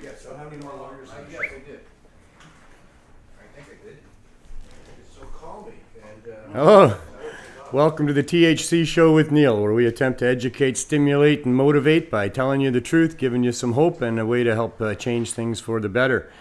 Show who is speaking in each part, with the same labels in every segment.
Speaker 1: yet, so how many more lawyers?
Speaker 2: Yes, I did. I think I did.
Speaker 1: So call me and.
Speaker 3: Hello. Welcome to the THC show with Neil, where we attempt to educate, stimulate, and motivate by telling you the truth, giving you some hope, and a way to help change things for the better.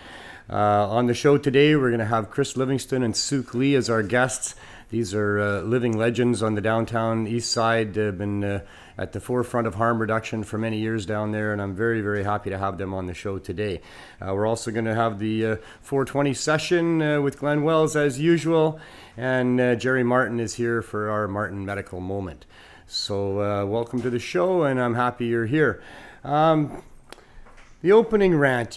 Speaker 3: On the show today, we're going to have Chris Livingston and Sook Lee as our guests. These are living legends on the downtown east side. They've been at the forefront of harm reduction for many years down there, and I'm very, very happy to have them on the show today. We're also going to have the 420 session with Glenn Wells as usual, and Jerry Martin is here for our Martin Medical Moment. So welcome to the show, and I'm happy you're here. The opening rant,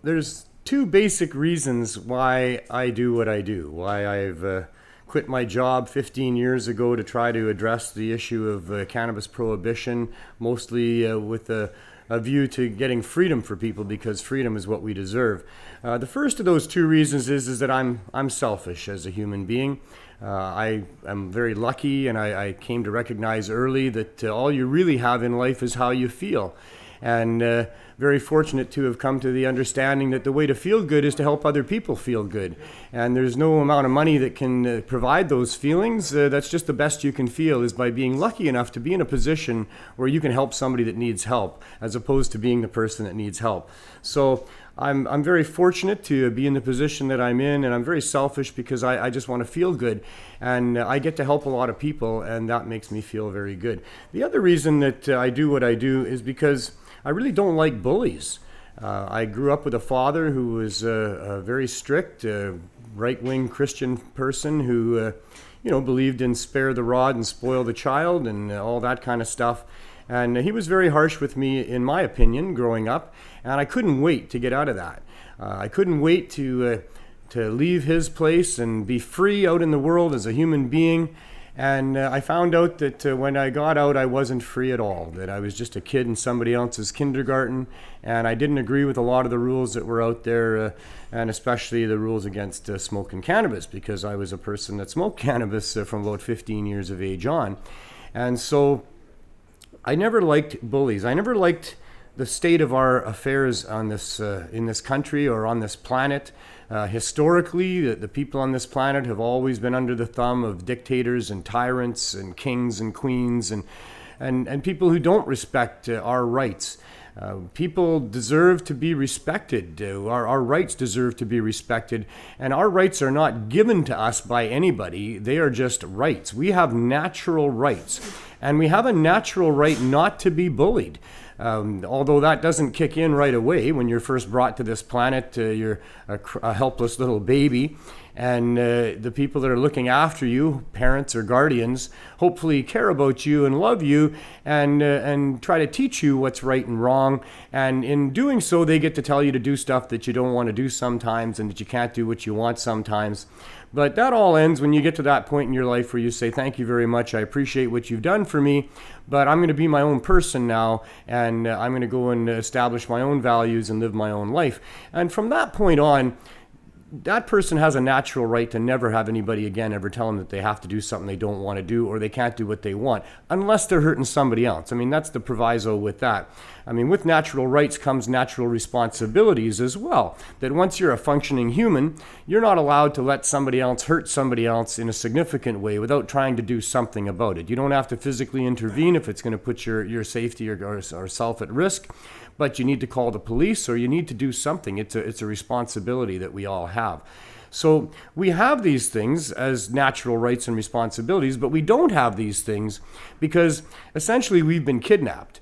Speaker 3: there's two basic reasons why I do what I do, why I've quit my job 15 years ago to try to address the issue of cannabis prohibition, mostly with a view to getting freedom for people, because freedom is what we deserve. The first of those two reasons is that I'm selfish as a human being. I am very lucky, and I came to recognize early that all you really have in life is how you feel. And very fortunate to have come to the understanding that the way to feel good is to help other people feel good. And there's no amount of money that can provide those feelings. That's just the best you can feel, is by being lucky enough to be in a position where you can help somebody that needs help, as opposed to being the person that needs help. So I'm very fortunate to be in the position that I'm in, and I'm very selfish because I just want to feel good. And I get to help a lot of people, and that makes me feel very good. The other reason that I do what I do is because I really don't like bullies. I grew up with a father who was a very strict, right-wing Christian person who, believed in spare the rod and spoil the child and all that kind of stuff. And he was very harsh with me, in my opinion, growing up. And I couldn't wait to get out of that. I couldn't wait to leave his place and be free out in the world as a human being. And I found out that when I got out, I wasn't free at all, that I was just a kid in somebody else's kindergarten, and I didn't agree with a lot of the rules that were out there, and especially the rules against smoking cannabis, because I was a person that smoked cannabis from about 15 years of age on. And so I never liked bullies. I never liked the state of our affairs on this in this country or on this planet. Historically, the people on this planet have always been under the thumb of dictators and tyrants and kings and queens and people who don't respect our rights. People deserve to be respected. Our rights deserve to be respected. And our rights are not given to us by anybody. They are just rights. We have natural rights. And we have a natural right not to be bullied. Although that doesn't kick in right away. When you're first brought to this planet, you're a helpless little baby, and the people that are looking after you, parents or guardians, hopefully care about you and love you and try to teach you what's right and wrong. And in doing so, they get to tell you to do stuff that you don't want to do sometimes, and that you can't do what you want sometimes. But that all ends when you get to that point in your life where you say, thank you very much, I appreciate what you've done for me, but I'm going to be my own person now, and I'm going to go and establish my own values and live my own life. And from that point on, that person has a natural right to never have anybody again ever tell them that they have to do something they don't want to do, or they can't do what they want, unless they're hurting somebody else. I mean, that's the proviso with that. I mean, with natural rights comes natural responsibilities as well. That once you're a functioning human, you're not allowed to let somebody else hurt somebody else in a significant way without trying to do something about it. You don't have to physically intervene if it's going to put your safety or self at risk. But you need to call the police, or you need to do something. It's a responsibility that we all have. So we have these things as natural rights and responsibilities, but we don't have these things because essentially we've been kidnapped.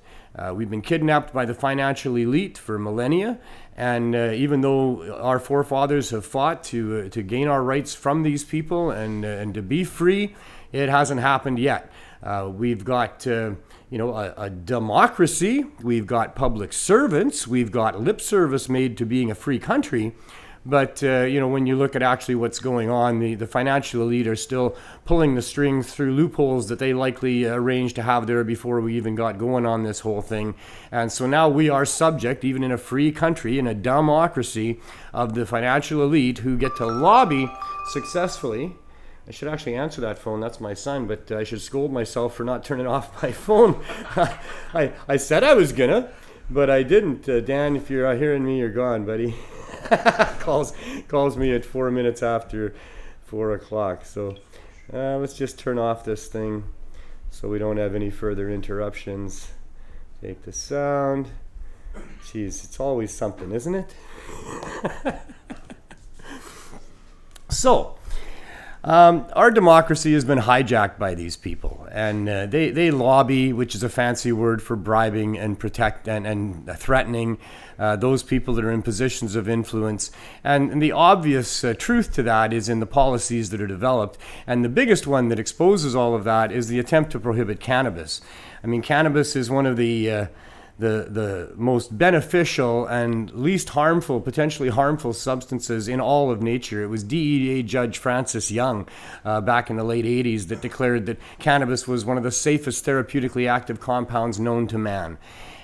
Speaker 3: We've been kidnapped by the financial elite for millennia, and even though our forefathers have fought to gain our rights from these people and to be free, it hasn't happened yet. We've got a democracy, we've got public servants, we've got lip service made to being a free country, but when you look at actually what's going on, the financial elite are still pulling the strings through loopholes that they likely arranged to have there before we even got going on this whole thing. And so now we are subject, even in a free country, in a democracy, of the financial elite who get to lobby successfully. I should actually answer that phone. That's my son, but I should scold myself for not turning off my phone. I said I was gonna, but I didn't. Dan, if you're hearing me, you're gone, buddy. calls me at 4 minutes after 4 o'clock. So let's just turn off this thing so we don't have any further interruptions. Take the sound. Jeez, it's always something, isn't it? So, our democracy has been hijacked by these people, and they lobby, which is a fancy word for bribing and protect and threatening those people that are in positions of influence. And the obvious truth to that is in the policies that are developed. And the biggest one that exposes all of that is the attempt to prohibit cannabis. I mean, cannabis is one of the most beneficial and least harmful, potentially harmful substances in all of nature. It was DEA Judge Francis Young back in the late 80s that declared that cannabis was one of the safest therapeutically active compounds known to man.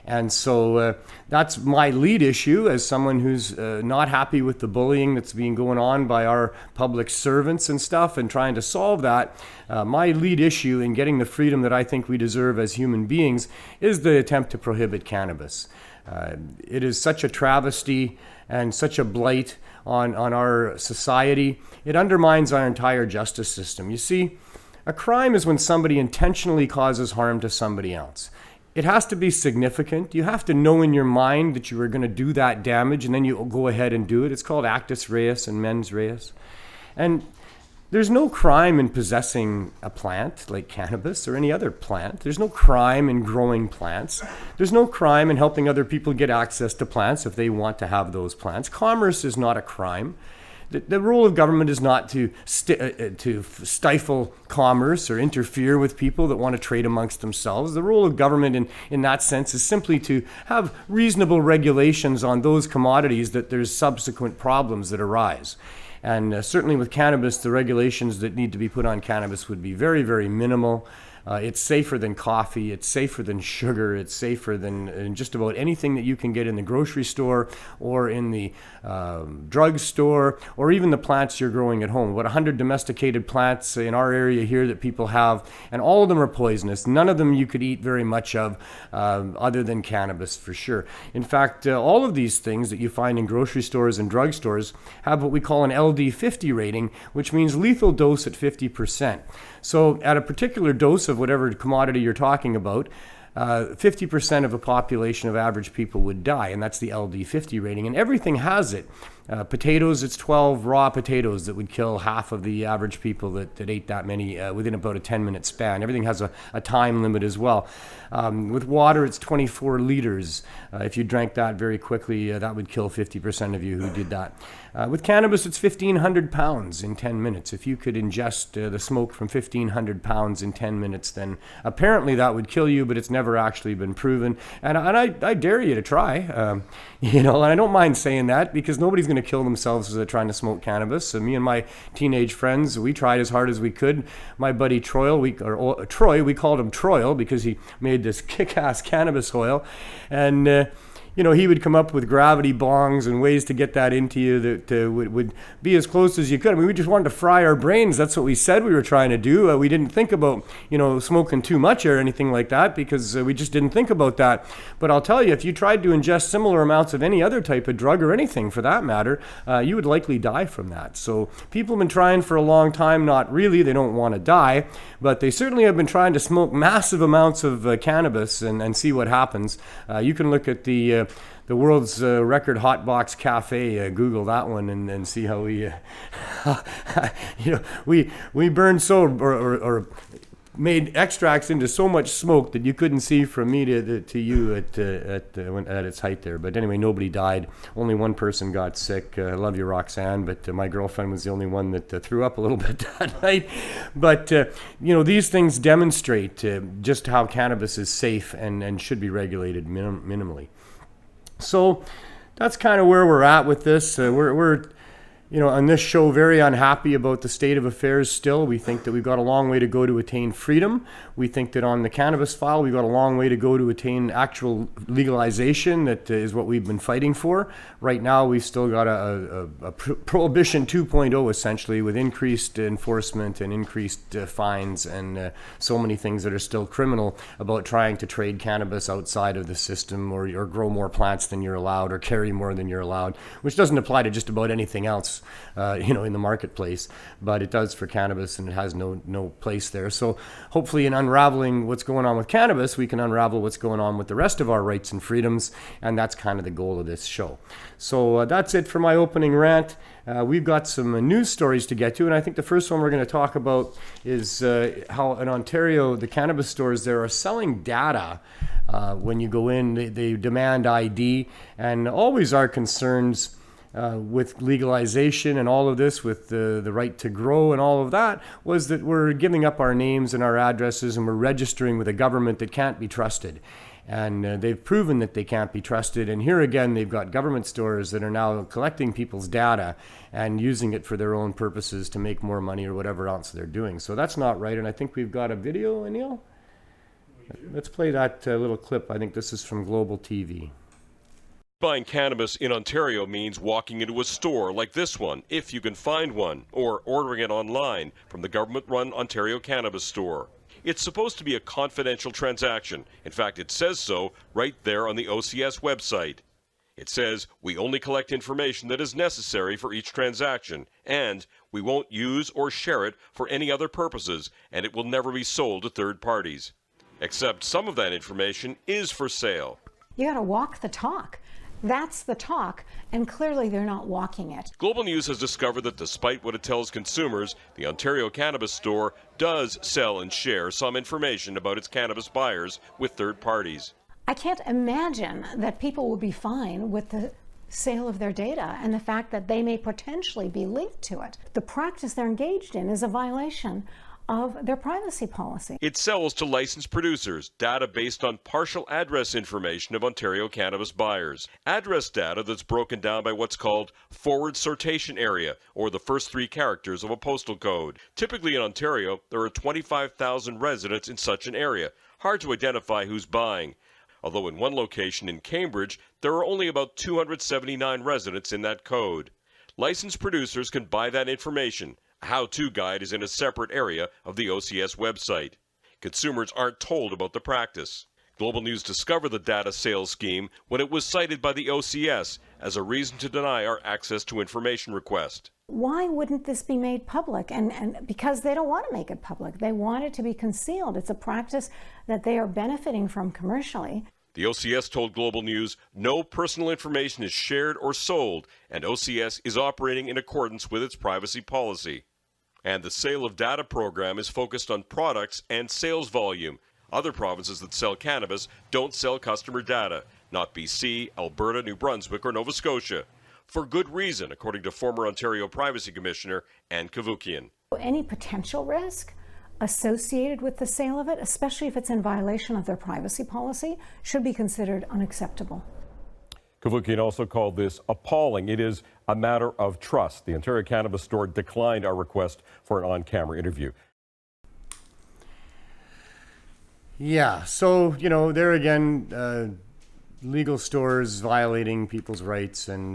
Speaker 3: And so that's my lead issue as someone who's not happy with the bullying that's been going on by our public servants and stuff, and trying to solve that. My lead issue in getting the freedom that I think we deserve as human beings is the attempt to prohibit cannabis. It is such a travesty and such a blight on our society. It undermines our entire justice system. You see, a crime is when somebody intentionally causes harm to somebody else. It has to be significant. You have to know in your mind that you are going to do that damage, and then you go ahead and do it. It's called actus reus and mens reus. And there's no crime in possessing a plant like cannabis or any other plant. There's no crime in growing plants. There's no crime in helping other people get access to plants if they want to have those plants. Commerce is not a crime. The role of government is not to stifle commerce or interfere with people that want to trade amongst themselves. The role of government in that sense is simply to have reasonable regulations on those commodities that there's subsequent problems that arise. And certainly with cannabis, the regulations that need to be put on cannabis would be very, very minimal. It's safer than coffee, it's safer than sugar, it's safer than just about anything that you can get in the grocery store or in the drug store, or even the plants you're growing at home. About 100 domesticated plants in our area here that people have, and all of them are poisonous. None of them you could eat very much of other than cannabis for sure. In fact, all of these things that you find in grocery stores and drug stores have what we call an LD50 rating, which means lethal dose at 50%. So at a particular dose of whatever commodity you're talking about, 50% of a population of average people would die, and that's the LD50 rating. And everything has it. Potatoes, it's 12 raw potatoes that would kill half of the average people that ate that many within about a 10-minute span. Everything has a time limit as well. With water, it's 24 liters. If you drank that very quickly, that would kill 50% of you who did that. With cannabis, it's 1,500 pounds in 10 minutes. If you could ingest the smoke from 1,500 pounds in 10 minutes, then apparently that would kill you, but it's never actually been proven. And I dare you to try, and I don't mind saying that because nobody's going to kill themselves trying to smoke cannabis. So me and my teenage friends, we tried as hard as we could. My buddy Troy, we called him Troil because he made this kick-ass cannabis oil, and he would come up with gravity bongs and ways to get that into you that would be as close as you could. I mean, we just wanted to fry our brains. That's what we said we were trying to do. We didn't think about, smoking too much or anything like that because we just didn't think about that. But I'll tell you, if you tried to ingest similar amounts of any other type of drug or anything for that matter, you would likely die from that. So people have been trying for a long time. Not really. They don't want to die. But they certainly have been trying to smoke massive amounts of cannabis and see what happens. You can look at the world's record hotbox cafe. Google that one and see how we burned so or made extracts into so much smoke that you couldn't see from me to you at its height there. But anyway, nobody died. Only one person got sick. I love you, Roxanne, but my girlfriend was the only one that threw up a little bit that night. But these things demonstrate just how cannabis is safe and should be regulated minimally. So that's kind of where we're at with this. We're On this show, very unhappy about the state of affairs still. We think that we've got a long way to go to attain freedom. We think that on the cannabis file, we've got a long way to go to attain actual legalization. That is what we've been fighting for. Right now, we've still got a prohibition 2.0, essentially, with increased enforcement and increased fines and so many things that are still criminal about trying to trade cannabis outside of the system or grow more plants than you're allowed or carry more than you're allowed, which doesn't apply to just about anything else. In the marketplace, but it does for cannabis, and it has no place there. So hopefully in unraveling what's going on with cannabis, we can unravel what's going on with the rest of our rights and freedoms, and that's kind of the goal of this show. So that's it for my opening rant. We've got some news stories to get to, and I think the first one we're going to talk about is how in Ontario, the cannabis stores there are selling data. When you go in, they demand ID, and always our concerns with legalization and all of this, with the right to grow and all of that, was that we're giving up our names and our addresses and we're registering with a government that can't be trusted. And they've proven that they can't be trusted. And here again, they've got government stores that are now collecting people's data and using it for their own purposes to make more money or whatever else they're doing. So that's not right. And I think we've got a video, Neil? Let's play that little clip. I think this is from Global TV.
Speaker 4: Buying cannabis in Ontario means walking into a store like this one, if you can find one, or ordering it online from the government-run Ontario Cannabis Store. It's supposed to be a confidential transaction. In fact, it says so right there on the OCS website. It says, we only collect information that is necessary for each transaction, and we won't use or share it for any other purposes, and it will never be sold to third parties. Except some of that information is for sale.
Speaker 5: You got to walk the talk. That's the talk, and clearly they're not walking it.
Speaker 4: Global News has discovered that despite what it tells consumers, the Ontario Cannabis Store does sell and share some information about its cannabis buyers with third parties.
Speaker 5: I can't imagine that people will be fine with the sale of their data and the fact that they may potentially be linked to it. The practice they're engaged in is a violation of their privacy policy.
Speaker 4: It sells to licensed producers data based on partial address information of Ontario cannabis buyers. Address data that's broken down by what's called forward sortation area, or the first 3 characters of a postal code. Typically in Ontario, there are 25,000 residents in such an area. Hard to identify who's buying. Although in one location in Cambridge, there are only about 279 residents in that code. Licensed producers can buy that information. A how-to guide is in a separate area of the OCS website. Consumers aren't told about the practice. Global News discovered the data sales scheme when it was cited by the OCS as a reason to deny our access to information request.
Speaker 5: Why wouldn't this be made public? And because they don't want to make it public. They want it to be concealed. It's a practice that they are benefiting from commercially.
Speaker 4: The OCS told Global News no personal information is shared or sold, and OCS is operating in accordance with its privacy policy. And the sale of data program is focused on products and sales volume. Other provinces that sell cannabis don't sell customer data, not BC, Alberta, New Brunswick, or Nova Scotia. For good reason, according to former Ontario Privacy Commissioner Ann Kavukian.
Speaker 5: Any potential risk associated with the sale of it, especially if it's in violation of their privacy policy, should be considered unacceptable.
Speaker 6: Kavukian also called this appalling. It is a matter of trust. The Ontario Cannabis Store declined our request for an on-camera interview.
Speaker 3: Yeah, so, there again, legal stores violating people's rights and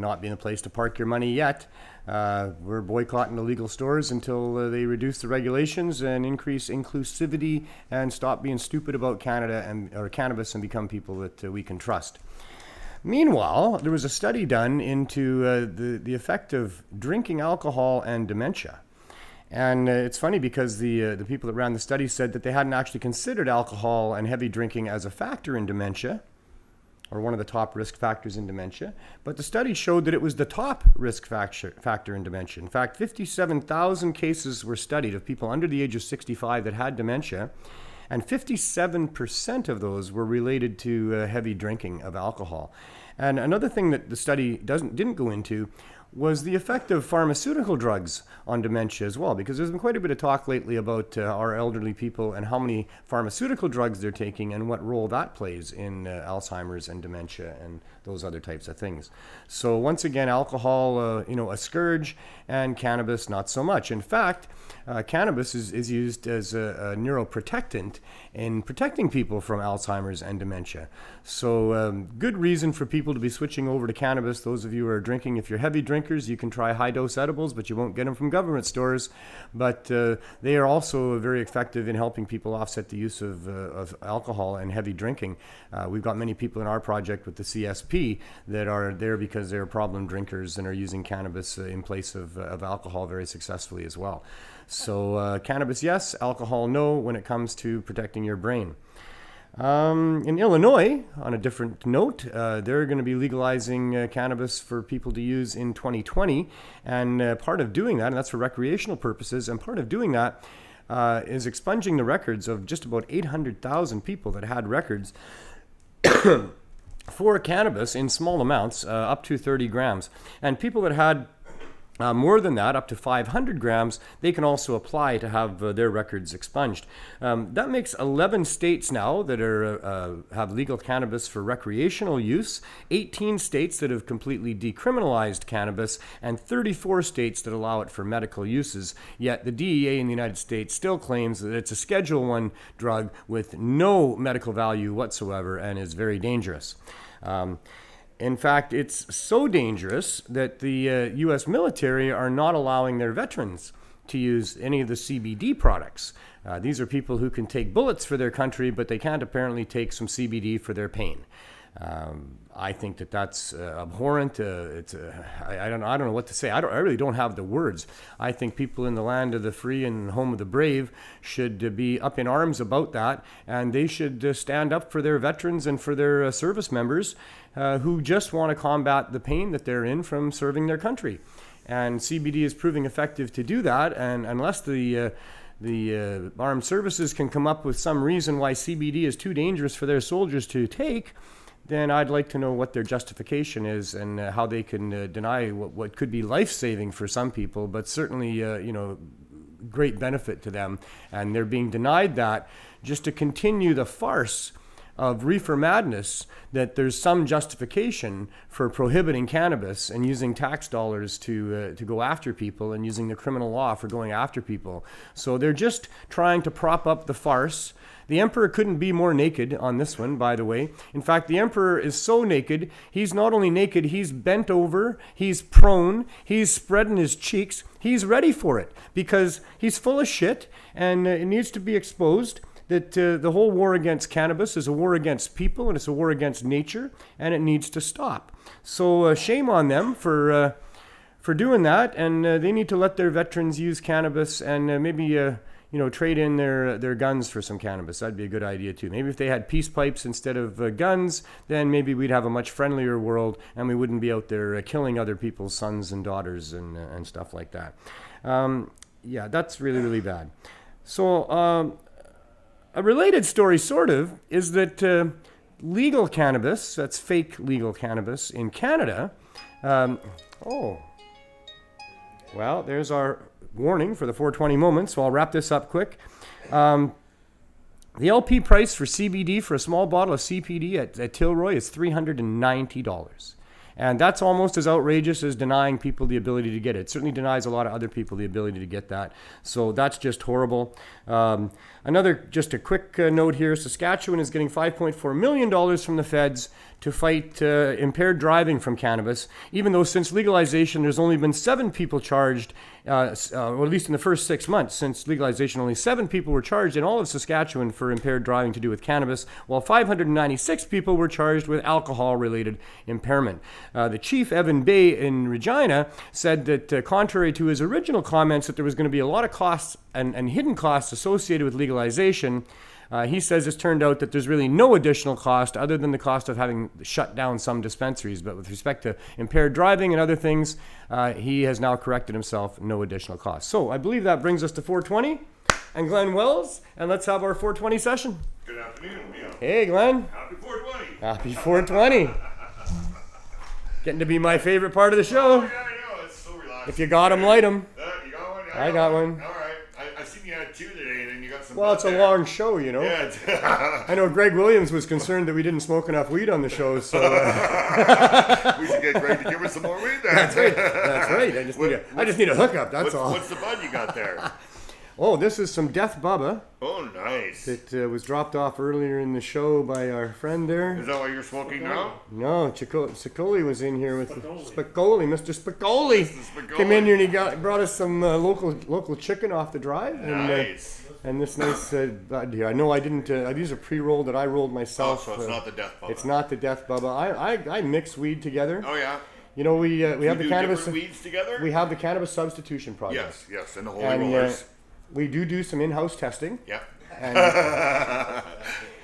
Speaker 3: not being a place to park your money yet. We're boycotting illegal stores until they reduce the regulations and increase inclusivity and stop being stupid about Canada or cannabis and become people that we can trust. Meanwhile, there was a study done into the effect of drinking alcohol and dementia. And it's funny because the people that ran the study said that they hadn't actually considered alcohol and heavy drinking as a factor in dementia, or one of the top risk factors in dementia. But the study showed that it was the top risk factor in dementia. In fact, 57,000 cases were studied of people under the age of 65 that had dementia, and 57% of those were related to heavy drinking of alcohol. And another thing that the study didn't go into was the effect of pharmaceutical drugs on dementia as well, because there's been quite a bit of talk lately about our elderly people and how many pharmaceutical drugs they're taking and what role that plays in Alzheimer's and dementia and those other types of things. So once again, alcohol, a scourge, and cannabis not so much. In fact, cannabis is used as a neuroprotectant in protecting people from Alzheimer's and dementia. So good reason for people to be switching over to cannabis. Those of you who are drinking, if you're heavy drinkers, you can try high-dose edibles, but you won't get them from government stores. But they are also very effective in helping people offset the use of alcohol and heavy drinking. We've got many people in our project with the CSP that are there because they're problem drinkers and are using cannabis in place of alcohol very successfully as well. So cannabis, yes. Alcohol, no, when it comes to protecting your brain. In Illinois, on a different note, they're going to be legalizing cannabis for people to use in 2020. And part of doing that, and that's for recreational purposes, and part of doing that is expunging the records of just about 800,000 people that had records for cannabis in small amounts, up to 30 grams. And people that had more than that, up to 500 grams, they can also apply to have their records expunged. That makes 11 states now that have legal cannabis for recreational use, 18 states that have completely decriminalized cannabis, and 34 states that allow it for medical uses. Yet the DEA in the United States still claims that it's a Schedule I drug with no medical value whatsoever and is very dangerous. In fact, it's so dangerous that the U.S. military are not allowing their veterans to use any of the CBD products. These are people who can take bullets for their country, but they can't apparently take some CBD for their pain. I think that's abhorrent. I don't know what to say. I really don't have the words. I think people in the land of the free and home of the brave should be up in arms about that, and they should stand up for their veterans and for their service members who just want to combat the pain that they're in from serving their country. And CBD is proving effective to do that, and unless the armed services can come up with some reason why CBD is too dangerous for their soldiers to take, then I'd like to know what their justification is and how they can deny what could be life-saving for some people, but certainly, great benefit to them. And they're being denied that just to continue the farce of reefer madness, that there's some justification for prohibiting cannabis and using tax dollars to go after people and using the criminal law for going after people. So they're just trying to prop up the farce. The emperor couldn't be more naked on this one, by the way. In fact, the emperor is so naked, he's not only naked, he's bent over, he's prone, he's spreading his cheeks. He's ready for it because he's full of shit and it needs to be exposed that the whole war against cannabis is a war against people and it's a war against nature, and it needs to stop. So shame on them for doing that, and they need to let their veterans use cannabis and maybe trade in their guns for some cannabis. That'd be a good idea too. Maybe if they had peace pipes instead of guns, then maybe we'd have a much friendlier world and we wouldn't be out there killing other people's sons and daughters and stuff like that. Yeah, that's really, really bad. So a related story, sort of, is that legal cannabis, that's fake legal cannabis in Canada. Well, there's our warning for the 420 moment, so I'll wrap this up quick. The LP price for CBD for a small bottle of CBD at Tilroy is $390. And that's almost as outrageous as denying people the ability to get it. It certainly denies a lot of other people the ability to get that. So that's just horrible. Just a quick note here. Saskatchewan is getting $5.4 million from the feds to fight impaired driving from cannabis, even though since legalization, there's only been 7 people charged, or at least in the first 6 months since legalization, only 7 people were charged in all of Saskatchewan for impaired driving to do with cannabis, while 596 people were charged with alcohol-related impairment. The chief, Evan Bay in Regina, said that contrary to his original comments that there was going to be a lot of costs and hidden costs associated with legalization, he says it's turned out that there's really no additional cost other than the cost of having shut down some dispensaries. But with respect to impaired driving and other things, he has now corrected himself, no additional cost. So I believe that brings us to 420 and Glenn Wells, and let's have our 420 session.
Speaker 7: Good afternoon, Neil.
Speaker 3: Hey, Glenn.
Speaker 7: Happy 420.
Speaker 3: Happy 420. Getting to be my favorite part of the show.
Speaker 7: Yeah, I know.
Speaker 3: If you got them, light them.
Speaker 7: You got one?
Speaker 3: I got one.
Speaker 7: All right. I seen you had two today, and then you got some.
Speaker 3: Well, it's a
Speaker 7: there.
Speaker 3: long show, you know.
Speaker 7: Yeah.
Speaker 3: I know Greg Williams was concerned that we didn't smoke enough weed on the show, so.
Speaker 7: We should get Greg to give us some more weed there.
Speaker 3: That's right. That's right. I just need a hookup. That's all.
Speaker 7: What's the bud you got there?
Speaker 3: Oh, this is some Death Bubba.
Speaker 7: Oh, nice.
Speaker 3: It was dropped off earlier in the show by our friend there.
Speaker 7: Is that what you're smoking now?
Speaker 3: No, Spicoli was in here with Spicoli. Mr. Spicoli
Speaker 7: Spicoli.
Speaker 3: came in here and he brought us some local chicken off the drive.
Speaker 7: Nice.
Speaker 3: And this nice bud here. I know I didn't. These are pre-rolled that I rolled myself.
Speaker 7: Oh, so it's not the Death Bubba.
Speaker 3: It's not the Death Bubba. I mix weed together.
Speaker 7: Oh yeah.
Speaker 3: You know we have the
Speaker 7: do
Speaker 3: cannabis.
Speaker 7: different weeds together.
Speaker 3: We have the Cannabis Substitution Project.
Speaker 7: Yes, and the holy
Speaker 3: And
Speaker 7: rollers.
Speaker 3: we do some in-house testing.
Speaker 7: Yeah.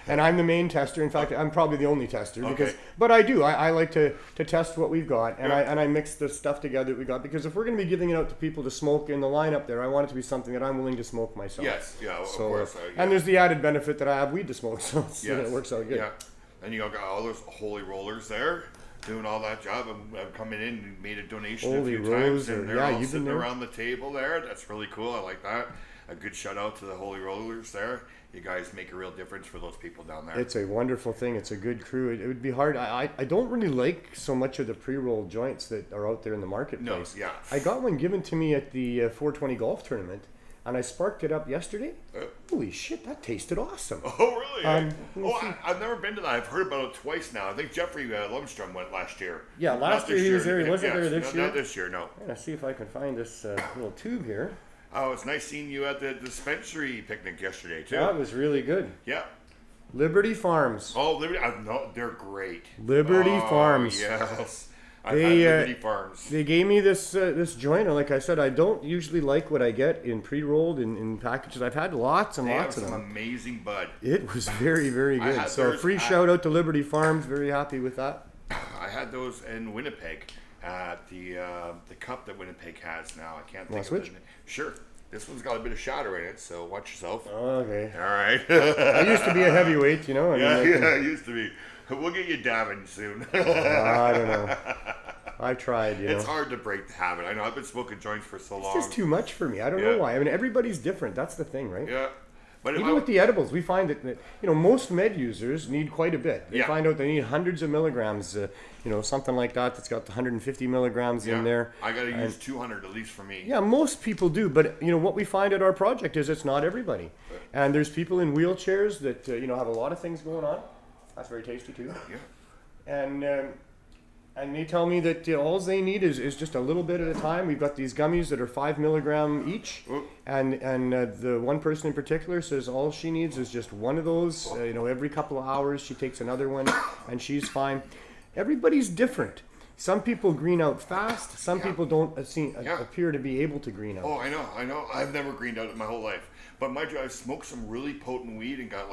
Speaker 3: And I'm the main tester. In fact, I'm probably the only tester
Speaker 7: Okay.
Speaker 3: but I do. I like to test what we've got, and
Speaker 7: Yeah.
Speaker 3: I mix the stuff together that we got, because if we're going to be giving it out to people to smoke in the lineup there, I want it to be something that I'm willing to smoke myself.
Speaker 7: Yes, yeah, of
Speaker 3: So,
Speaker 7: course. Yeah.
Speaker 3: And there's the added benefit that I have weed to smoke, so
Speaker 7: Yes.
Speaker 3: it works out good.
Speaker 7: Yeah, and you got all those holy rollers there doing all that job. I'm coming in and made a donation
Speaker 3: Holy
Speaker 7: a few
Speaker 3: Rose,
Speaker 7: times, and they're
Speaker 3: yeah,
Speaker 7: all
Speaker 3: you've been
Speaker 7: sitting
Speaker 3: there.
Speaker 7: around the table there. That's really cool. I like that. A good shout out to the holy rollers there. You guys make a real difference for those people down there.
Speaker 3: It's a wonderful thing. It's a good crew. It would be hard. I don't really like so much of the pre-rolled joints that are out there in the marketplace.
Speaker 7: No, yeah.
Speaker 3: I got one given to me at the 420 golf tournament, and I sparked it up yesterday. Holy shit, that tasted awesome.
Speaker 7: Oh, really?
Speaker 3: let's see.
Speaker 7: I've never been to that. I've heard about it twice now. I think Jeffrey Lundstrom went last year.
Speaker 3: Yeah, last
Speaker 7: Not
Speaker 3: year
Speaker 7: this
Speaker 3: he was there. He wasn't there this
Speaker 7: no,
Speaker 3: year.
Speaker 7: Not this year, no.
Speaker 3: I'm gonna see if I can find this little tube here.
Speaker 7: Oh, it's nice seeing you at the dispensary picnic yesterday, too.
Speaker 3: That was really good.
Speaker 7: Yeah.
Speaker 3: Liberty Farms.
Speaker 7: Oh, Liberty. No, they're great.
Speaker 3: Liberty
Speaker 7: Oh,
Speaker 3: Farms.
Speaker 7: Yes. I've
Speaker 3: They,
Speaker 7: had Liberty Farms.
Speaker 3: They gave me this joint, and like I said, I don't usually like what I get in pre-rolled in packages. I've had lots and
Speaker 7: They have
Speaker 3: lots of
Speaker 7: some
Speaker 3: them.
Speaker 7: amazing bud.
Speaker 3: It was very, very
Speaker 7: I
Speaker 3: good.
Speaker 7: had
Speaker 3: So
Speaker 7: theirs
Speaker 3: free
Speaker 7: at-
Speaker 3: shout out to Liberty Farms. Very happy with that.
Speaker 7: I had those in Winnipeg at the cup that Winnipeg has now. I can't think
Speaker 3: Wanna
Speaker 7: of
Speaker 3: switch?
Speaker 7: the name. Sure. This one's got a bit of shatter in it, so watch yourself.
Speaker 3: Okay.
Speaker 7: All right.
Speaker 3: I used to be a heavyweight, you know.
Speaker 7: yeah,
Speaker 3: I
Speaker 7: it used to be. We'll get you dabbing soon.
Speaker 3: I don't know. I've tried, you know.
Speaker 7: It's hard to break the habit. I know. I've been smoking joints for so long.
Speaker 3: It's just too much for me. I don't know why. I mean, everybody's different. That's the thing, right?
Speaker 7: Yeah. But if
Speaker 3: Even with the edibles, we find that most med users need quite a bit. They
Speaker 7: Yeah.
Speaker 3: find out they need hundreds of milligrams, something like that's got 150 milligrams in there.
Speaker 7: I got to use 200 at least for me.
Speaker 3: Yeah, most people do, but what we find at our project is it's not everybody. And there's people in wheelchairs that have a lot of things going on. That's very tasty too.
Speaker 7: Yeah.
Speaker 3: And they tell me that all they need is just a little bit at a time. We've got these gummies that are 5 milligram each, and the one person in particular says all she needs is just one of those. Every couple of hours she takes another one, and she's fine. Everybody's different. Some people green out fast. Some people don't appear to be able to green out.
Speaker 7: Oh, I know. I've never greened out in my whole life. But mind you, I smoked some really potent weed and got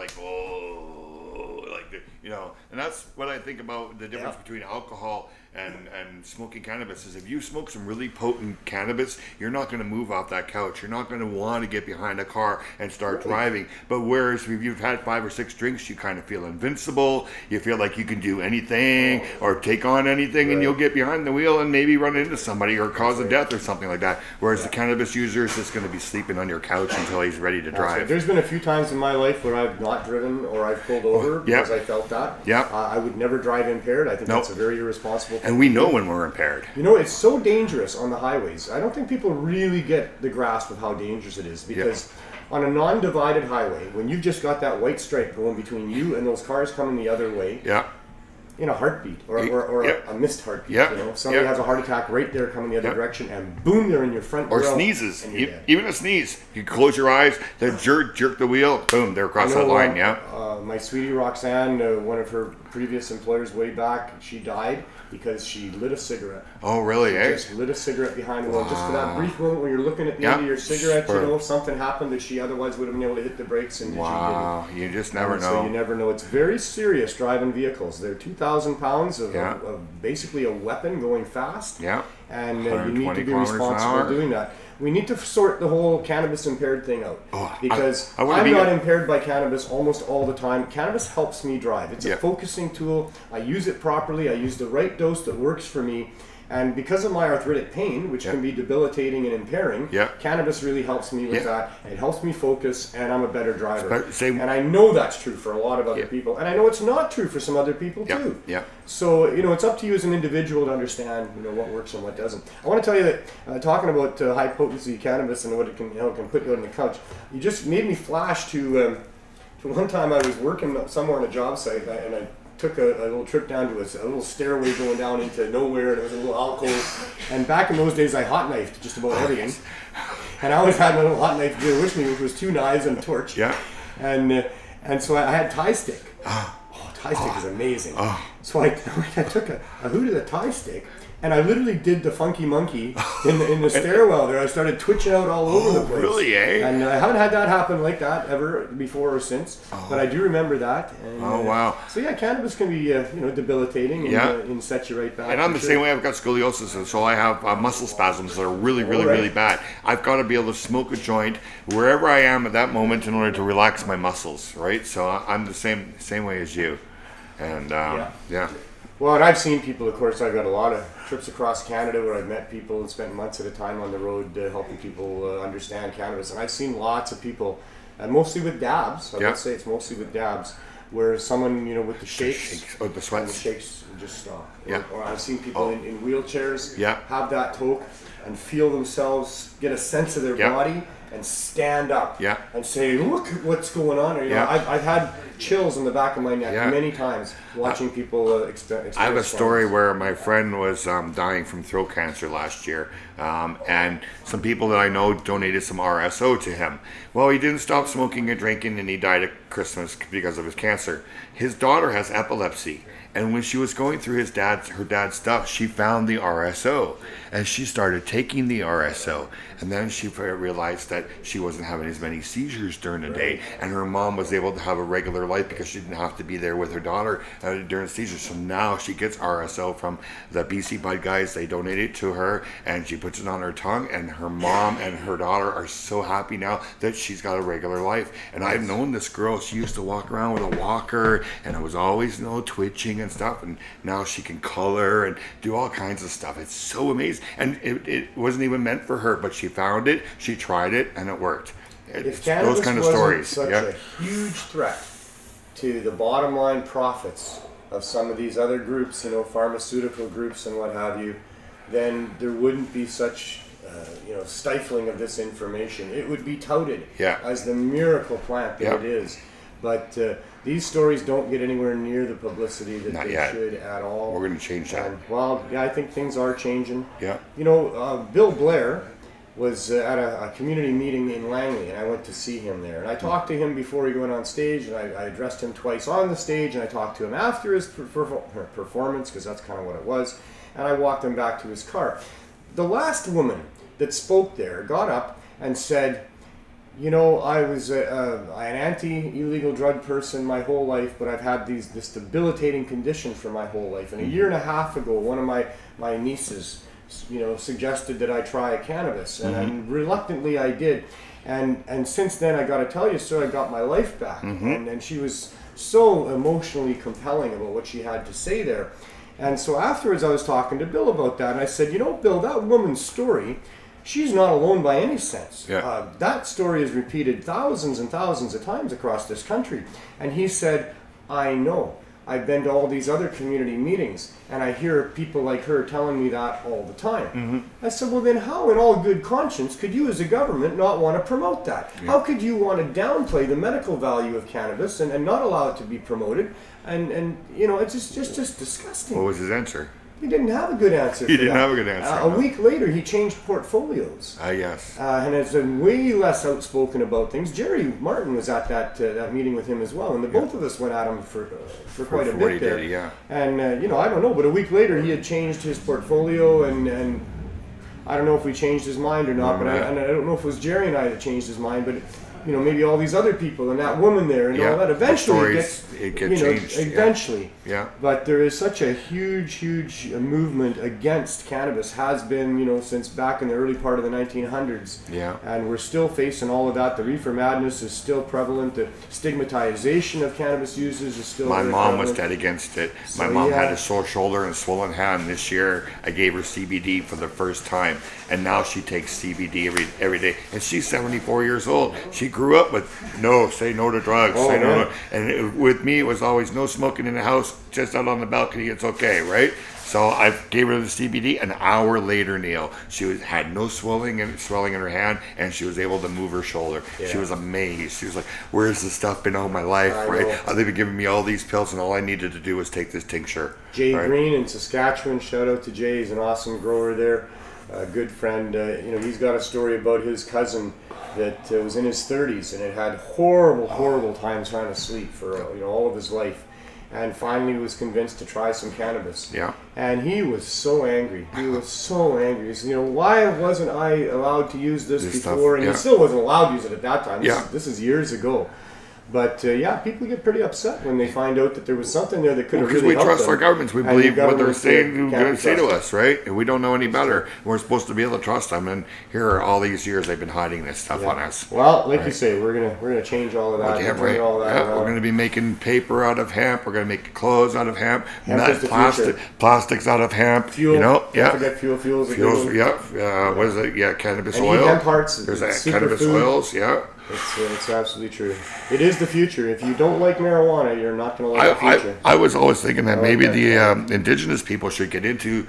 Speaker 7: and that's what I think about the difference between alcohol and smoking cannabis is if you smoke some really potent cannabis, you're not going to move off that couch. You're not going to want to get behind a car and start driving. But whereas if you've had 5 or 6 drinks, you kind of feel invincible. You feel like you can do anything or take on anything, and you'll get behind the wheel and maybe run into somebody or cause a death or something like that. Whereas the cannabis user is just going to be sleeping on your couch until he's ready to drive.
Speaker 3: There's been a few times in my life where I've not driven or I've pulled over because I felt that.
Speaker 7: Yeah.
Speaker 3: I would never drive impaired. I think that's a very irresponsible thing.
Speaker 7: And we know when we're impaired.
Speaker 3: It's so dangerous on the highways. I don't think people really get the grasp of how dangerous it is because on a non-divided highway, when you've just got that white stripe going between you and those cars coming the other way, in a heartbeat or a missed heartbeat, somebody has a heart attack right there coming the other direction, and boom, they're in your front
Speaker 7: or
Speaker 3: grill,
Speaker 7: sneezes.
Speaker 3: and you're dead.
Speaker 7: Even a sneeze, you close your eyes, then jerk the wheel, boom, they're across that line.
Speaker 3: My sweetie Roxanne, one of her previous employers way back, she died because she lit a cigarette.
Speaker 7: Oh, really?
Speaker 3: She just lit a cigarette behind the wheel. Just for that brief moment when you're looking at the end of your cigarette, something happened that she otherwise would have been able to hit the brakes, and she didn't.
Speaker 7: You just never know.
Speaker 3: So you never know. It's very serious driving vehicles. They're 2,000 pounds of basically a weapon going fast.
Speaker 7: Yeah.
Speaker 3: And you need to be responsible doing that. We need to sort the whole cannabis impaired thing out because I'm not impaired by cannabis almost all the time. Cannabis helps me drive. It's a focusing tool. I use it properly. I use the right dose that works for me. And because of my arthritic pain, which can be debilitating and impairing, cannabis really helps me with that. It helps me focus, and I'm a better driver. And I know that's true for a lot of other people, and I know it's not true for some other people too. So it's up to you as an individual to understand what works and what doesn't. I want to tell you that talking about high potency cannabis and what it can put you on the couch, you just made me flash to one time I was working somewhere on a job site, and I took a little trip down to a little stairway going down into nowhere, and it was a little alcove. And back in those days, I hot knifed just about everything. And I always had my little hot knife gear with me, which was 2 knives and a torch. And so I had tie stick. Tie stick is amazing. So I took a hoot of the tie stick, and I literally did the funky monkey in the stairwell there. I started twitching out all over the place.
Speaker 7: Really, eh?
Speaker 3: And I haven't had that happen like that ever before or since, but I do remember that. And,
Speaker 7: wow.
Speaker 3: So cannabis can be debilitating and set you right back.
Speaker 7: And I'm the same way. I've got scoliosis, and so I have muscle spasms that are really, really bad. I've got to be able to smoke a joint wherever I am at that moment in order to relax my muscles, right? So I'm the same way as you. And Well, and I've seen people, of course. I've got a lot of trips across Canada where I've met people and spent months at a time on the road helping people understand cannabis. And I've seen lots of people, mostly with dabs. I would say it's mostly with dabs, where someone, with the shakes or the sweats,
Speaker 3: and the shakes just stop.
Speaker 7: Yeah.
Speaker 3: Or I've seen people in wheelchairs have that toke and feel themselves get a sense of their body and stand up and say, look what's going on. Or, I've had chills in the back of my neck many times watching people experience.
Speaker 7: I have a story where my friend was dying from throat cancer last year, and some people that I know donated some RSO to him. Well, he didn't stop smoking and drinking, and he died at Christmas because of his cancer. His daughter has epilepsy, and when she was going through her dad's stuff, she found the RSO, and she started taking the RSO, and then she realized that she wasn't having as many seizures during the day, and her mom was able to have a regular life because she didn't have to be there with her daughter during seizures. So now she gets RSO from the BC Bud guys. They donate it to her, and she puts it on her tongue, and her mom and her daughter are so happy now that she's got a regular life. And I've known this girl. She used to walk around with a walker, and it was always twitching and stuff, and now she can color and do all kinds of stuff. It's so amazing. And it wasn't even meant for her, but she found it, she tried it, and it worked.
Speaker 3: If cannabis wasn't such a huge threat to the bottom line profits of some of these other groups, pharmaceutical groups and what have you, then there wouldn't be such stifling of this information. It would be touted as the miracle plant that it is. But these stories don't get anywhere near the publicity that they should at all.
Speaker 7: We're going to change that.
Speaker 3: And, I think things are changing.
Speaker 7: Yeah.
Speaker 3: Bill Blair was at a community meeting in Langley, and I went to see him there. And I talked to him before he went on stage, and I addressed him twice on the stage, and I talked to him after his performance, because that's kind of what it was, and I walked him back to his car. The last woman that spoke there got up and said, I was an anti-illegal drug person my whole life, but I've had this debilitating condition for my whole life. And a year and a half ago, one of my nieces, suggested that I try cannabis, and reluctantly I did. And since then, I got to tell you, sir, I got my life back. And she was so emotionally compelling about what she had to say there. And so afterwards, I was talking to Bill about that, and I said, Bill, that woman's story, she's not alone by any sense. That story is repeated thousands and thousands of times across this country. And he said, I know. I've been to all these other community meetings, and I hear people like her telling me that all the time. I said, well, then how in all good conscience could you as a government not want to promote that? How could you want to downplay the medical value of cannabis and not allow it to be promoted? And it's just disgusting.
Speaker 7: What was his answer?
Speaker 3: He didn't have a good answer.
Speaker 7: He didn't have a good answer.
Speaker 3: A week later, he changed portfolios.
Speaker 7: Yes.
Speaker 3: And has been way less outspoken about things. Jerry Martin was at that meeting with him as well, and the both of us went at him for quite a bit there. And I don't know, but a week later, he had changed his portfolio, and I don't know if we changed his mind or not. But I don't know if it was Jerry and I that changed his mind. But maybe all these other people and that woman there and all that. Eventually
Speaker 7: it gets changed.
Speaker 3: Eventually.
Speaker 7: Yeah.
Speaker 3: But there is such a huge movement against cannabis, has been, since back in the early part of the 1900s.
Speaker 7: Yeah.
Speaker 3: And we're still facing all of that. The reefer madness is still prevalent. The stigmatization of cannabis users is still
Speaker 7: My
Speaker 3: very
Speaker 7: mom
Speaker 3: prevalent.
Speaker 7: was dead against it.
Speaker 3: So,
Speaker 7: My mom
Speaker 3: yeah.
Speaker 7: had a sore shoulder and a swollen hand. This year, I gave her CBD for the first time, and now she takes CBD every day. And she's 74 years old. She grew up with say no to drugs.
Speaker 3: Oh,
Speaker 7: say no
Speaker 3: man.
Speaker 7: to, and with me, it was always no smoking in the house, just out on the balcony. It's okay, right? So I gave her the CBD. An hour later, Neil, she had no swelling in her hand, and she was able to move her shoulder.
Speaker 3: Yeah.
Speaker 7: She was amazed. She was like, "Where's this stuff been all my life?"
Speaker 3: I
Speaker 7: Right?
Speaker 3: know.
Speaker 7: They've been giving me all these pills, and all I needed to do was take this tincture.
Speaker 3: Jay
Speaker 7: right?
Speaker 3: Green in Saskatchewan, shout out to Jay, he's an awesome grower there, a good friend. He's got a story about his cousin that was in his 30s and had had horrible times trying to sleep for all of his life, and finally was convinced to try some cannabis.
Speaker 7: Yeah.
Speaker 3: And he was so angry. He was so angry. He said, why wasn't I allowed to use this
Speaker 7: This
Speaker 3: before?
Speaker 7: stuff,
Speaker 3: And
Speaker 7: yeah.
Speaker 3: he still wasn't allowed to use it at that time.
Speaker 7: Yeah.
Speaker 3: This is years ago. But people get pretty upset when they find out that there was something there that could have
Speaker 7: Because
Speaker 3: really
Speaker 7: we
Speaker 3: helped
Speaker 7: trust
Speaker 3: them.
Speaker 7: our governments. We
Speaker 3: And
Speaker 7: believe
Speaker 3: the
Speaker 7: what they're
Speaker 3: government
Speaker 7: saying
Speaker 3: can't
Speaker 7: going to say to
Speaker 3: trust
Speaker 7: us, right? And we don't know any better. We're supposed to be able to trust them. And here are all these years they've been hiding this stuff on us.
Speaker 3: Well, like you say, we're gonna change all of that.
Speaker 7: Yeah,
Speaker 3: and turn
Speaker 7: right.
Speaker 3: all that
Speaker 7: Yeah,
Speaker 3: around.
Speaker 7: we're going to be making paper out of hemp. We're going to make clothes out of hemp.
Speaker 3: Hemp is the future.
Speaker 7: Plastics out of hemp.
Speaker 3: Fuel.
Speaker 7: Don't
Speaker 3: Don't forget fuels.
Speaker 7: Fuels. What is it? Yeah, cannabis
Speaker 3: And
Speaker 7: oil.
Speaker 3: hemp hearts.
Speaker 7: There's
Speaker 3: It's
Speaker 7: cannabis
Speaker 3: superfood.
Speaker 7: oils. Yeah.
Speaker 3: It's absolutely true. It is the future. If you don't like marijuana, you're not going to like the future.
Speaker 7: I was always thinking that maybe
Speaker 3: that.
Speaker 7: the indigenous people should get into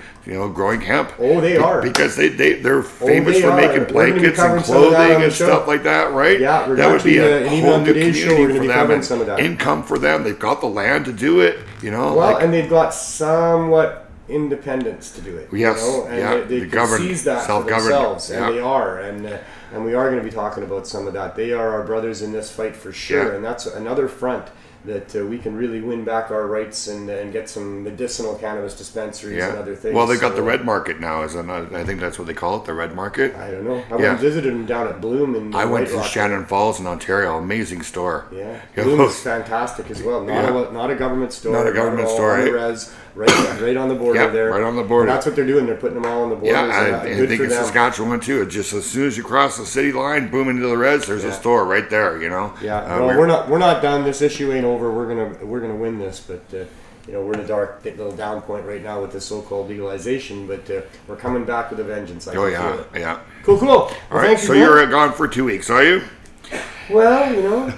Speaker 7: growing hemp.
Speaker 3: Oh, they are.
Speaker 7: Because they're famous
Speaker 3: they
Speaker 7: for
Speaker 3: are.
Speaker 7: making
Speaker 3: We're gonna be
Speaker 7: blankets and
Speaker 3: covering some of that on
Speaker 7: clothing
Speaker 3: the
Speaker 7: and
Speaker 3: show.
Speaker 7: stuff like that, right?
Speaker 3: Yeah, we're
Speaker 7: that would be
Speaker 3: actually,
Speaker 7: a
Speaker 3: and even
Speaker 7: whole
Speaker 3: on
Speaker 7: new
Speaker 3: today's show,
Speaker 7: community
Speaker 3: we're gonna
Speaker 7: for
Speaker 3: be
Speaker 7: them
Speaker 3: covering
Speaker 7: and
Speaker 3: some of that.
Speaker 7: income for them. They've got the land to do it.
Speaker 3: Well, and they've got somewhat independence to do it.
Speaker 7: Yes,
Speaker 3: and
Speaker 7: yeah,
Speaker 3: they
Speaker 7: the
Speaker 3: can seize that for
Speaker 7: self-governed,
Speaker 3: themselves,
Speaker 7: yeah.
Speaker 3: and they are, and we are going to be talking about some of that. They are our brothers in this fight for sure,
Speaker 7: Yeah.
Speaker 3: and that's another front that we can really win back our rights and get some medicinal cannabis dispensaries and other things.
Speaker 7: Well, they've got
Speaker 3: So,
Speaker 7: the red market now, I think that's what they call it, the red market.
Speaker 3: I don't know. I
Speaker 7: Yeah.
Speaker 3: visited them down at Bloom in
Speaker 7: I went
Speaker 3: White
Speaker 7: to
Speaker 3: Rock.
Speaker 7: Shannon Falls in Ontario. Amazing store.
Speaker 3: Yeah,
Speaker 7: Yeah.
Speaker 3: Bloom is fantastic as well.
Speaker 7: Yeah.
Speaker 3: Not a government store.
Speaker 7: Not a government
Speaker 3: at all,
Speaker 7: store,
Speaker 3: on the
Speaker 7: eh?
Speaker 3: res, right on the border
Speaker 7: Yeah,
Speaker 3: there.
Speaker 7: right on the border.
Speaker 3: And that's what they're doing. They're putting them all on the borders.
Speaker 7: Yeah,
Speaker 3: and,
Speaker 7: I
Speaker 3: good
Speaker 7: think
Speaker 3: for
Speaker 7: in
Speaker 3: them.
Speaker 7: Saskatchewan too. It's just as soon as you cross the city line, boom into the res. There's a store right there.
Speaker 3: Yeah, well, we're not done. This issue ain't over. We're gonna win this, but we're in a dark little down point right now with the so-called legalization. But we're coming back with a vengeance. I
Speaker 7: Oh
Speaker 3: can
Speaker 7: yeah,
Speaker 3: feel it.
Speaker 7: yeah.
Speaker 3: Cool.
Speaker 7: All right,
Speaker 3: Thank
Speaker 7: so
Speaker 3: you,
Speaker 7: you're
Speaker 3: man.
Speaker 7: gone for 2 weeks, are you?
Speaker 3: Well,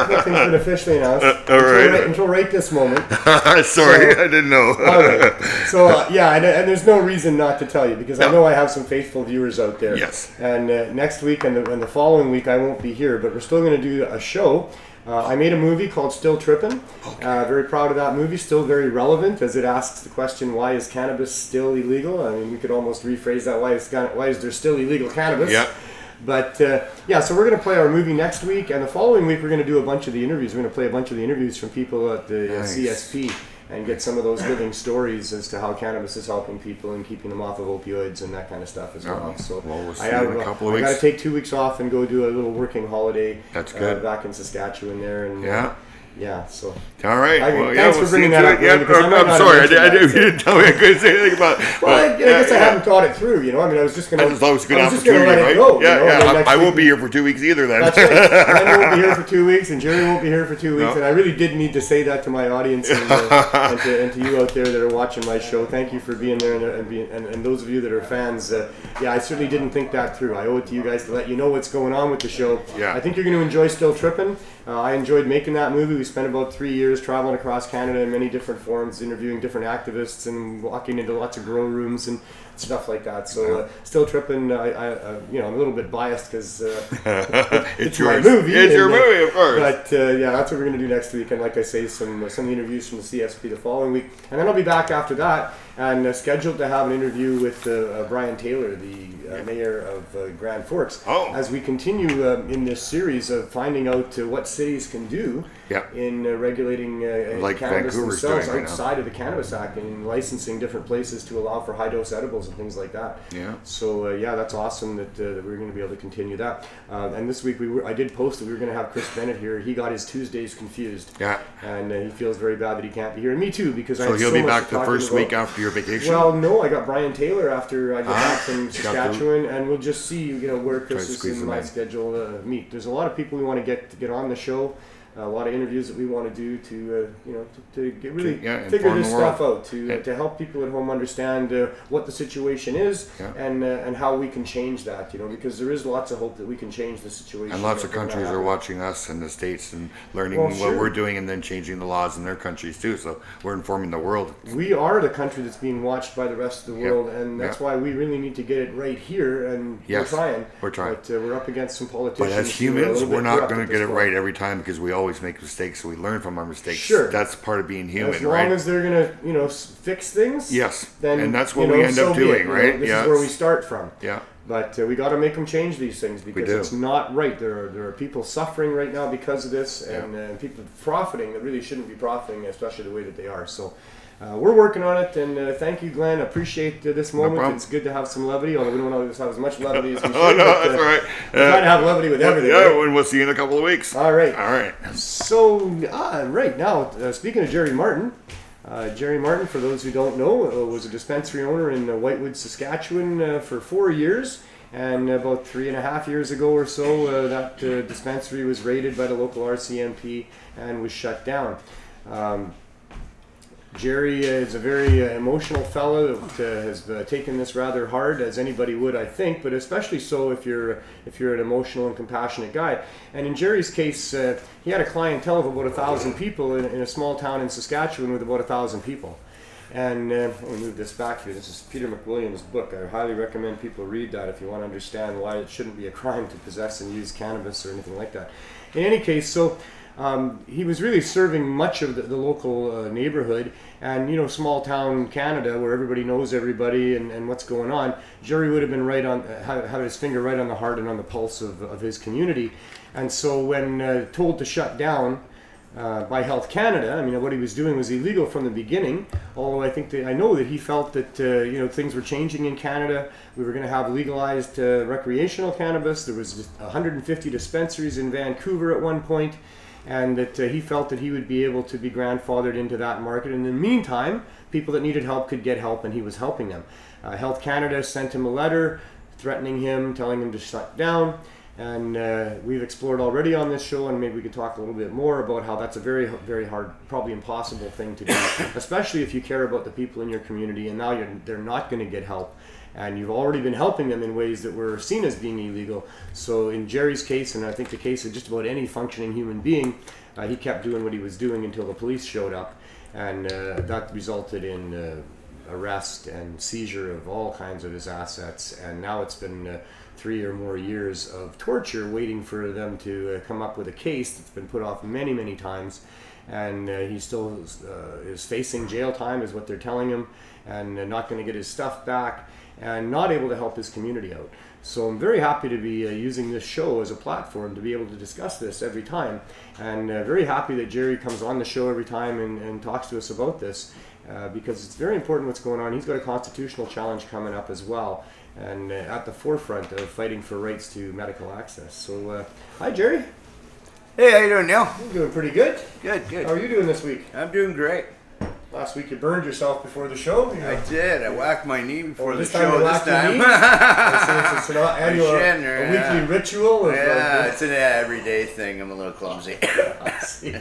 Speaker 3: nothing's been officially announced.
Speaker 7: All right.
Speaker 3: Until right this moment.
Speaker 7: Sorry,
Speaker 3: So-
Speaker 7: I didn't know.
Speaker 3: All right. So and there's no reason not to tell you because I know I have some faithful viewers out there.
Speaker 7: Yes.
Speaker 3: And next week and the following week I won't be here, but we're still going to do a show. I made a movie called Still Trippin'. Very proud of that movie. Still very relevant as it asks the question, why is cannabis still illegal? I mean, we could almost rephrase that. Why is there still illegal cannabis?
Speaker 7: Yeah.
Speaker 3: But so we're going to play our movie next week, and the following week we're going to do a bunch of the interviews. We're going to play a bunch of the interviews from people at the
Speaker 7: Nice.
Speaker 3: CSP and get some of those living stories as to how cannabis is helping people and keeping them off of opioids and that kind of stuff as well. So
Speaker 7: we'll see you in a couple of
Speaker 3: I got to
Speaker 7: weeks.
Speaker 3: take 2 weeks off and go do a little working holiday.
Speaker 7: That's good.
Speaker 3: Back in Saskatchewan there, and so.
Speaker 7: All right.
Speaker 3: Thanks for
Speaker 7: we'll
Speaker 3: bringing
Speaker 7: see
Speaker 3: that
Speaker 7: you
Speaker 3: up,
Speaker 7: too. Yeah,
Speaker 3: because I might
Speaker 7: I'm
Speaker 3: not
Speaker 7: sorry.
Speaker 3: have
Speaker 7: You
Speaker 3: mentioned that,
Speaker 7: didn't tell me I couldn't say anything about it.
Speaker 3: Well, I guess I haven't thought it through. I mean, I was just going to.
Speaker 7: I just thought it was a good
Speaker 3: I was just gonna
Speaker 7: opportunity,
Speaker 3: let it
Speaker 7: right?
Speaker 3: go. and then next
Speaker 7: I
Speaker 3: week
Speaker 7: won't be here for 2 weeks either then.
Speaker 3: That's right. I won't be here for 2 weeks, and Jerry won't be here for 2 weeks.
Speaker 7: No.
Speaker 3: And I really did need to say that to my audience and to you out there that are watching my show. Thank you for being there, and those of you that are fans. I certainly didn't think that through. I owe it to you guys to let you know what's going on with the show.
Speaker 7: Yeah.
Speaker 3: I think you're going to enjoy Still Trippin'. I enjoyed making that movie. We spent about 3 years traveling across Canada in many different forms, interviewing different activist and walking into lots of grow rooms and stuff like that. So Still Trippin', I'm a little bit biased because it's my
Speaker 7: yours.
Speaker 3: movie.
Speaker 7: It's your movie, of course.
Speaker 3: But that's what we're going to do next week. And like I say, some interviews from the CSP the following week. And then I'll be back after that. and scheduled to have an interview with Brian Taylor, the mayor of Grand Forks, as we continue in this series of finding out what cities can do in regulating
Speaker 7: like
Speaker 3: cannabis
Speaker 7: Vancouver's
Speaker 3: themselves
Speaker 7: doing right
Speaker 3: outside of the Cannabis Act and licensing different places to allow for high-dose edibles and things like that.
Speaker 7: Yeah.
Speaker 3: So that's awesome that we're going to be able to continue that. And this week I did post that we were going to have Chris Bennett here. He got his Tuesdays confused.
Speaker 7: Yeah.
Speaker 3: And he feels very bad that he can't be here. And me too, because I
Speaker 7: So
Speaker 3: had
Speaker 7: he'll
Speaker 3: so
Speaker 7: be
Speaker 3: much
Speaker 7: back
Speaker 3: to
Speaker 7: the
Speaker 3: talk
Speaker 7: first
Speaker 3: about.
Speaker 7: week after your vacation?
Speaker 3: Well, no, I got Brian Taylor after I get back from
Speaker 7: Got to-
Speaker 3: Saskatchewan, and we'll just see, where
Speaker 7: to
Speaker 3: Chris's
Speaker 7: squeeze
Speaker 3: and
Speaker 7: them
Speaker 3: my
Speaker 7: in.
Speaker 3: schedule meet. There's a lot of people we want to get on the show. A lot of interviews that we want to do to get really figure
Speaker 7: inform
Speaker 3: this
Speaker 7: the world.
Speaker 3: stuff out, to help people at home understand what the situation is and how we can change that, because there is lots of hope that we can change the situation.
Speaker 7: And lots of countries are watching us in the States and learning what we're doing and then changing the laws in their countries too. So we're informing the world.
Speaker 3: We are the country that's being watched by the rest of the world, and that's why we really need to get it right here, and we're trying.
Speaker 7: But
Speaker 3: we're up against some politicians.
Speaker 7: But as humans, we're not going to get it right every time because we always make mistakes, so we learn from our mistakes.
Speaker 3: Sure.
Speaker 7: That's part of being human,
Speaker 3: as long as they're going to, fix things.
Speaker 7: Yes.
Speaker 3: Then,
Speaker 7: and that's what we end up doing, right?
Speaker 3: This is where we start from.
Speaker 7: Yeah.
Speaker 3: But we got to make them change these things because it's not right. There are people suffering right now because of this, and people profiting that really shouldn't be profiting, especially the way that they are. So we're working on it, and thank you, Glenn. Appreciate this moment.
Speaker 7: No,
Speaker 3: it's good to have some levity, although we don't always have as much levity as we should.
Speaker 7: Oh, no, that's all right.
Speaker 3: We're trying to have levity with everything.
Speaker 7: Yeah,
Speaker 3: right?
Speaker 7: and we'll see you in a couple of weeks.
Speaker 3: All right.
Speaker 7: All right.
Speaker 3: So, right now, speaking of Jerry Martin, for those who don't know, was a dispensary owner in Whitewood, Saskatchewan for 4 years. And about 3.5 years ago or so, that dispensary was raided by the local RCMP and was shut down. Jerry is a very emotional fellow that has taken this rather hard, as anybody would, I think, but especially so if you're an emotional and compassionate guy. And in Jerry's case, he had a clientele of about 1,000 people in a small town in Saskatchewan with about 1,000 people. And let me move this back here. This is Peter McWilliams' book. I highly recommend people read that if you want to understand why it shouldn't be a crime to possess and use cannabis or anything like that. In any case, so he was really serving much of the local neighborhood, and small town Canada where everybody knows everybody and what's going on. Jerry would have been had his finger right on the heart and on the pulse of his community. And so when told to shut down by Health Canada, what he was doing was illegal from the beginning. Although I know that he felt that things were changing in Canada. We were going to have legalized recreational cannabis. There was 150 dispensaries in Vancouver at one point. And that he felt that he would be able to be grandfathered into that market. In the meantime, people that needed help could get help, and he was helping them. Health Canada sent him a letter threatening him, telling him to shut down. And we've explored already on this show, and maybe we could talk a little bit more about how that's a very, very hard, probably impossible thing to do, especially if you care about the people in your community, and now they're not going to get help. And you've already been helping them in ways that were seen as being illegal. So in Jerry's case, and I think the case of just about any functioning human being, he kept doing what he was doing until the police showed up. And that resulted in arrest and seizure of all kinds of his assets. And now it's been 3 or more years of torture waiting for them to come up with a case that's been put off many, many times. And he still is facing jail time is what they're telling him, and not going to get his stuff back, and not able to help his community out. So I'm very happy to be using this show as a platform to be able to discuss this every time, and very happy that Jerry comes on the show every time and talks to us about this, because it's very important what's going on. He's got a constitutional challenge coming up as well, and at the forefront of fighting for rights to medical access. So hi Jerry.
Speaker 8: Hey, how you doing, Neil?
Speaker 3: I'm doing pretty good.
Speaker 8: Good, good.
Speaker 3: How are you doing this week?
Speaker 8: I'm doing great.
Speaker 3: Last week you burned yourself before the show.
Speaker 8: I did. I whacked my knee before the
Speaker 3: you
Speaker 8: show this
Speaker 3: whacked your
Speaker 8: time.
Speaker 3: knee? It's an annual, a weekly ritual.
Speaker 8: Yeah, it's an everyday thing. I'm a little clumsy.
Speaker 3: I see.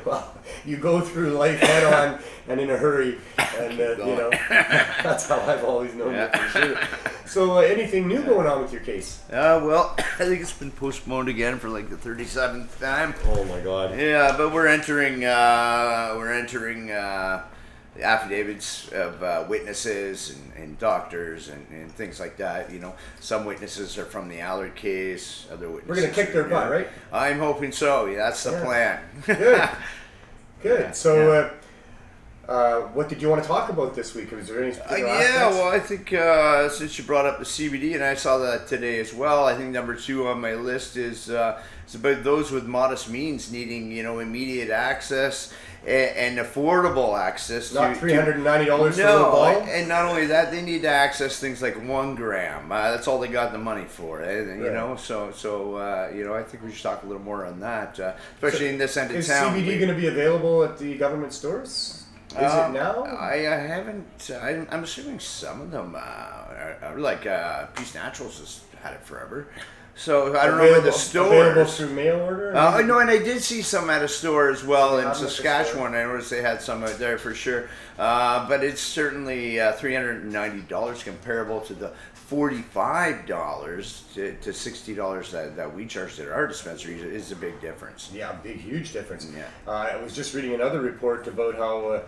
Speaker 3: Well, you go through life head on and in a hurry, and that's how I've always known you for sure. So, anything new going on with your case?
Speaker 8: Well, I think it's been postponed again for like the 37th time.
Speaker 3: Oh my God.
Speaker 8: Yeah, but we're entering the affidavits of witnesses and doctors and things like that. Some witnesses are from the Allard case. Other witnesses.
Speaker 3: We're gonna kick their butt, right?
Speaker 8: I'm hoping so. Yeah, that's the plan.
Speaker 3: Good. Good. So, What did you want to talk about this week? Was there any particular
Speaker 8: Yeah,
Speaker 3: aspects?
Speaker 8: well, I think since you brought up the CBD, and I saw that today as well, I think number 2 on my list is it's about those with modest means needing, immediate access and affordable access.
Speaker 3: Not $390 for a little
Speaker 8: No,
Speaker 3: bottle?
Speaker 8: and not only that, they need to access things like 1 gram. That's all they got the money for, you know. So I think we should talk a little more on that, especially in this end of
Speaker 3: Is
Speaker 8: town.
Speaker 3: CBD going to be available at the government stores? Is it now?
Speaker 8: I haven't. I'm assuming some of them are like Peace Naturals has had it forever. So I don't know about the stores.
Speaker 3: Available through mail order?
Speaker 8: No, and I did see some at a store as well in
Speaker 3: I'm at the
Speaker 8: Saskatchewan. I noticed they had some out there for sure. But it's certainly $390 comparable to the $45 to $60 that we charge at our dispensaries is a big difference.
Speaker 3: Yeah, big, huge difference.
Speaker 8: Yeah.
Speaker 3: I was just reading another report about how,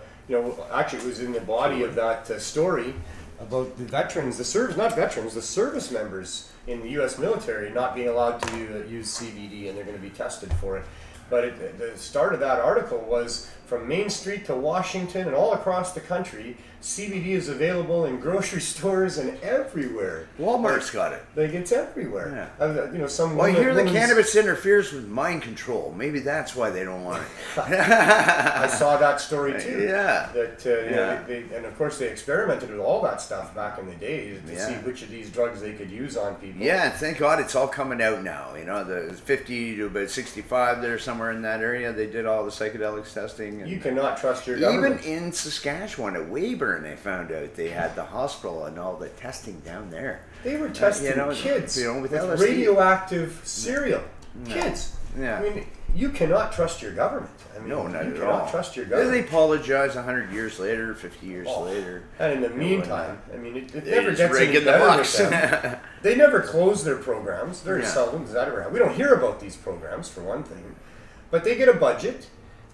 Speaker 3: actually it was in the body of that story about the veterans, the service members in the U.S. military not being allowed to use CBD, and they're going to be tested for it. But the start of that article was from Main Street to Washington and all across the country, CBD is available in grocery stores and everywhere.
Speaker 8: Walmart's got it.
Speaker 3: Like, it's everywhere.
Speaker 8: Yeah.
Speaker 3: Some
Speaker 8: Well, I hear the
Speaker 3: women's-
Speaker 8: cannabis interferes with mind control. Maybe that's why they don't want it.
Speaker 3: I saw that story too.
Speaker 8: Yeah.
Speaker 3: That and of course they experimented with all that stuff back in the day to see which of these drugs they could use on people.
Speaker 8: Yeah, and thank God it's all coming out now. The 50 to about 65 there, somewhere in that area, they did all the psychedelics testing. And
Speaker 3: You cannot trust your government.
Speaker 8: even in Saskatchewan at Weyburn, they found out they had the hospital and all the testing down there.
Speaker 3: They were testing kids
Speaker 8: with
Speaker 3: with
Speaker 8: LSD.
Speaker 3: radioactive cereal. Kids.
Speaker 8: Yeah.
Speaker 3: I mean, you cannot trust your government. I mean,
Speaker 8: No, not
Speaker 3: you
Speaker 8: at
Speaker 3: cannot
Speaker 8: all.
Speaker 3: trust your
Speaker 8: They
Speaker 3: government.
Speaker 8: apologize 100 years later, 50 years later.
Speaker 3: And in the meantime, I mean, it
Speaker 8: They
Speaker 3: never
Speaker 8: just
Speaker 3: gets
Speaker 8: rake
Speaker 3: any
Speaker 8: in the
Speaker 3: better
Speaker 8: bucks.
Speaker 3: with them. They never close their programs. Very seldom does that ever happen. We don't hear about these programs, for one thing. But they get a budget.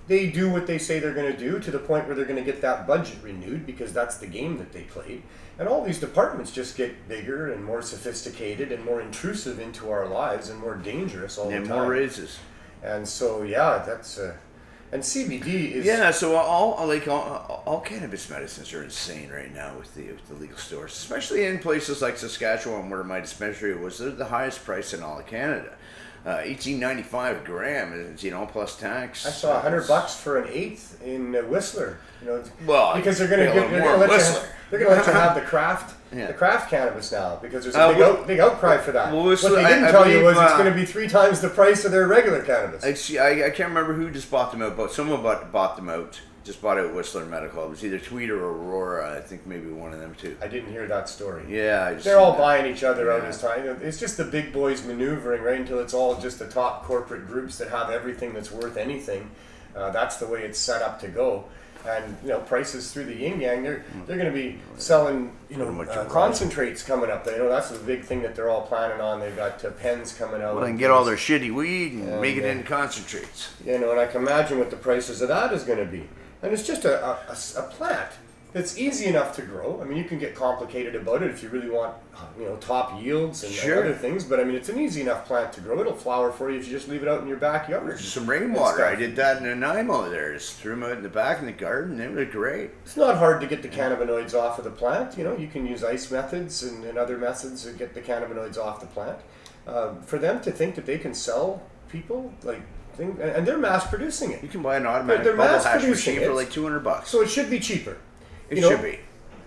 Speaker 3: They do what they say they're going to do to the point where they're going to get that budget renewed because that's the game that they played. And all these departments just get bigger and more sophisticated and more intrusive into our lives and more dangerous all the time.
Speaker 8: And more raises.
Speaker 3: And so, that's... and CBD is...
Speaker 8: Yeah, so all cannabis medicines are insane right now with the legal stores, especially in places like Saskatchewan, where my dispensary was. They're the highest price in all of Canada. $18.95 a gram is plus tax.
Speaker 3: I saw $100 for an eighth in Whistler.
Speaker 8: Well,
Speaker 3: because they're going to let you have the craft cannabis now because there's a big outcry for that.
Speaker 8: Well,
Speaker 3: Whistler, what they didn't
Speaker 8: I
Speaker 3: tell you was
Speaker 8: believe,
Speaker 3: it's going to be 3 times the price of their regular cannabis.
Speaker 8: I can't remember who just bought them out, but someone bought them out. Just bought out Whistler Medical. It was either Tweed or Aurora. I think maybe one of them too.
Speaker 3: I didn't hear that story.
Speaker 8: Yeah,
Speaker 3: they're all buying each other out as time. It's just the big boys maneuvering right until it's all just the top corporate groups that have everything that's worth anything. That's the way it's set up to go. And prices through the yin yang. They're going to be selling concentrates coming up. That's the big thing that they're all planning on. They've got pens coming out.
Speaker 8: Well, they can get all their shitty weed and make it into concentrates.
Speaker 3: And I can imagine what the prices of that is going to be. And it's just a plant that's easy enough to grow. I mean, you can get complicated about it if you really want, top yields and other things. But I mean, it's an easy enough plant to grow. It'll flower for you if you just leave it out in your backyard.
Speaker 8: Some rainwater. I did that in Nanaimo there. Just threw them out in the back in the garden. They were great.
Speaker 3: It's not hard to get the cannabinoids off of the plant. You can use ice methods and other methods to get the cannabinoids off the plant. For them to think that they can sell people and they're mass producing it.
Speaker 8: You can buy an automatic
Speaker 3: they're
Speaker 8: bubble
Speaker 3: mass
Speaker 8: hash
Speaker 3: producing
Speaker 8: machine for
Speaker 3: it.
Speaker 8: like $200.
Speaker 3: So it should be cheaper.
Speaker 8: It should be.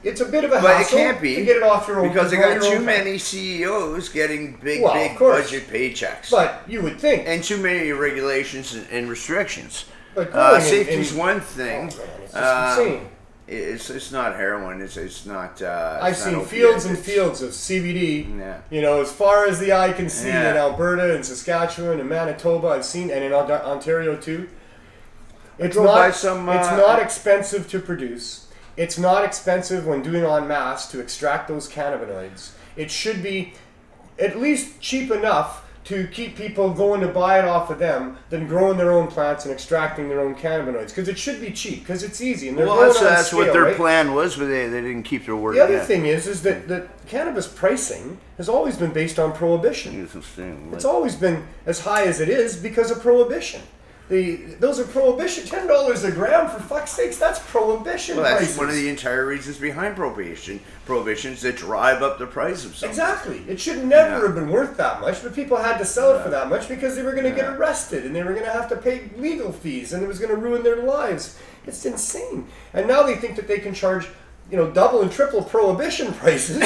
Speaker 3: It's a bit of a
Speaker 8: But it
Speaker 3: hassle
Speaker 8: can't be
Speaker 3: to get it off your own
Speaker 8: because they
Speaker 3: to grow
Speaker 8: got
Speaker 3: your
Speaker 8: too
Speaker 3: own
Speaker 8: many CEOs getting big
Speaker 3: of course.
Speaker 8: budget paychecks.
Speaker 3: But you would think.
Speaker 8: And too many regulations and restrictions.
Speaker 3: But growing
Speaker 8: safety's one thing.
Speaker 3: Oh, man, it's just insane.
Speaker 8: It's not heroin. It's not.
Speaker 3: I've seen fields and fields of CBD.
Speaker 8: Yeah.
Speaker 3: As far as the eye can see
Speaker 8: Yeah.
Speaker 3: in Alberta and Saskatchewan and Manitoba. I've seen, and in Ontario too. It's not expensive to produce. It's not expensive when doing en masse to extract those cannabinoids. It should be at least cheap enough to keep people going to buy it off of them than growing their own plants and extracting their own cannabinoids. Because it should be cheep, because it's easy. And
Speaker 8: that's what their plan was, but they didn't keep their word.
Speaker 3: The other thing is that cannabis pricing has always been based on prohibition. It's always been as high as it is because of prohibition. Those are prohibition. $10 a gram, for fuck's sakes. That's prohibition
Speaker 8: Well, that's
Speaker 3: prices.
Speaker 8: one of the entire reasons behind prohibitions that drive up the price of something.
Speaker 3: Exactly. It should never
Speaker 8: Yeah.
Speaker 3: have been worth that much, but people had to sell it for that much because they were going to get arrested and they were going to have to pay legal fees and it was going to ruin their lives. It's insane. And now they think that they can charge, double and triple prohibition prices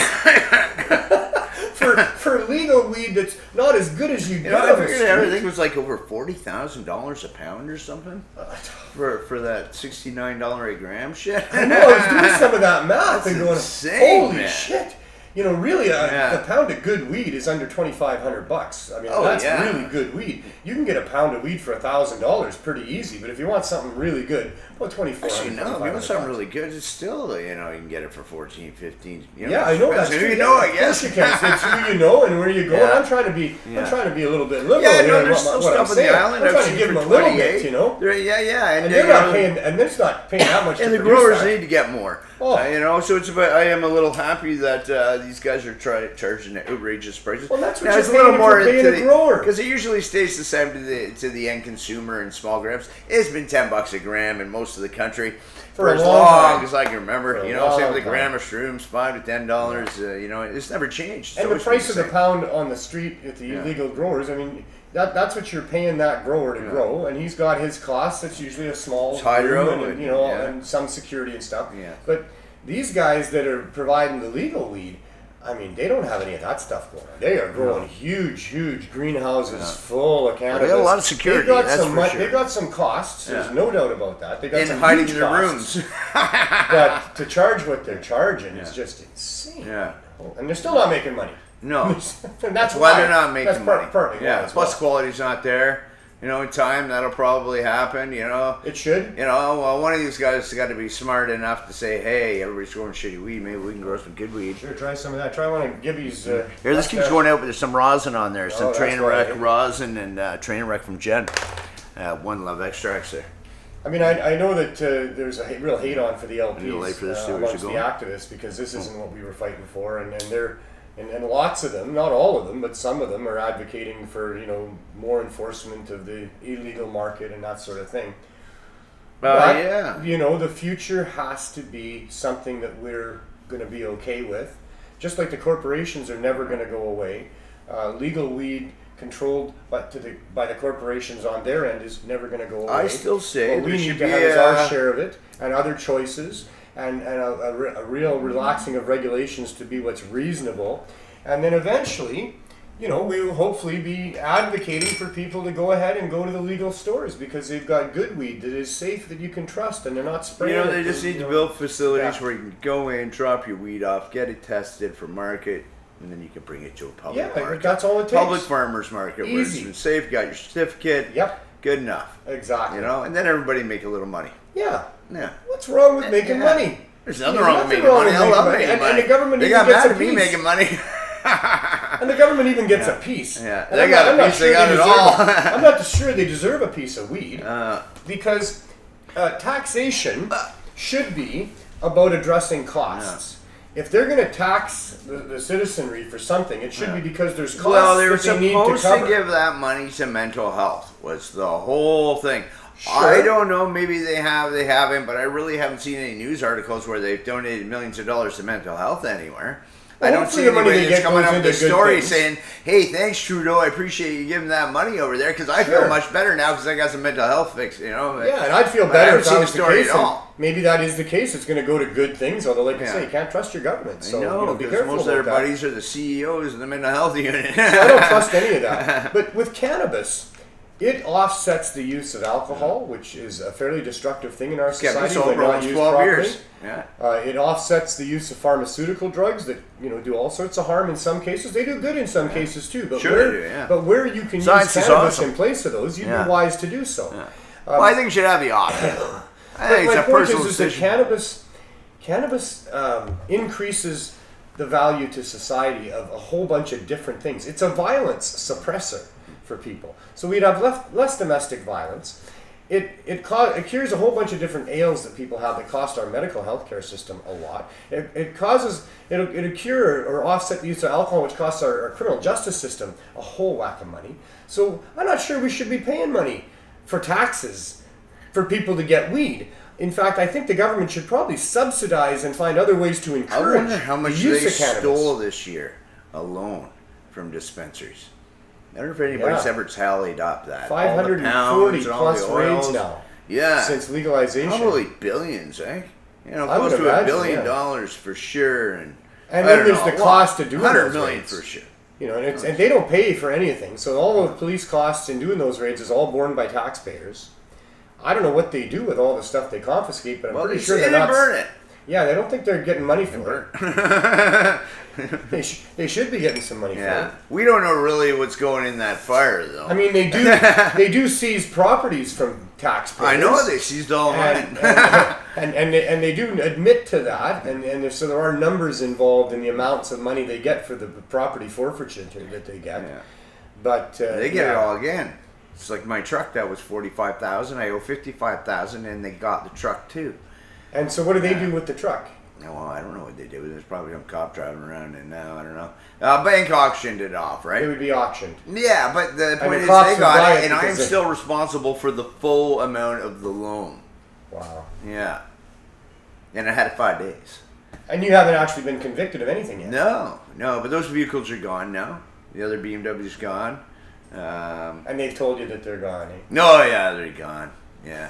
Speaker 3: for legal weed that's not as good as you get
Speaker 8: I
Speaker 3: on the
Speaker 8: figured everything
Speaker 3: street.
Speaker 8: was like over $40,000 a pound or something for that $69 a gram shit.
Speaker 3: I know, I was doing some of that math and going,
Speaker 8: insane,
Speaker 3: holy
Speaker 8: man.
Speaker 3: shit. Really, a pound of good weed is under $2,500. I mean, that's really good weed. You can get a pound of weed for $1,000 pretty easy, but if you want something really good, about $2,400.
Speaker 8: Actually, no, if you want something really good, it's still, you can get it for 14, 15.
Speaker 3: Yeah, I know that's
Speaker 8: who
Speaker 3: true.
Speaker 8: you know, I
Speaker 3: Of
Speaker 8: guess.
Speaker 3: course you can. It's who you know and where you go.
Speaker 8: Yeah.
Speaker 3: And I'm trying to be a little bit liberal.
Speaker 8: Yeah,
Speaker 3: here
Speaker 8: no,
Speaker 3: in
Speaker 8: there's
Speaker 3: what
Speaker 8: still
Speaker 3: I'm
Speaker 8: stuff on
Speaker 3: saying.
Speaker 8: the island
Speaker 3: I'm
Speaker 8: I've
Speaker 3: trying to
Speaker 8: seen
Speaker 3: give
Speaker 8: for
Speaker 3: them a little
Speaker 8: 28.
Speaker 3: bit,
Speaker 8: Yeah,
Speaker 3: And they're not paying, and they're not paying that much.
Speaker 8: And
Speaker 3: to
Speaker 8: the
Speaker 3: produce
Speaker 8: growers
Speaker 3: that.
Speaker 8: need to get more. So it's about. I am a little happy that these guys are charging outrageous prices.
Speaker 3: Well, that's what
Speaker 8: now,
Speaker 3: you're
Speaker 8: it's a little
Speaker 3: paying if
Speaker 8: more
Speaker 3: you're paying a grower.
Speaker 8: because it usually stays the same to the end consumer in small grams. It's been $10 a gram in most of the country for
Speaker 3: a
Speaker 8: as
Speaker 3: long
Speaker 8: long
Speaker 3: time.
Speaker 8: as I can remember.
Speaker 3: For a
Speaker 8: Same
Speaker 3: long
Speaker 8: with the gram
Speaker 3: time.
Speaker 8: of shrooms, $5 to $10. It's never changed. It's
Speaker 3: And the
Speaker 8: always been
Speaker 3: price of the
Speaker 8: same.
Speaker 3: pound on the street at the illegal growers, I mean, that's what you're paying that grower to grow, and he's got his costs. It's usually a small
Speaker 8: It's hydro
Speaker 3: room and and some security and stuff.
Speaker 8: Yeah.
Speaker 3: But these guys that are providing the legal weed, I mean, they don't have any of that stuff going on. They are growing huge greenhouses full of cannabis.
Speaker 8: They got a lot of security,
Speaker 3: They've got
Speaker 8: that's
Speaker 3: some
Speaker 8: for
Speaker 3: mon-
Speaker 8: sure.
Speaker 3: They've got some costs. There's
Speaker 8: Yeah.
Speaker 3: no doubt about that. They got
Speaker 8: And
Speaker 3: some
Speaker 8: hiding
Speaker 3: huge
Speaker 8: in their
Speaker 3: costs.
Speaker 8: rooms.
Speaker 3: But to charge what they're charging is just insane.
Speaker 8: Yeah.
Speaker 3: And they're still not making money.
Speaker 8: No.
Speaker 3: And that's
Speaker 8: Why
Speaker 3: why
Speaker 8: they're not making
Speaker 3: that's
Speaker 8: money.
Speaker 3: partly why as
Speaker 8: Plus
Speaker 3: well.
Speaker 8: quality's not there. In time that'll probably happen.
Speaker 3: It should.
Speaker 8: Well, one of these guys has got to be smart enough to say, "Hey, everybody's growing shitty weed. Maybe we can grow some good weed."
Speaker 3: Sure, try some of that. Try one of Gibby's.
Speaker 8: Here, this keeps going out, but there's some rosin on there. Some
Speaker 3: that's
Speaker 8: train
Speaker 3: right,
Speaker 8: wreck rosin and train wreck from Jen. One Love extracts there.
Speaker 3: I mean, I know that there's a real hate on for the
Speaker 8: Need to wait
Speaker 3: LPs
Speaker 8: for this to
Speaker 3: amongst the
Speaker 8: go.
Speaker 3: activists because this isn't what we were fighting for, and they're and lots of them, not all of them, but some of them are advocating for more enforcement of the illegal market and that sort of thing. But, the future has to be something that we're going to be okay with. Just like the corporations are never going to go away. Legal weed controlled by the corporations on their end is never going to go away.
Speaker 8: I still say
Speaker 3: what we
Speaker 8: there
Speaker 3: need
Speaker 8: should
Speaker 3: to
Speaker 8: be
Speaker 3: have is our share of it and other choices and a real relaxing of regulations to be what's reasonable. And then eventually, we will hopefully be advocating for people to go ahead and go to the legal stores because they've got good weed that is safe, that you can trust, and they're not spraying.
Speaker 8: They just need to build facilities
Speaker 3: Yeah.
Speaker 8: where you can go in, drop your weed off, get it tested for market, and then you can bring it to a public market.
Speaker 3: That's all it takes.
Speaker 8: Public farmers market where it's
Speaker 3: Easy.
Speaker 8: been safe, got your certificate.
Speaker 3: Yep.
Speaker 8: Good enough.
Speaker 3: Exactly.
Speaker 8: And then everybody make a little money.
Speaker 3: Yeah.
Speaker 8: Yeah.
Speaker 3: What's wrong with making money?
Speaker 8: There's nothing
Speaker 3: There's
Speaker 8: wrong with
Speaker 3: nothing
Speaker 8: making
Speaker 3: wrong
Speaker 8: money.
Speaker 3: with
Speaker 8: I
Speaker 3: making
Speaker 8: love
Speaker 3: money.
Speaker 8: making
Speaker 3: And
Speaker 8: money.
Speaker 3: the government
Speaker 8: they
Speaker 3: even
Speaker 8: got
Speaker 3: gets
Speaker 8: mad
Speaker 3: a
Speaker 8: at me
Speaker 3: piece.
Speaker 8: making money.
Speaker 3: And the government even gets a piece.
Speaker 8: Yeah,
Speaker 3: And
Speaker 8: they
Speaker 3: I'm
Speaker 8: got
Speaker 3: not-
Speaker 8: a
Speaker 3: I'm not
Speaker 8: piece,
Speaker 3: sure
Speaker 8: they got it
Speaker 3: deserve
Speaker 8: all.
Speaker 3: I'm not sure they deserve a piece of weed because taxation should be about addressing costs. If they're going to tax the citizenry for something, it should be because there's costs
Speaker 8: Well, they were
Speaker 3: that they need to
Speaker 8: supposed
Speaker 3: cover.
Speaker 8: to give that money to mental health. Was the whole thing.
Speaker 3: Sure.
Speaker 8: I don't know. Maybe they have. They haven't. But I really haven't seen any news articles where they've donated millions of dollars to mental health anywhere. I don't
Speaker 3: Hopefully
Speaker 8: see
Speaker 3: the money
Speaker 8: anybody
Speaker 3: they
Speaker 8: that's
Speaker 3: get
Speaker 8: coming
Speaker 3: goes
Speaker 8: up with a
Speaker 3: into good
Speaker 8: story
Speaker 3: things.
Speaker 8: saying, "Hey, thanks Trudeau. I appreciate you giving that money over there because I feel
Speaker 3: Sure.
Speaker 8: much better now because I got some mental health fix."
Speaker 3: Yeah, and I'd feel
Speaker 8: But I
Speaker 3: better
Speaker 8: haven't
Speaker 3: if
Speaker 8: seen
Speaker 3: that
Speaker 8: a
Speaker 3: was the
Speaker 8: story
Speaker 3: case.
Speaker 8: at
Speaker 3: And
Speaker 8: all.
Speaker 3: maybe that is the case. It's going to go to good things, although, like you
Speaker 8: Yeah.
Speaker 3: say, you can't trust your government. So
Speaker 8: I know
Speaker 3: be
Speaker 8: because
Speaker 3: careful
Speaker 8: most of their
Speaker 3: about that.
Speaker 8: buddies are the CEOs of the mental health unit.
Speaker 3: I don't trust any of that. But with cannabis, it offsets the use of alcohol, which is a fairly destructive thing in our
Speaker 8: Get
Speaker 3: society
Speaker 8: this all
Speaker 3: when not
Speaker 8: growing
Speaker 3: used
Speaker 8: 12
Speaker 3: properly.
Speaker 8: years. Yeah.
Speaker 3: It offsets the use of pharmaceutical drugs that do all sorts of harm in some cases. They do good in some cases too. But
Speaker 8: Sure
Speaker 3: where,
Speaker 8: they do, yeah.
Speaker 3: But where you can
Speaker 8: Science
Speaker 3: use
Speaker 8: is
Speaker 3: cannabis
Speaker 8: awesome.
Speaker 3: in place of those, you'd
Speaker 8: Yeah.
Speaker 3: be wise to do so.
Speaker 8: Well, I think you should have the option. I think it's
Speaker 3: My
Speaker 8: a
Speaker 3: point
Speaker 8: personal
Speaker 3: is that
Speaker 8: decision.
Speaker 3: cannabis increases the value to society of a whole bunch of different things. It's a violence suppressor for people. So we'd have less domestic violence. It cures a whole bunch of different ails that people have that cost our medical healthcare system a lot. It'll cure or offset the use of alcohol, which costs our criminal justice system a whole whack of money. So I'm not sure we should be paying money for taxes for people to get weed. In fact, I think the government should probably subsidize and find other ways to
Speaker 8: I
Speaker 3: encourage
Speaker 8: wonder how much
Speaker 3: the use
Speaker 8: they
Speaker 3: of cannabis.
Speaker 8: stole this year alone from dispensaries. I wonder if anybody's
Speaker 3: Yeah.
Speaker 8: ever tallied up that.
Speaker 3: 540
Speaker 8: all the pounds and all
Speaker 3: plus
Speaker 8: the
Speaker 3: raids
Speaker 8: oils.
Speaker 3: now.
Speaker 8: Yeah.
Speaker 3: Since legalization.
Speaker 8: Probably billions, eh? You know,
Speaker 3: I
Speaker 8: close
Speaker 3: would
Speaker 8: to
Speaker 3: imagine,
Speaker 8: $1 billion
Speaker 3: yeah.
Speaker 8: for sure. And
Speaker 3: And
Speaker 8: I
Speaker 3: then
Speaker 8: don't
Speaker 3: there's
Speaker 8: know,
Speaker 3: the cost to doing
Speaker 8: 100
Speaker 3: those
Speaker 8: million
Speaker 3: raids.
Speaker 8: for sure.
Speaker 3: You know, and they don't pay for anything. So all the police costs in doing those raids is all borne by taxpayers. I don't know what they do with all the stuff they confiscate, but I'm
Speaker 8: Well,
Speaker 3: pretty
Speaker 8: they
Speaker 3: sure
Speaker 8: say
Speaker 3: they're
Speaker 8: they
Speaker 3: not.
Speaker 8: burn it.
Speaker 3: Yeah, they don't think they're getting money for it. They should be getting some money for
Speaker 8: Yeah,
Speaker 3: it.
Speaker 8: we don't know really what's going in that fire, though.
Speaker 3: I mean, they do seize properties from taxpayers.
Speaker 8: I know they seized all mine.
Speaker 3: and they do admit to that, and so there are numbers involved in the amounts of money they get for the property forfeiture that they get.
Speaker 8: Yeah.
Speaker 3: But
Speaker 8: They get it all again. It's like my truck that was $45,000. I owe $55,000, and they got the truck too.
Speaker 3: And so, what do they do with the truck?
Speaker 8: Well, I don't know what they did with it. There's probably some cop driving around it now. I don't know. Bank auctioned it off, right?
Speaker 3: It would be auctioned.
Speaker 8: Yeah, but the point
Speaker 3: the
Speaker 8: is
Speaker 3: cops
Speaker 8: they
Speaker 3: would
Speaker 8: got
Speaker 3: buy
Speaker 8: it,
Speaker 3: it
Speaker 8: and I am
Speaker 3: because
Speaker 8: still responsible for the full amount of the loan.
Speaker 3: Wow.
Speaker 8: Yeah. And I had it 5 days.
Speaker 3: And you haven't actually been convicted of anything yet.
Speaker 8: No, but those vehicles are gone now. The other BMW's gone.
Speaker 3: And they've told you that they're gone. Eh?
Speaker 8: No, yeah, they're gone. Yeah.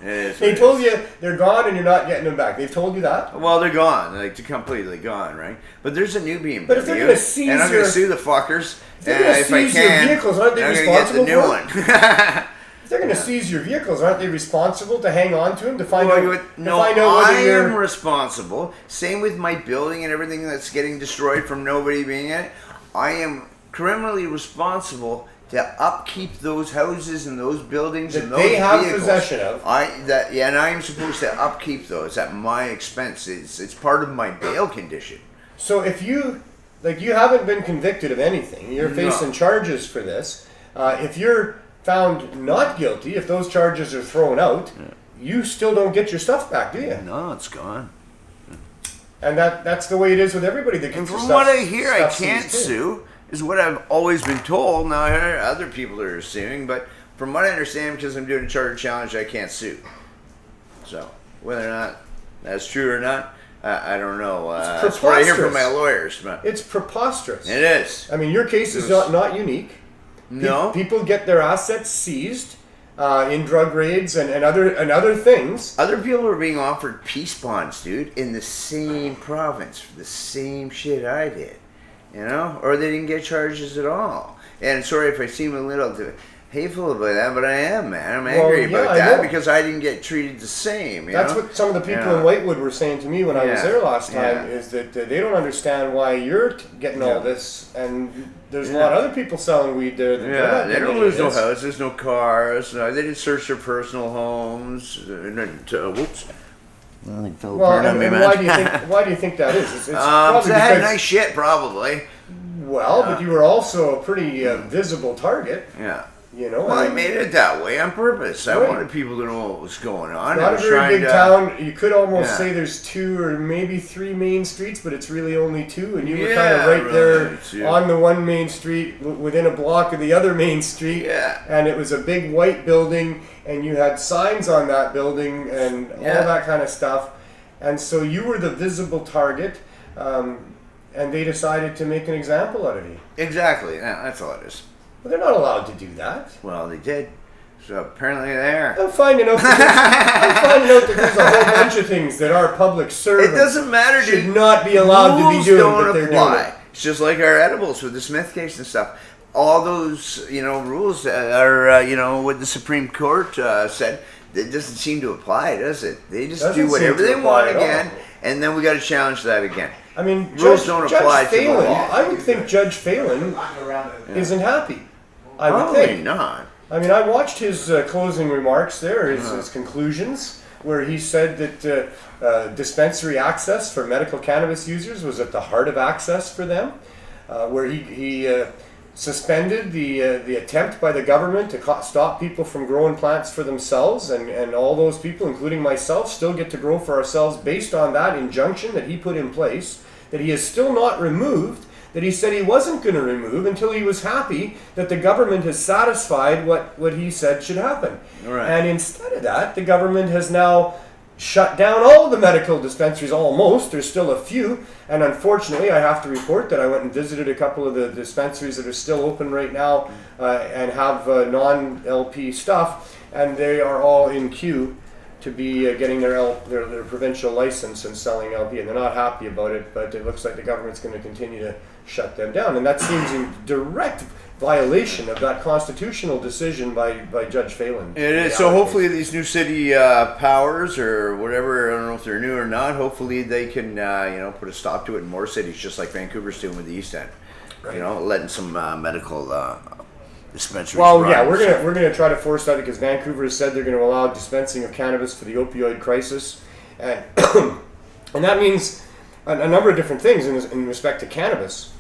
Speaker 8: It is
Speaker 3: They
Speaker 8: what it
Speaker 3: told
Speaker 8: is.
Speaker 3: you they're gone and you're not getting them back. They've told you that?
Speaker 8: Well, they're gone. Like, they're completely gone, right? But there's a new BMW.
Speaker 3: But if they're gonna seize
Speaker 8: and I'm going
Speaker 3: your-
Speaker 8: to sue the fuckers.
Speaker 3: If they're gonna
Speaker 8: if I
Speaker 3: seize your
Speaker 8: can,
Speaker 3: vehicles, aren't they
Speaker 8: I'm gonna get the
Speaker 3: responsible
Speaker 8: new
Speaker 3: for it?
Speaker 8: one.
Speaker 3: If they're going to seize your vehicles, aren't they responsible to hang on to them to find out?
Speaker 8: No,
Speaker 3: find out
Speaker 8: I
Speaker 3: whether you're
Speaker 8: am responsible. Same with my building and everything that's getting destroyed from nobody being in it. I am criminally responsible to upkeep those houses and those buildings
Speaker 3: That
Speaker 8: and those
Speaker 3: they have
Speaker 8: vehicles.
Speaker 3: possession of.
Speaker 8: And I am supposed to upkeep those at my expense. It's part of my bail condition.
Speaker 3: So if you haven't been convicted of anything, you're
Speaker 8: No.
Speaker 3: facing charges for this. If you're found not guilty, if those charges are thrown out, you still don't get your stuff back, do you?
Speaker 8: No, it's gone.
Speaker 3: And that's the way it is with everybody that
Speaker 8: And
Speaker 3: gets their
Speaker 8: from
Speaker 3: stuff.
Speaker 8: what I hear, I
Speaker 3: stuff
Speaker 8: can't
Speaker 3: seized, too.
Speaker 8: sue, is what I've always been told. Now, I hear other people are suing, but from what I understand, because I'm doing a charter challenge, I can't sue. So, whether or not that's true or not, I don't know. That's what I hear from my lawyers. But
Speaker 3: It's preposterous.
Speaker 8: it is.
Speaker 3: I mean, your case is not unique.
Speaker 8: No.
Speaker 3: People get their assets seized in drug raids and other things.
Speaker 8: Other people are being offered peace bonds, dude, in the same province for the same shit I did. You know? Or they didn't get charges at all. And sorry if I seem a little hateful about that, but I am, man. I'm angry
Speaker 3: Well, yeah,
Speaker 8: about
Speaker 3: I
Speaker 8: that
Speaker 3: know.
Speaker 8: because I didn't get treated the same. You
Speaker 3: That's
Speaker 8: know?
Speaker 3: what some of the people
Speaker 8: Yeah.
Speaker 3: in Whitewood were saying to me when I was
Speaker 8: Yeah.
Speaker 3: there last time,
Speaker 8: Yeah.
Speaker 3: is that they don't understand why you're getting all this, and there's a lot of other people selling weed there. That they're
Speaker 8: Yeah,
Speaker 3: not
Speaker 8: they
Speaker 3: getting
Speaker 8: don't
Speaker 3: any of
Speaker 8: lose no
Speaker 3: this.
Speaker 8: houses, no cars. No, they didn't search their personal homes. Whoops. I think fell
Speaker 3: Well,
Speaker 8: apart on
Speaker 3: and,
Speaker 8: me,
Speaker 3: and
Speaker 8: man.
Speaker 3: why do you think that is? It's
Speaker 8: So
Speaker 3: probably
Speaker 8: I had
Speaker 3: because,
Speaker 8: nice shit, probably.
Speaker 3: well, but you were also a pretty visible target.
Speaker 8: Yeah.
Speaker 3: You know,
Speaker 8: Well, I
Speaker 3: and
Speaker 8: made it that way on purpose. I
Speaker 3: Right.
Speaker 8: wanted people to know what was going on. I
Speaker 3: not a
Speaker 8: was
Speaker 3: very
Speaker 8: trying
Speaker 3: big
Speaker 8: to-
Speaker 3: town. You could almost
Speaker 8: Yeah.
Speaker 3: say there's 2 or maybe 3 main streets, but it's really only 2, and you were kind
Speaker 8: Yeah,
Speaker 3: of right there
Speaker 8: right, yeah.
Speaker 3: on the one main street, within a block of the other main street.
Speaker 8: Yeah.
Speaker 3: And it was a big white building, and you had signs on that building and
Speaker 8: Yeah.
Speaker 3: all that kind of stuff. And so you were the visible target, and they decided to make an example out of you.
Speaker 8: Exactly. Yeah, that's all it is.
Speaker 3: But they're not allowed to do that.
Speaker 8: Well, they did. So apparently there.
Speaker 3: I'm finding out that there's a whole bunch of things that our public servants
Speaker 8: It doesn't matter,
Speaker 3: should
Speaker 8: dude.
Speaker 3: not be allowed to be
Speaker 8: Rules
Speaker 3: doing,
Speaker 8: don't
Speaker 3: but they're
Speaker 8: apply.
Speaker 3: doing it.
Speaker 8: It's just like our edibles with the Smith case and stuff. All those, rules are, what the Supreme Court said. It doesn't seem to apply, does it? They just
Speaker 3: Doesn't
Speaker 8: do
Speaker 3: seem
Speaker 8: whatever
Speaker 3: to
Speaker 8: they
Speaker 3: apply
Speaker 8: want
Speaker 3: at all.
Speaker 8: again, and then we got to challenge that again.
Speaker 3: I mean,
Speaker 8: Rules don't apply
Speaker 3: Judge
Speaker 8: to the
Speaker 3: Phelan,
Speaker 8: law.
Speaker 3: I would think Judge Phelan isn't happy. I would
Speaker 8: Probably
Speaker 3: think.
Speaker 8: not.
Speaker 3: I mean, I watched his closing remarks there, his conclusions, where he said that dispensary access for medical cannabis users was at the heart of access for them, where he suspended the attempt by the government to stop people from growing plants for themselves, and all those people, including myself, still get to grow for ourselves based on that injunction that he put in place, that he has still not removed, that he said he wasn't going to remove until he was happy that the government has satisfied what he said should happen.
Speaker 8: Right.
Speaker 3: And instead of that, the government has now shut down all of the medical dispensaries, almost. There's still a few. And unfortunately, I have to report that I went and visited a couple of the dispensaries that are still open right now and have non-LP stuff. And they are all in queue to be getting their provincial license and selling LP. And they're not happy about it, but it looks like the government's going to continue to shut them down. And that seems in direct violation of that constitutional decision by Judge Phelan.
Speaker 8: It is. So hopefully these new city powers or whatever, I don't know if they're new or not, hopefully they can put a stop to it in more cities, just like Vancouver's doing with the East End. Right. You know, letting some medical dispensaries run.
Speaker 3: Yeah, we're gonna try to force that because Vancouver has said they're going to allow dispensing of cannabis for the opioid crisis, and and that means a number of different things in respect to cannabis,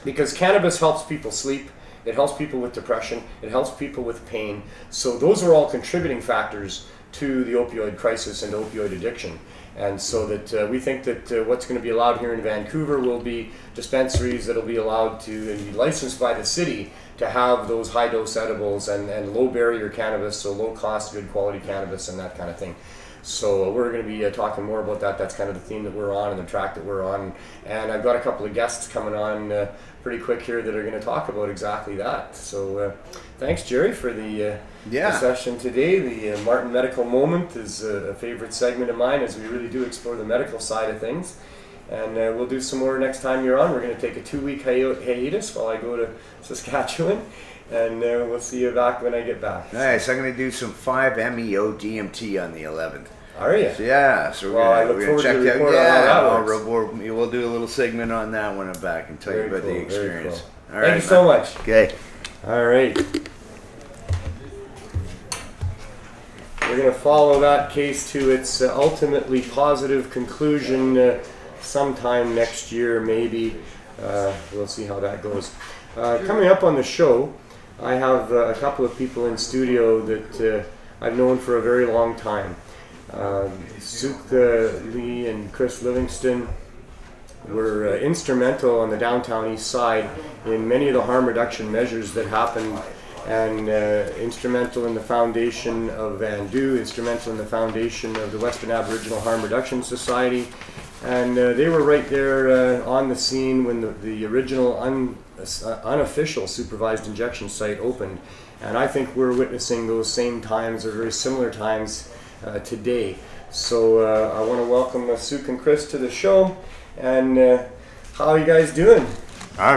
Speaker 3: because cannabis helps people sleep. It helps people with depression. It helps people with pain. So those are all contributing factors to the opioid crisis and opioid addiction. And so that we think that what's going to be allowed here in Vancouver will be dispensaries that will be allowed to and be licensed by the city to have those high-dose edibles and low-barrier cannabis, so low-cost, good-quality cannabis and that kind of thing. So we're going to be talking more about that. That's kind of the theme that we're on and the track that we're on. And I've got a couple of guests coming on pretty quick here that are going to talk about exactly that. So thanks, Jerry, for the session today. The Martin Medical Moment is a favorite segment of mine, as we really do explore the medical side of things. And we'll do some more next time you're on. We're going to take a 2-week hiatus while I go to Saskatchewan. And we'll see you back when I get back.
Speaker 8: Nice. I'm going to do some 5-MeO DMT on the 11th.
Speaker 3: Are you?
Speaker 8: So, yeah. So
Speaker 3: I look forward to the report on how that works.
Speaker 8: We'll do a little segment on that when I'm back and tell you about the experience.
Speaker 3: Cool. All right, thank you so much.
Speaker 8: Okay.
Speaker 3: All right. We're going to follow that case to its ultimately positive conclusion sometime next year, maybe. We'll see how that goes. Coming up on the show, I have a couple of people in studio that I've known for a very long time. Sook Lee and Chris Livingston were instrumental on the downtown east side in many of the harm reduction measures that happened, and instrumental in the foundation of Vandu, instrumental in the foundation of the Western Aboriginal Harm Reduction Society, and they were right there on the scene when the original unofficial supervised injection site opened. And I think we're witnessing those same times, or very similar times, today. So I want to welcome Sook and Chris to the show. And how are you guys doing?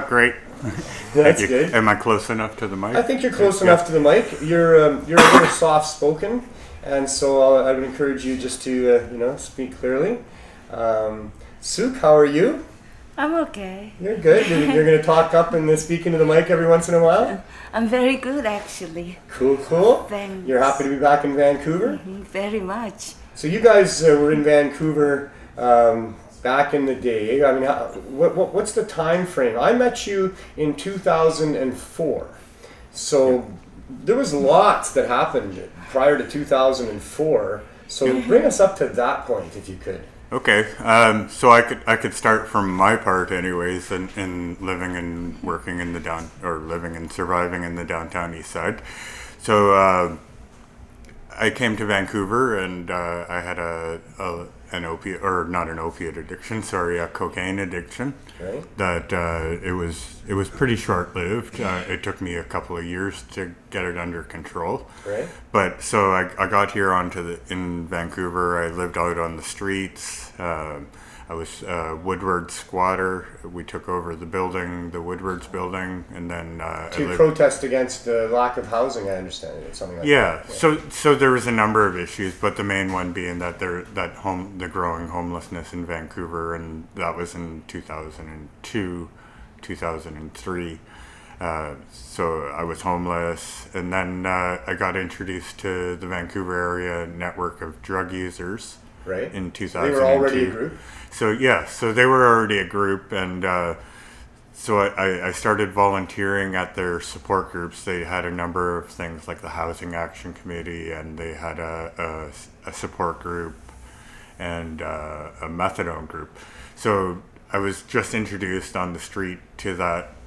Speaker 9: Great.
Speaker 3: That's good.
Speaker 9: Am I close enough to the mic?
Speaker 3: I think you're close enough to the mic. You're a little soft-spoken, and so I would encourage you just to speak clearly. Sook, how are you?
Speaker 10: I'm okay.
Speaker 3: You're good. You're going to talk up and speak into the mic every once in a while?
Speaker 10: I'm very good, actually.
Speaker 3: Cool.
Speaker 10: Thanks.
Speaker 3: You're happy to be back in Vancouver?
Speaker 10: Mm-hmm, very much.
Speaker 3: So you guys were in Vancouver back in the day. I mean, what's the time frame? I met you in 2004. So there was lots that happened prior to 2004. So bring us up to that point, if you could.
Speaker 9: Okay, so I could start from my part, anyways, in living and working in living and surviving in the downtown east side. So I came to Vancouver, and I had an opiate, or not an opiate addiction, a cocaine addiction. Okay. That it was pretty short lived. It took me a couple of years to get it under control. Right. But so I got here in Vancouver. I lived out on the streets. I was a Woodward squatter. We took over the Woodward's building, and then
Speaker 3: to protest against the lack of housing. I understand it. Something like that.
Speaker 9: Yeah. So there was a number of issues, but the main one being that the growing homelessness in Vancouver, and that was in 2002, 2003. So I was homeless, and then I got introduced to the Vancouver area network of drug users. Right. In 2002.
Speaker 3: They were already a group?
Speaker 9: So they were already a group, and so I started volunteering at their support groups. They had a number of things like the Housing Action Committee, and they had a support group and a methadone group. So I was just introduced on the street to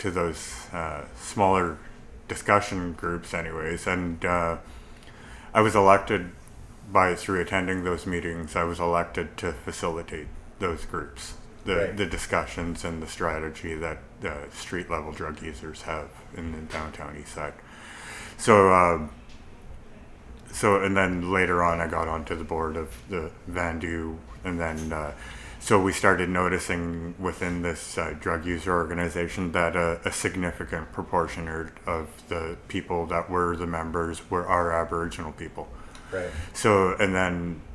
Speaker 9: those smaller discussion groups, anyways, and I was elected through attending those meetings. I was elected to facilitate those groups, the discussions and the strategy that street level drug users have in the downtown east side. So and then later on, I got onto the board of the Vandu, and then so we started noticing within this drug user organization that a significant proportion of the people that were the members are Aboriginal people.
Speaker 3: Right.
Speaker 9: So and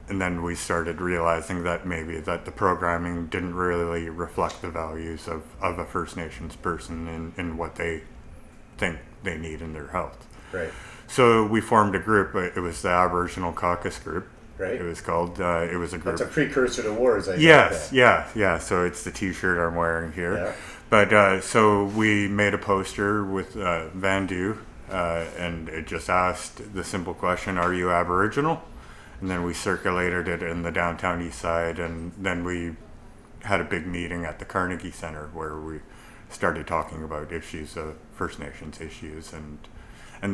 Speaker 9: then we started realizing that maybe that the programming didn't really reflect the values of a First Nations person in what they think they need in their health.
Speaker 3: Right.
Speaker 9: So we formed a group. It was the Aboriginal Caucus Group.
Speaker 3: Right.
Speaker 9: It was called. It was a group.
Speaker 3: That's a precursor to wars, I
Speaker 9: Yes.
Speaker 3: guess.
Speaker 9: Yeah. So it's the T-shirt I'm wearing here.
Speaker 3: Yeah.
Speaker 9: But so we made a poster with Vandu, and it just asked the simple question: "Are you Aboriginal?" And then we circulated it in the downtown east side, and then we had a big meeting at the Carnegie Center where we started talking about issues of First Nations issues, and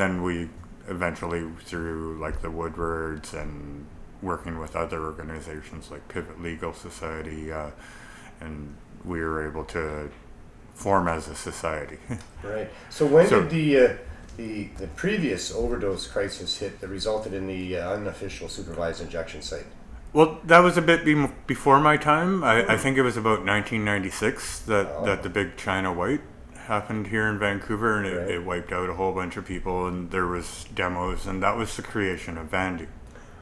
Speaker 9: then we eventually, through like the Woodwards and working with other organizations like Pivot Legal Society, and we were able to form as a society.
Speaker 3: Right. So when did the previous overdose crisis hit that resulted in the unofficial supervised injection site?
Speaker 9: Well, that was a bit before my time. I think it was about 1996 that the big China White happened here in Vancouver, and it wiped out a whole bunch of people, and there was demos, and that was the creation of Vandu.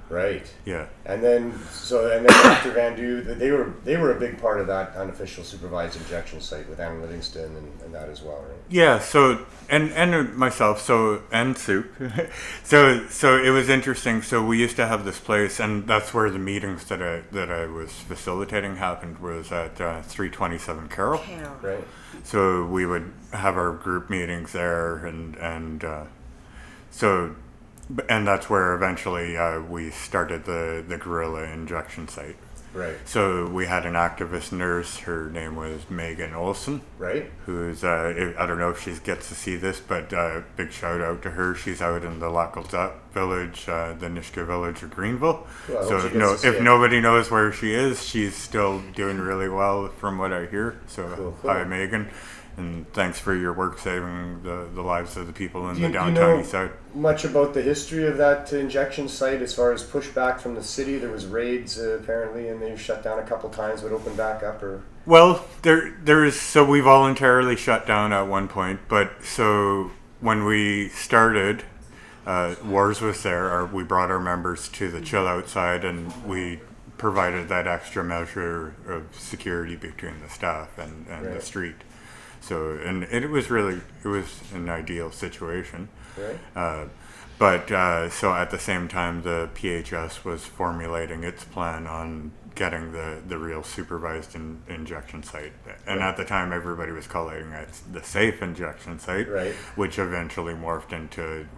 Speaker 3: Right.
Speaker 9: Yeah.
Speaker 3: And then after Vandu, they were a big part of that unofficial supervised injection site with Anne Livingston and that as well, right?
Speaker 9: Yeah. So and myself, and Sook. so it was interesting. So we used to have this place, and that's where the meetings that I was facilitating happened, was at 327 Carroll.
Speaker 3: Right.
Speaker 9: So we would have our group meetings there, and that's where eventually we started the guerrilla injection site.
Speaker 3: Right.
Speaker 9: So we had an activist nurse. Her name was Megan Olson.
Speaker 3: Right.
Speaker 9: Who's I don't know if she gets to see this, but big shout out to her. She's out in the Lakalzat village, the Nishka village of Greenville.
Speaker 3: Well,
Speaker 9: so if nobody knows where she is, she's still doing really well from what I hear. So
Speaker 3: cool.
Speaker 9: Hi Megan. And thanks for your work saving the lives of the people in the
Speaker 3: Do you
Speaker 9: downtown
Speaker 3: know
Speaker 9: east side.
Speaker 3: much about the history of that injection site as far as pushback from the city? There was raids apparently, and they shut down a couple times, but opened back up, or?
Speaker 9: Well, there is. So we voluntarily shut down at one point, but so when we started, Wars was there. We brought our members to the chill outside, and we provided that extra measure of security between the staff and the street. So, and it was an ideal situation.
Speaker 3: Right.
Speaker 9: But so at the same time, the PHS was formulating its plan on getting the real supervised injection site. And at the time, everybody was calling it the safe injection site, which eventually morphed into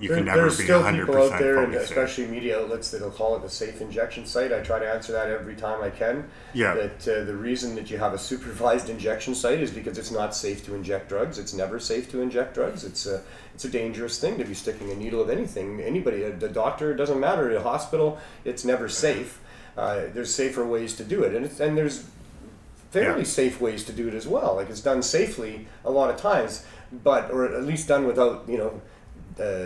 Speaker 9: can never
Speaker 3: there's
Speaker 9: be
Speaker 3: still
Speaker 9: 100%
Speaker 3: people out there, and
Speaker 9: safe.
Speaker 3: especially media outlets, that'll call it the safe injection site. I try to answer that every time I can.
Speaker 9: Yeah.
Speaker 3: That the reason that you have a supervised injection site is because it's not safe to inject drugs. It's never safe to inject drugs. It's a dangerous thing to be sticking a needle of anything. Anybody, the doctor, it doesn't matter. A hospital, it's never safe. There's safer ways to do it, and there's fairly safe ways to do it as well. Like, it's done safely a lot of times, or at least done without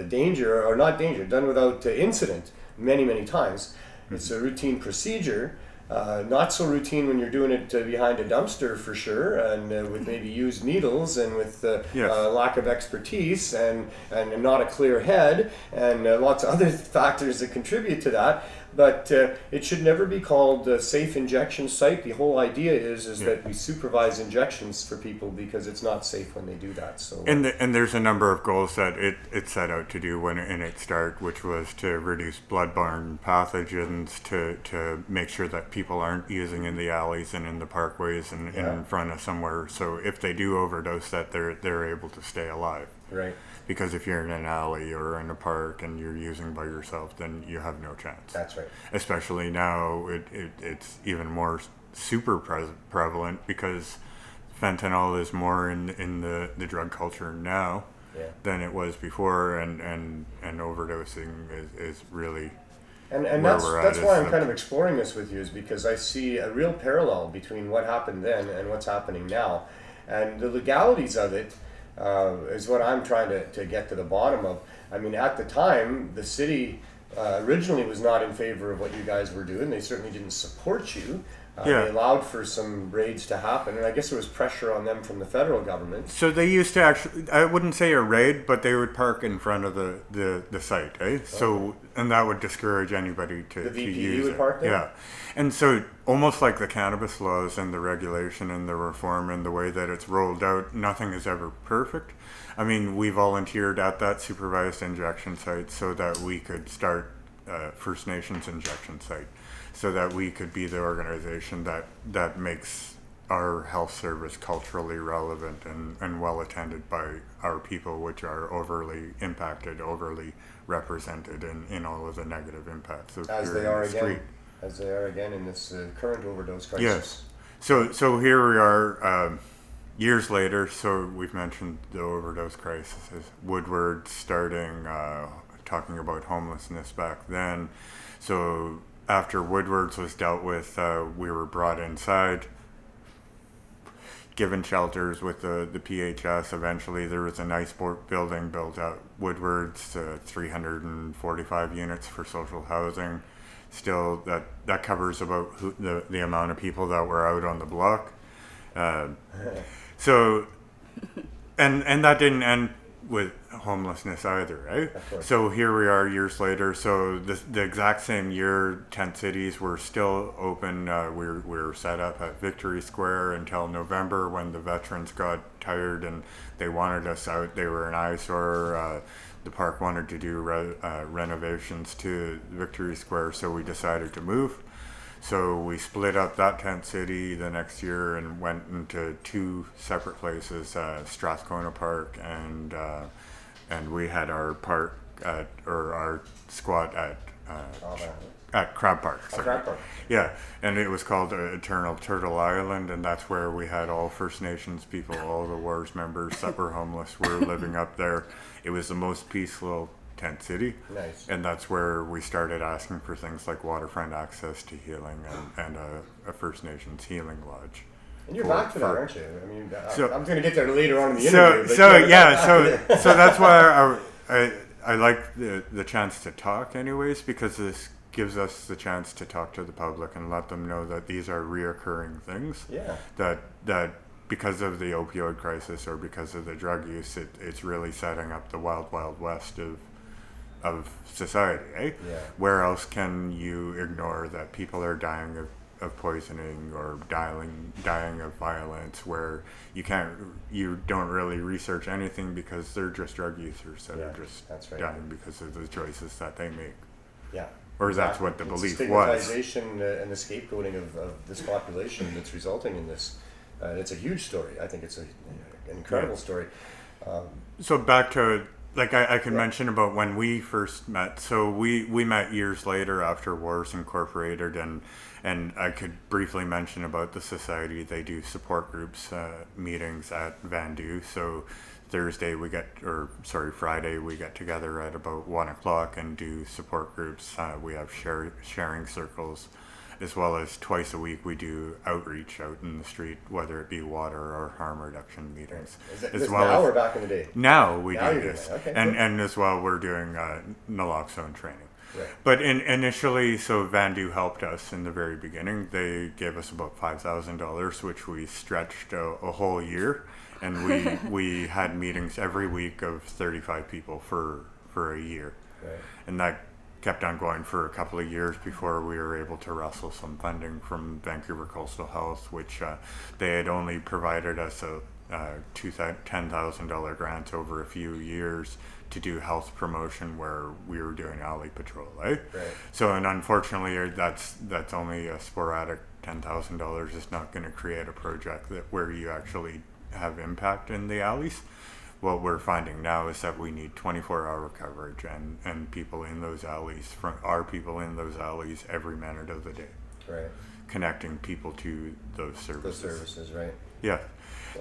Speaker 3: danger, or not danger, done without incident many times. It's a routine procedure, not so routine when you're doing it behind a dumpster for sure, and with maybe used needles, and with lack of expertise, and not a clear head, and lots of other factors that contribute to that. But it should never be called a safe injection site. The whole idea is that we supervise injections for people, because it's not safe when they do that. So
Speaker 9: and there's a number of goals that it set out to do when it started, which was to reduce bloodborne pathogens, to make sure that people aren't using in the alleys and in the parkways and in front of somewhere. So if they do overdose, that they're able to stay alive.
Speaker 3: Right.
Speaker 9: Because if you're in an alley or in a park and you're using by yourself, then you have no chance.
Speaker 3: That's right.
Speaker 9: Especially now, it's even more super prevalent because fentanyl is more in the drug culture now than it was before, and overdosing is really
Speaker 3: And
Speaker 9: where
Speaker 3: that's
Speaker 9: we're at
Speaker 3: why
Speaker 9: is
Speaker 3: I'm kind of exploring this with you, is because I see a real parallel between what happened then and what's happening now. And the legalities of it is what I'm trying to get to the bottom of. I mean, at the time, the city originally was not in favor of what you guys were doing. They certainly didn't support you. They allowed for some raids to happen, and I guess there was pressure on them from the federal government.
Speaker 9: So they used to actually, I wouldn't say a raid, but they would park in front of the site, eh? Okay. So, and that would discourage anybody to
Speaker 3: VPD
Speaker 9: use
Speaker 3: would
Speaker 9: it.
Speaker 3: park there?
Speaker 9: Yeah. And so almost like the cannabis laws and the regulation and the reform and the way that it's rolled out, nothing is ever perfect. I mean, we volunteered at that supervised injection site so that we could start First Nations injection site, so that we could be the organization that makes our health service culturally relevant and well attended by our people, which are overly impacted, overly represented in all of the negative impacts of
Speaker 3: As they are again in this current overdose crisis.
Speaker 9: Yes. So here we are, years later. So we've mentioned the overdose crisis. Woodward starting talking about homelessness back then. So after Woodward's was dealt with, we were brought inside, given shelters with the PHS. Eventually there was a nice building built at Woodward's, 345 units for social housing. Still, that covers about the amount of people that were out on the block. So, and that didn't end with homelessness either, right? So here we are years later. So the exact same year, tent cities were still open. We were set up at Victory Square until November, when the veterans got tired and they wanted us out. They were an eyesore. The park wanted to do renovations to Victory Square, so we decided to move. So we split up that tent city the next year and went into two separate places, Strathcona Park, and we had our park our squat at Crab Park.
Speaker 3: Crab Park.
Speaker 9: Yeah, and it was called Eternal Turtle Island, and that's where we had all First Nations people, all the WARS members that were homeless were living up there. It was the most peaceful tent city.
Speaker 3: Nice.
Speaker 9: And that's where we started asking for things like waterfront access to healing and a First Nations healing lodge.
Speaker 3: And you're back to that, aren't you? I mean, I'm going to get there later on in the interview.
Speaker 9: So that's why I like the chance to talk anyways, because this gives us the chance to talk to the public and let them know that these are reoccurring things.
Speaker 3: Yeah.
Speaker 9: That because of the opioid crisis or because of the drug use, it's really setting up the wild, wild west of society, eh?
Speaker 3: Yeah.
Speaker 9: Where else can you ignore that people are dying of poisoning or dying of violence, where you don't really research anything because they're just drug users that are just dying because of the choices that they make.
Speaker 3: Yeah.
Speaker 9: Or that's what the belief was.
Speaker 3: Stigmatization and the scapegoating of this population that's resulting in this. It's a huge story. I think it's an incredible story.
Speaker 9: So back to, like, I can mention about when we first met. So we met years later after WARS Incorporated, and I could briefly mention about the society. They do support groups meetings at Vandu. So Friday we get together at about 1 o'clock and do support groups. We have sharing circles, as well as twice a week we do outreach out in the street, whether it be water or harm reduction meetings.
Speaker 3: Is this now or back in the day?
Speaker 9: Now we do this.
Speaker 3: Okay,
Speaker 9: and as well we're doing naloxone training.
Speaker 3: Right.
Speaker 9: But initially, so Vandu helped us in the very beginning. They gave us about $5,000, which we stretched a whole year. And we had meetings every week of 35 people for a year.
Speaker 3: Right.
Speaker 9: And that kept on going for a couple of years before we were able to wrestle some funding from Vancouver Coastal Health, which they had only provided us a $10,000 grant over a few years to do health promotion, where we were doing alley patrol, right?
Speaker 3: Right.
Speaker 9: So, and unfortunately, that's only a sporadic $10,000. It's not going to create a project where you actually have impact in the alleys. What we're finding now is that we need 24-hour coverage and people in those alleys, our people in those alleys every minute of the day.
Speaker 3: Right.
Speaker 9: connecting people to those services.
Speaker 3: Those services, right?
Speaker 9: Yeah.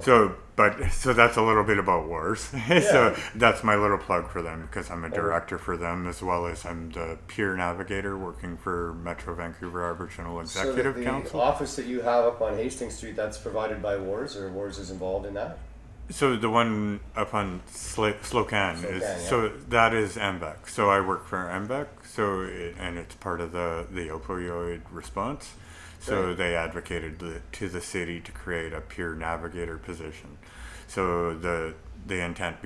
Speaker 9: So that's a little bit about WARS. So that's my little plug for them, because I'm a director for them, as well as I'm the peer navigator working for Metro Vancouver Aboriginal Executive Council.
Speaker 3: The office that you have up on Hastings Street, that's provided by WARS, or WARS is involved in that?
Speaker 9: So the one up on Slocan is, so that is MVEC. So I work for MVEC, and it's part of the opioid response. So they advocated to the city to create a peer navigator position. So the intent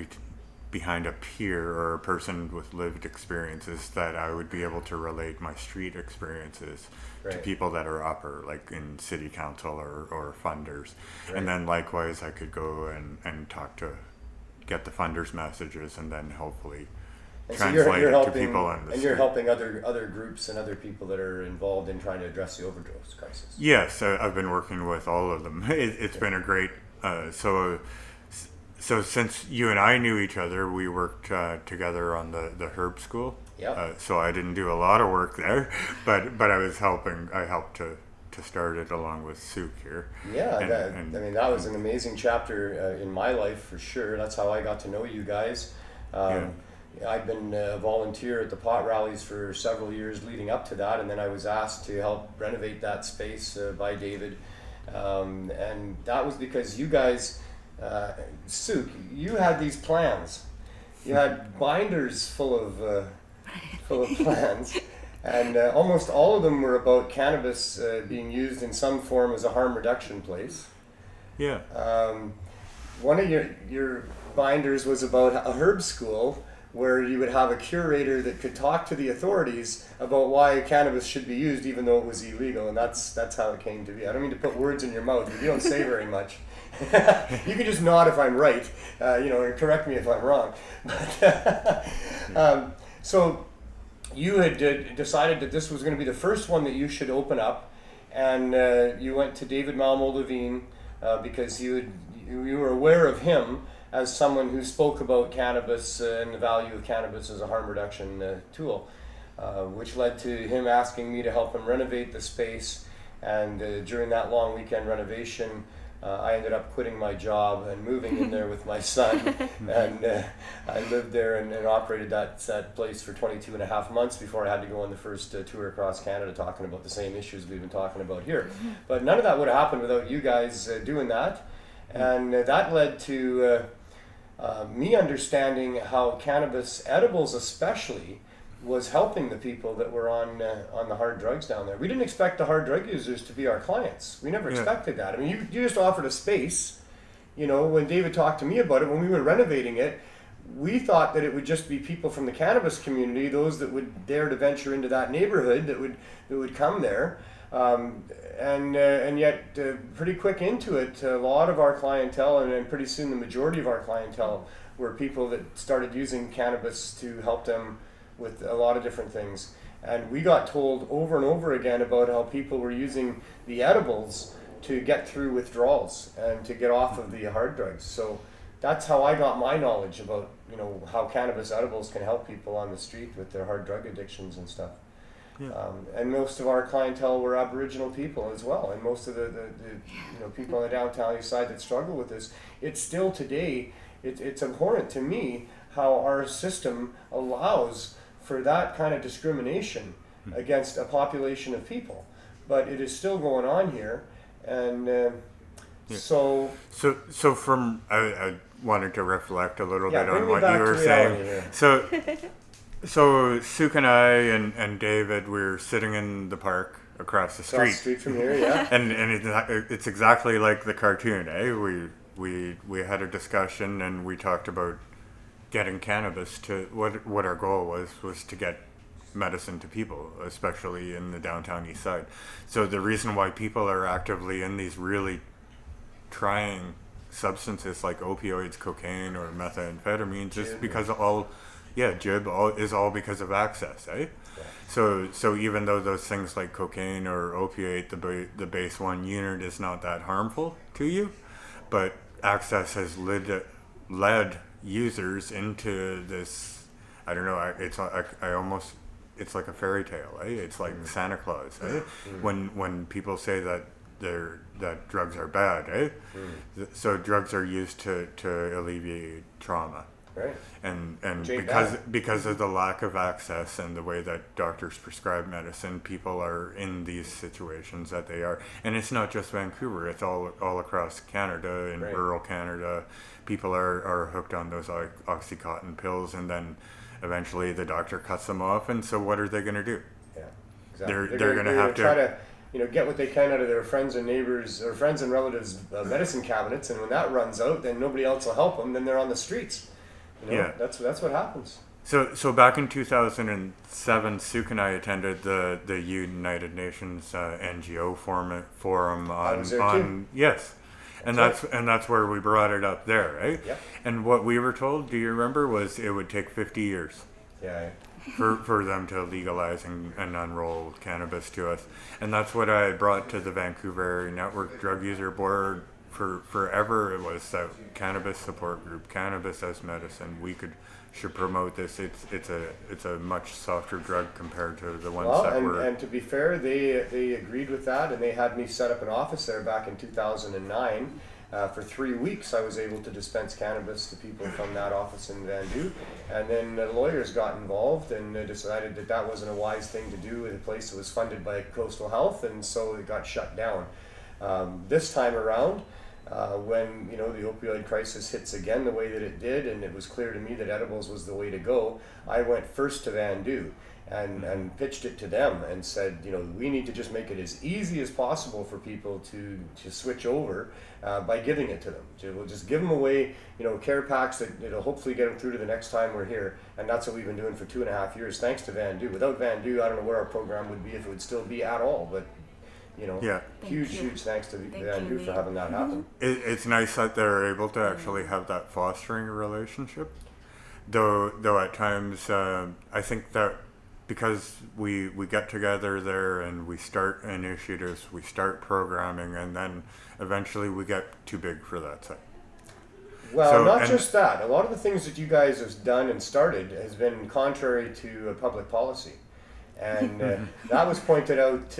Speaker 9: behind a peer, or a person with lived experience, is that I would be able to relate my street experiences to people that are upper, like in city council or funders. And then likewise, I could go and get the funders' messages, and then hopefully translate it to people on the street.
Speaker 3: And you're helping other groups and other people that are involved in trying to address the overdose crisis.
Speaker 9: Yes, I've been working with all of them. It's been a great, so since you and I knew each other, we worked together on the herb school.
Speaker 3: Yeah.
Speaker 9: So I didn't do a lot of work there, but I helped to start it along with Sook here.
Speaker 3: Yeah, that was an amazing chapter in my life, for sure. That's how I got to know you guys. I've been a volunteer at the pot rallies for several years leading up to that, and then I was asked to help renovate that space by David, and that was because you guys, Sook, you had these plans. You had binders full of plans, and almost all of them were about cannabis being used in some form as a harm reduction place.
Speaker 9: Yeah.
Speaker 3: One of your binders was about a herb school, where you would have a curator that could talk to the authorities about why cannabis should be used even though it was illegal, and that's how it came to be. I don't mean to put words in your mouth, but you don't say very much. You can just nod if I'm right, and correct me if I'm wrong. So you had decided that this was going to be the first one that you should open up, and you went to David Malmo-Levine because you were aware of him as someone who spoke about cannabis and the value of cannabis as a harm reduction tool, which led to him asking me to help him renovate the space. And during that long weekend renovation, I ended up quitting my job and moving in there with my son. And I lived there and operated that place for 22 and a half months before I had to go on the first tour across Canada talking about the same issues we've been talking about here. But none of that would have happened without you guys doing that. And that led to me understanding how cannabis edibles especially was helping the people that were on the hard drugs down there. We didn't expect the hard drug users to be our clients. We never expected that. I mean, you just offered a space. When David talked to me about it, when we were renovating it, we thought that it would just be people from the cannabis community, those that would dare to venture into that neighborhood, that would come there. And yet, pretty quick into it, a lot of our clientele, and then pretty soon the majority of our clientele, were people that started using cannabis to help them with a lot of different things. And we got told over and over again about how people were using the edibles to get through withdrawals and to get off of the hard drugs. So that's how I got my knowledge about, how cannabis edibles can help people on the street with their hard drug addictions and stuff. Yeah. And most of our clientele were Aboriginal people as well, and most of the people on the downtown east side that struggle with this. It's still today, it's abhorrent to me how our system allows for that kind of discrimination against a population of people, but it is still going on here, and so
Speaker 9: from I wanted to reflect a little bit on what you were saying. So Sook and I and David, we were sitting in the park across the street.
Speaker 3: Across the street from here, yeah.
Speaker 9: and it's exactly like the cartoon, eh? We had a discussion and we talked about getting cannabis to what our goal was to get medicine to people, especially in the downtown east side. So the reason why people are actively in these really trying substances like opioids, cocaine, or methamphetamines is because is all because of access, eh? Yeah. So even though those things like cocaine or opiate, the base 1 unit is not that harmful to you, but access has led users into this. I don't know. I almost it's like a fairy tale, eh? It's like Santa Claus, eh? When people say that that drugs are bad, eh? So drugs are used to alleviate trauma.
Speaker 3: Right.
Speaker 9: And
Speaker 3: Jake,
Speaker 9: because of the lack of access and the way that doctors prescribe medicine, people are in these situations that they are. And it's not just Vancouver, it's all across Canada, in rural Canada. People are hooked on those Oxycontin pills, and then eventually the doctor cuts them off, and so what are they going to do?
Speaker 3: Yeah, exactly.
Speaker 9: They're going to have to
Speaker 3: try to get what they can out of their friends and neighbors or friends and relatives' medicine cabinets, and when that runs out, then nobody else will help them, then they're on the streets.
Speaker 9: Yeah,
Speaker 3: that's what happens.
Speaker 9: So back in 2007, Sook and I attended the United Nations NGO forum on yes, and that's where we brought it up there, right?
Speaker 3: Yep.
Speaker 9: And what we were told, do you remember, was it would take 50 years.
Speaker 3: Yeah.
Speaker 9: For them to legalize and unroll cannabis to us, and that's what I brought to the Vancouver Area Network Drug User Board. Forever it was that cannabis support group, cannabis as medicine. We should promote this. It's a much softer drug compared to the ones that were.
Speaker 3: And to be fair, they agreed with that, and they had me set up an office there back in 2009. For 3 weeks, I was able to dispense cannabis to people from that office in Vandu, and then the lawyers got involved and decided that wasn't a wise thing to do with a place that was funded by Coastal Health, and so it got shut down. This time around, when the opioid crisis hits again the way that it did, and it was clear to me that edibles was the way to go, I went first to Vandu and pitched it to them and said, we need to just make it as easy as possible for people to switch over by giving it to them. We'll just give them away, care packs that it'll hopefully get them through to the next time we're here, and that's what we've been doing for 2.5 years, thanks to Vandu. Without Vandu, I don't know where our program would be, if it would still be at all, but huge thanks to Vandu for having that happen.
Speaker 9: It's nice that they're able to actually have that fostering relationship, though at times I think that because we get together there and we start initiatives, we start programming, and then eventually we get too big for that side.
Speaker 3: Well, not just that. A lot of the things that you guys have done and started has been contrary to public policy. And that was pointed out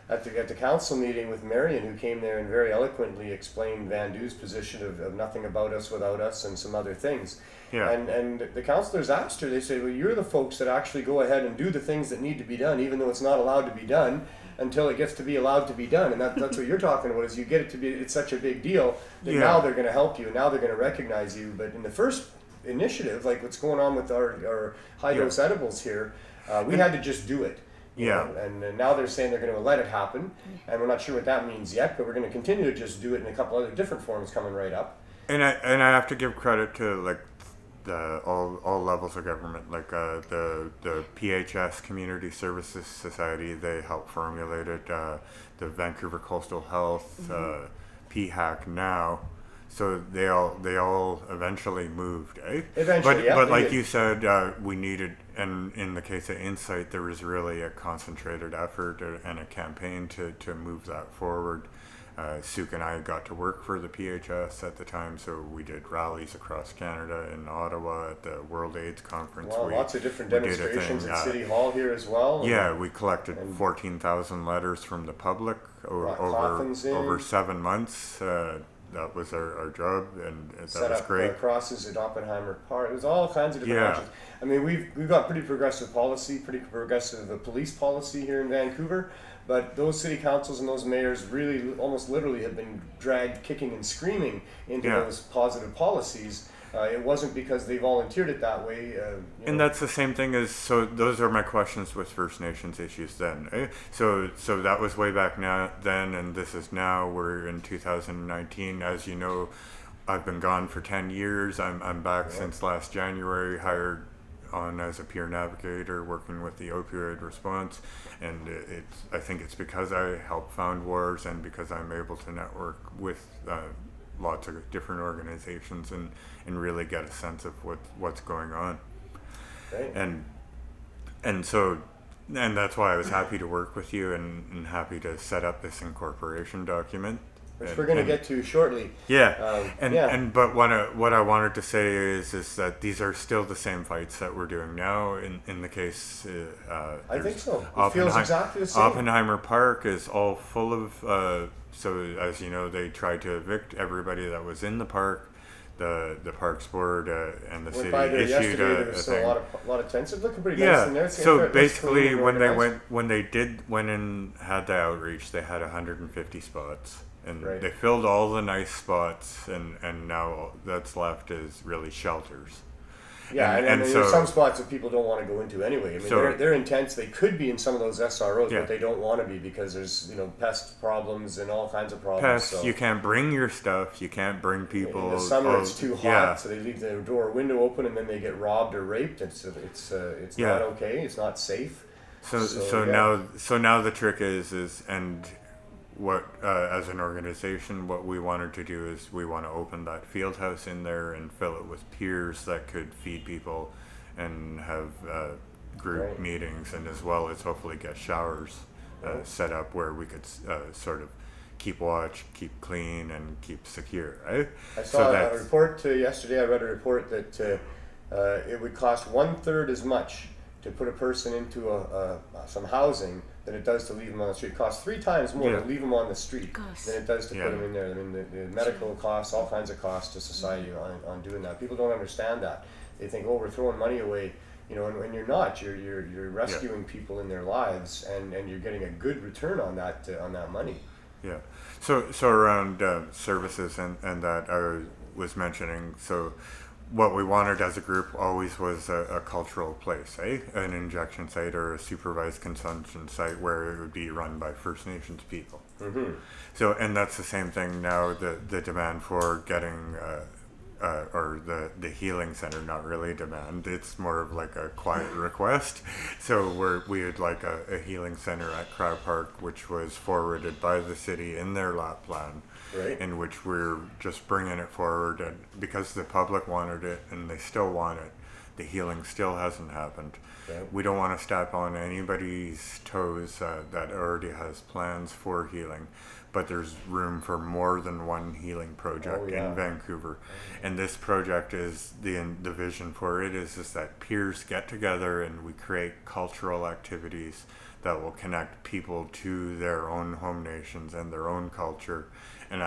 Speaker 3: at the council meeting with Marion, who came there and very eloquently explained Vandu's position of nothing about us without us and some other things.
Speaker 9: Yeah.
Speaker 3: And the councillors asked her, they said, well, you're the folks that actually go ahead and do the things that need to be done, even though it's not allowed to be done, until it gets to be allowed to be done. And that's what you're talking about, is you get it to be, it's such a big deal that now they're going to help you, and now they're going to recognize you. But in the first initiative, like what's going on with our high-dose edibles here, we had to just do it. You know, and now they're saying they're going to let it happen, and we're not sure what that means yet, but we're going to continue to just do it in a couple other different forms coming right up.
Speaker 9: And I have to give credit to all levels of government, like the PHS Community Services Society. They helped formulate it. The Vancouver Coastal Health, PHAC now. So they all eventually moved, eh?
Speaker 3: Eventually,
Speaker 9: but like you said, we needed, and in the case of Insight, there was really a concentrated effort and a campaign to move that forward. Sook and I got to work for the PHS at the time, so we did rallies across Canada, in Ottawa at the World AIDS Conference.
Speaker 3: Well, lots of different demonstrations at City Hall here as well.
Speaker 9: Yeah, we collected 14,000 letters from the public over 7 months. That was our job, and that
Speaker 3: set
Speaker 9: was
Speaker 3: up
Speaker 9: great.
Speaker 3: Crosses at Oppenheimer Park. It was all kinds of different options. I mean, we've got pretty progressive policy, pretty progressive police policy here in Vancouver, but those city councils and those mayors really, almost literally, have been dragged kicking and screaming into those positive policies. It wasn't because they volunteered it that way.
Speaker 9: And that's the same thing as, so those are my questions with First Nations issues then. Eh? So that was way back then, and this is now. We're in 2019. As you know, I've been gone for 10 years. I'm back since last January, hired on as a peer navigator, working with the opioid response. And I think it's because I helped found wars, and because I'm able to network with lots of different organizations and really get a sense of what's going on.
Speaker 3: Right.
Speaker 9: And that's why I was happy to work with you and happy to set up this incorporation document.
Speaker 3: which we're going to get to shortly.
Speaker 9: Yeah,
Speaker 3: yeah.
Speaker 9: But what I wanted to say is that these are still the same fights that we're doing now. In the case,
Speaker 3: I think so. It feels exactly the same.
Speaker 9: Oppenheimer Park is all full of. So as you know, they tried to evict everybody that was in the park. The Parks Board and the city issued a thing.
Speaker 3: A lot of tents. It's looking pretty nice in there.
Speaker 9: So basically, when they went and had the outreach, they had 150 spots, and they filled all the nice spots, and now that's left is really shelters.
Speaker 3: Yeah, and so, there's some spots that people don't want to go into anyway. I mean, they're intense. They could be in some of those SROs, but they don't want to be because there's pest problems and all kinds of problems.
Speaker 9: Pests.
Speaker 3: So.
Speaker 9: You can't bring your stuff. You can't bring people.
Speaker 3: In the summer, it's too hot, so they leave the door or window open, and then they get robbed or raped. It's not okay. It's not safe.
Speaker 9: So now the trick is what as an organization, what we wanted to do is we want to open that field house in there and fill it with peers that could feed people and have group meetings, and as well as hopefully get showers set up where we could sort of keep watch, keep clean, and keep secure. Right?
Speaker 3: I saw a report yesterday. I read a report that it would cost 1/3 as much to put a person into some housing than it does to leave them on the street. It costs 3 times more to leave them on the street than it does to put them in there. I mean, the medical costs, all kinds of costs to society on doing that. People don't understand that. They think, oh, we're throwing money away, and you're not. You're rescuing people in their lives, and you're getting a good return on that money.
Speaker 9: Yeah. So around services and that I was mentioning. So what we wanted as a group always was a cultural place, an injection site or a supervised consumption site where it would be run by First Nations people. Mm-hmm. So, and that's the same thing now, the demand for getting, or the healing center, not really demand, it's more of like a quiet request. So we would like a healing center at Crowd Park, which was forwarded by the city in their lap plan. Right. In which we're just bringing it forward, and because the public wanted it and they still want it, the healing still hasn't happened. Right. We don't want to step on anybody's toes that already has plans for healing, but there's room for more than one healing project in Vancouver. And this project is the vision for it is that peers get together and we create cultural activities that will connect people to their own home nations and their own culture, and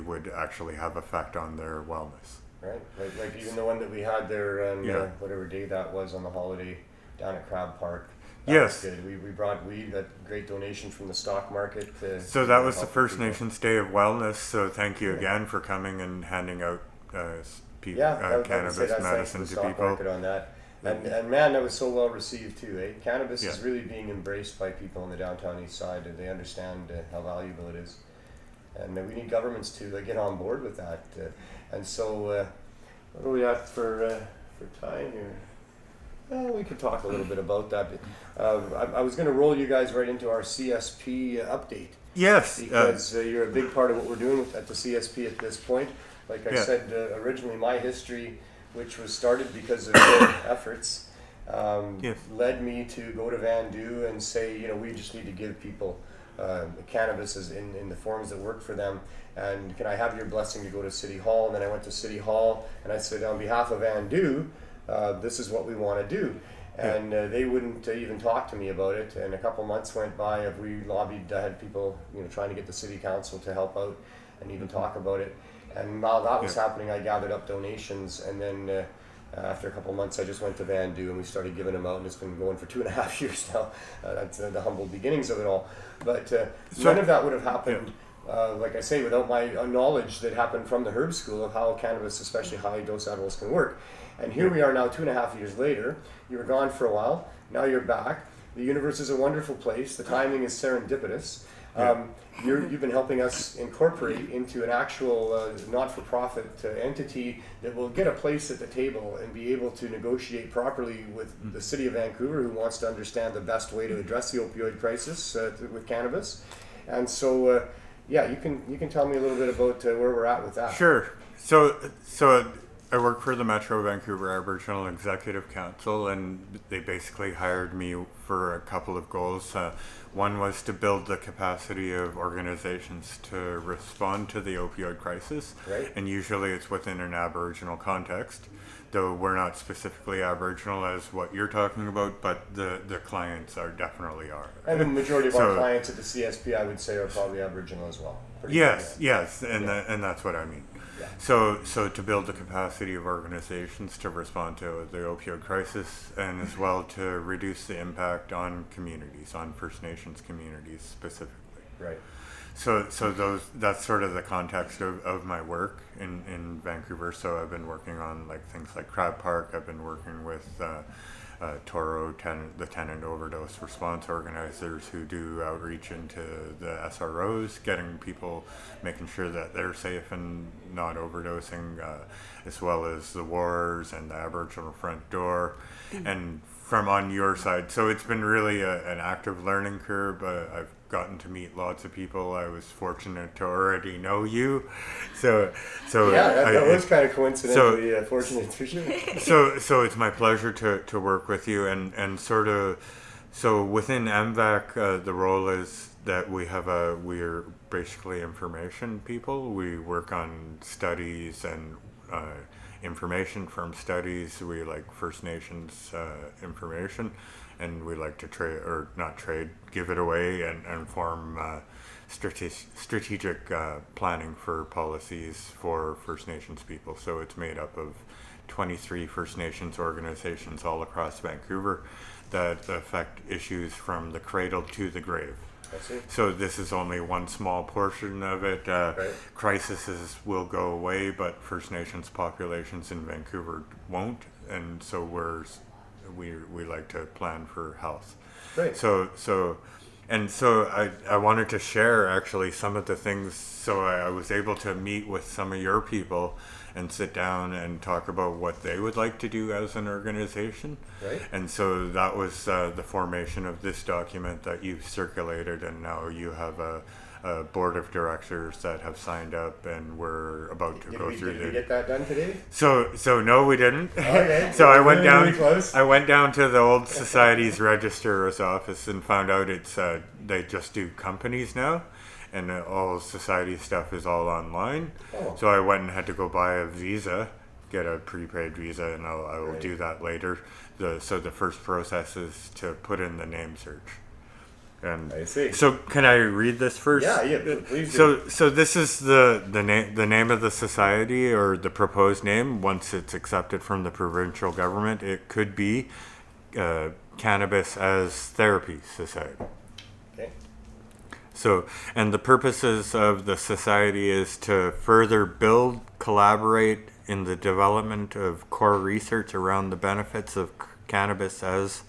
Speaker 9: would have effect on their wellness.
Speaker 3: Right, like even the one that we had there on whatever day that was on the holiday down at Crab Park. That was good. We brought weed, got great donation from the stock market.
Speaker 9: So that was the First Nations Day of Wellness. So thank you again for coming and handing out cannabis medicine to people.
Speaker 3: Market on that. And man, that was so well received too. Cannabis is really being embraced by people on the downtown east side, and they understand how valuable it is. And we need governments to get on board with that. And so, what are we at for time here? Well, we could talk a little bit about that. I was going to roll you guys right into our CSP update.
Speaker 9: Yes.
Speaker 3: Because you're a big part of what we're doing at the CSP at this point. Like I said, originally my history, which was started because of your efforts, led me to go to Vandu and say, we just need to give people cannabis in the forms that work for them, and can I have your blessing to go to City Hall? And then I went to City Hall and I said, on behalf of Vandu, this is what we want to do. And they wouldn't even talk to me about it. And a couple months went by. We lobbied. I had people, trying to get the city council to help out and even talk about it. And while that was happening, I gathered up donations. And then after a couple months, I just went to Vandu and we started giving them out. And it's been going for 2.5 years now. That's the humble beginnings of it all. But none of that would have happened. Like I say, without my knowledge that happened from the herb school of how cannabis, especially high dose edibles, can work. And here we are now 2.5 years later. You were gone for a while. Now you're back. The universe is a wonderful place. The timing is serendipitous. You've been helping us incorporate into an actual not-for-profit entity that will get a place at the table and be able to negotiate properly with the city of Vancouver, who wants to understand the best way to address the opioid crisis with cannabis. And so, you can tell me a little bit about where we're at with that.
Speaker 9: Sure. So I work for the Metro Vancouver Aboriginal Executive Council, and they basically hired me for a couple of goals. One was to build the capacity of organizations to respond to the opioid crisis,
Speaker 3: Right.
Speaker 9: and usually it's within an Aboriginal context, though we're not specifically Aboriginal as what you're talking about, but the clients are definitely are.
Speaker 3: And the majority of our
Speaker 9: So-
Speaker 3: clients at the CSP, I would say, are probably Aboriginal as well. Pretty
Speaker 9: Yes,
Speaker 3: good,
Speaker 9: yes, and that's what I mean.
Speaker 3: Yeah.
Speaker 9: So to build the capacity of organizations to respond to the opioid crisis, and as well to reduce the impact on communities, on First Nations communities specifically.
Speaker 3: Right.
Speaker 9: So that's sort of the context of my work in Vancouver. So I've been working on like things like Crab Park. I've been working with Toro, the tenant overdose response organizers who do outreach into the SROs, getting people, making sure that they're safe and not overdosing, as well as the wars and the Aboriginal Front Door, and from on your side. So it's been really an active learning curve. I've gotten to meet lots of people. I was fortunate to already know you, so
Speaker 3: Yeah, that was kind of
Speaker 9: so-
Speaker 3: coincidentally fortunate for sure.
Speaker 9: so it's my pleasure to work with you, and sort of, so within MVAC, the role is that we're basically information people. We work on studies and information from studies. We like First Nations information, and we like to give it away and form strategic planning for policies for First Nations people. So it's made up of 23 First Nations organizations all across Vancouver that affect issues from the cradle to the grave.
Speaker 3: I see.
Speaker 9: So this is only one small portion of it.
Speaker 3: Right.
Speaker 9: Crises will go away, but First Nations populations in Vancouver won't, and so we like to plan for health.
Speaker 3: Great.
Speaker 9: So I wanted to share actually some of the things. So I was able to meet with some of your people and sit down and talk about what they would like to do as an organization.
Speaker 3: Right.
Speaker 9: And so that was the formation of this document that you've circulated, and now you have a board of directors that have signed up, and we're about to go through
Speaker 3: Did we get that done today?
Speaker 9: So no, we didn't.
Speaker 3: Okay.
Speaker 9: So I went
Speaker 3: Really,
Speaker 9: down.
Speaker 3: really close.
Speaker 9: I went down to the old Society's registrar's office and found out it's they just do companies now, and all Society stuff is all online.
Speaker 3: Oh.
Speaker 9: So I went and had to go buy a visa, get a prepaid visa, and I will
Speaker 3: Right.
Speaker 9: do that later. So the first process is to put in the name search. And
Speaker 3: I see.
Speaker 9: So can I read this first?
Speaker 3: Yeah, please do.
Speaker 9: So this is the name of the society, or the proposed name. Once it's accepted from the provincial government, it could be Cannabis as Therapy Society.
Speaker 3: Okay.
Speaker 9: So, and the purposes of the society is to further build, collaborate in the development of core research around the benefits of cannabis as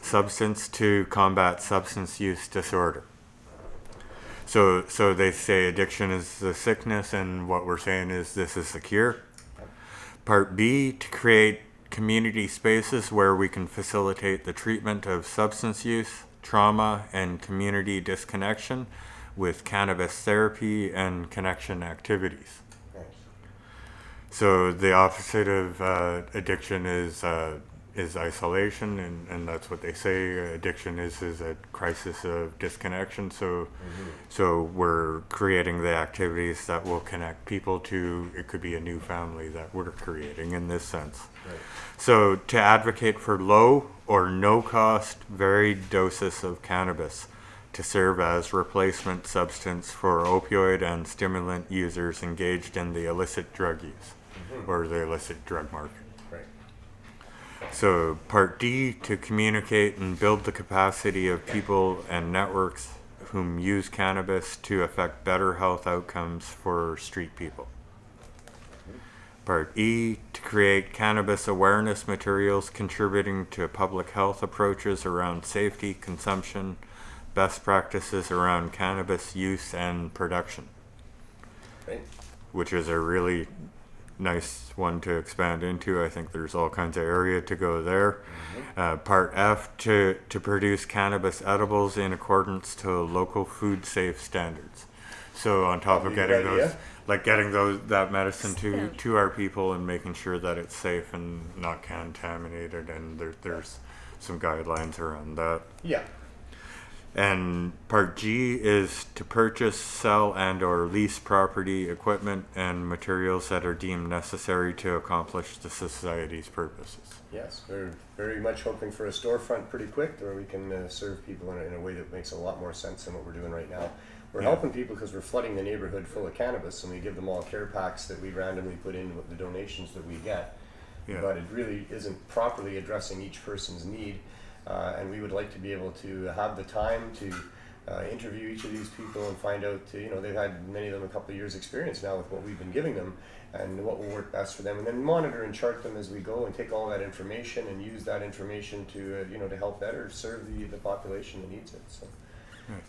Speaker 9: substance to combat substance use disorder. So they say addiction is the sickness, and what we're saying is this is the cure. Part B, to create community spaces where we can facilitate the treatment of substance use, trauma, and community disconnection with cannabis therapy and connection activities.
Speaker 3: Nice.
Speaker 9: So the opposite of addiction is isolation, and that's what they say. Addiction is a crisis of disconnection. So we're creating the activities that will connect people to, it could be a new family that we're creating in this sense.
Speaker 3: Right.
Speaker 9: So to advocate for low or no cost varied doses of cannabis to serve as replacement substance for opioid and stimulant users engaged in the illicit drug use or the illicit drug market.
Speaker 3: Right.
Speaker 9: So Part D, to communicate and build the capacity of people and networks whom use cannabis to affect better health outcomes for street people. Part E, to create cannabis awareness materials contributing to public health approaches around safety, consumption, best practices around cannabis use and production,
Speaker 3: Right.
Speaker 9: which is a really nice one to expand into. I think there's all kinds of area to go there. Part F, to produce cannabis edibles in accordance to local food safe standards. So on top of
Speaker 3: Probably a
Speaker 9: getting
Speaker 3: good
Speaker 9: those
Speaker 3: idea.
Speaker 9: like getting that medicine to our people and making sure that it's safe and not contaminated, and there's some guidelines around that.
Speaker 3: Yeah.
Speaker 9: And part G is to purchase, sell, and or lease property, equipment, and materials that are deemed necessary to accomplish the society's purposes.
Speaker 3: Yes, we're very much hoping for a storefront pretty quick where we can serve people in a way that makes a lot more sense than what we're doing right now. We're helping people because we're flooding the neighborhood full of cannabis, and we give them all care packs that we randomly put in with the donations that we get.
Speaker 9: Yeah.
Speaker 3: But it really isn't properly addressing each person's need. And we would like to be able to have the time to interview each of these people and find out, they've had many of them a couple of years experience now with what we've been giving them and what will work best for them, and then monitor and chart them as we go and take all that information and use that information to, to help better serve the population that needs it. So,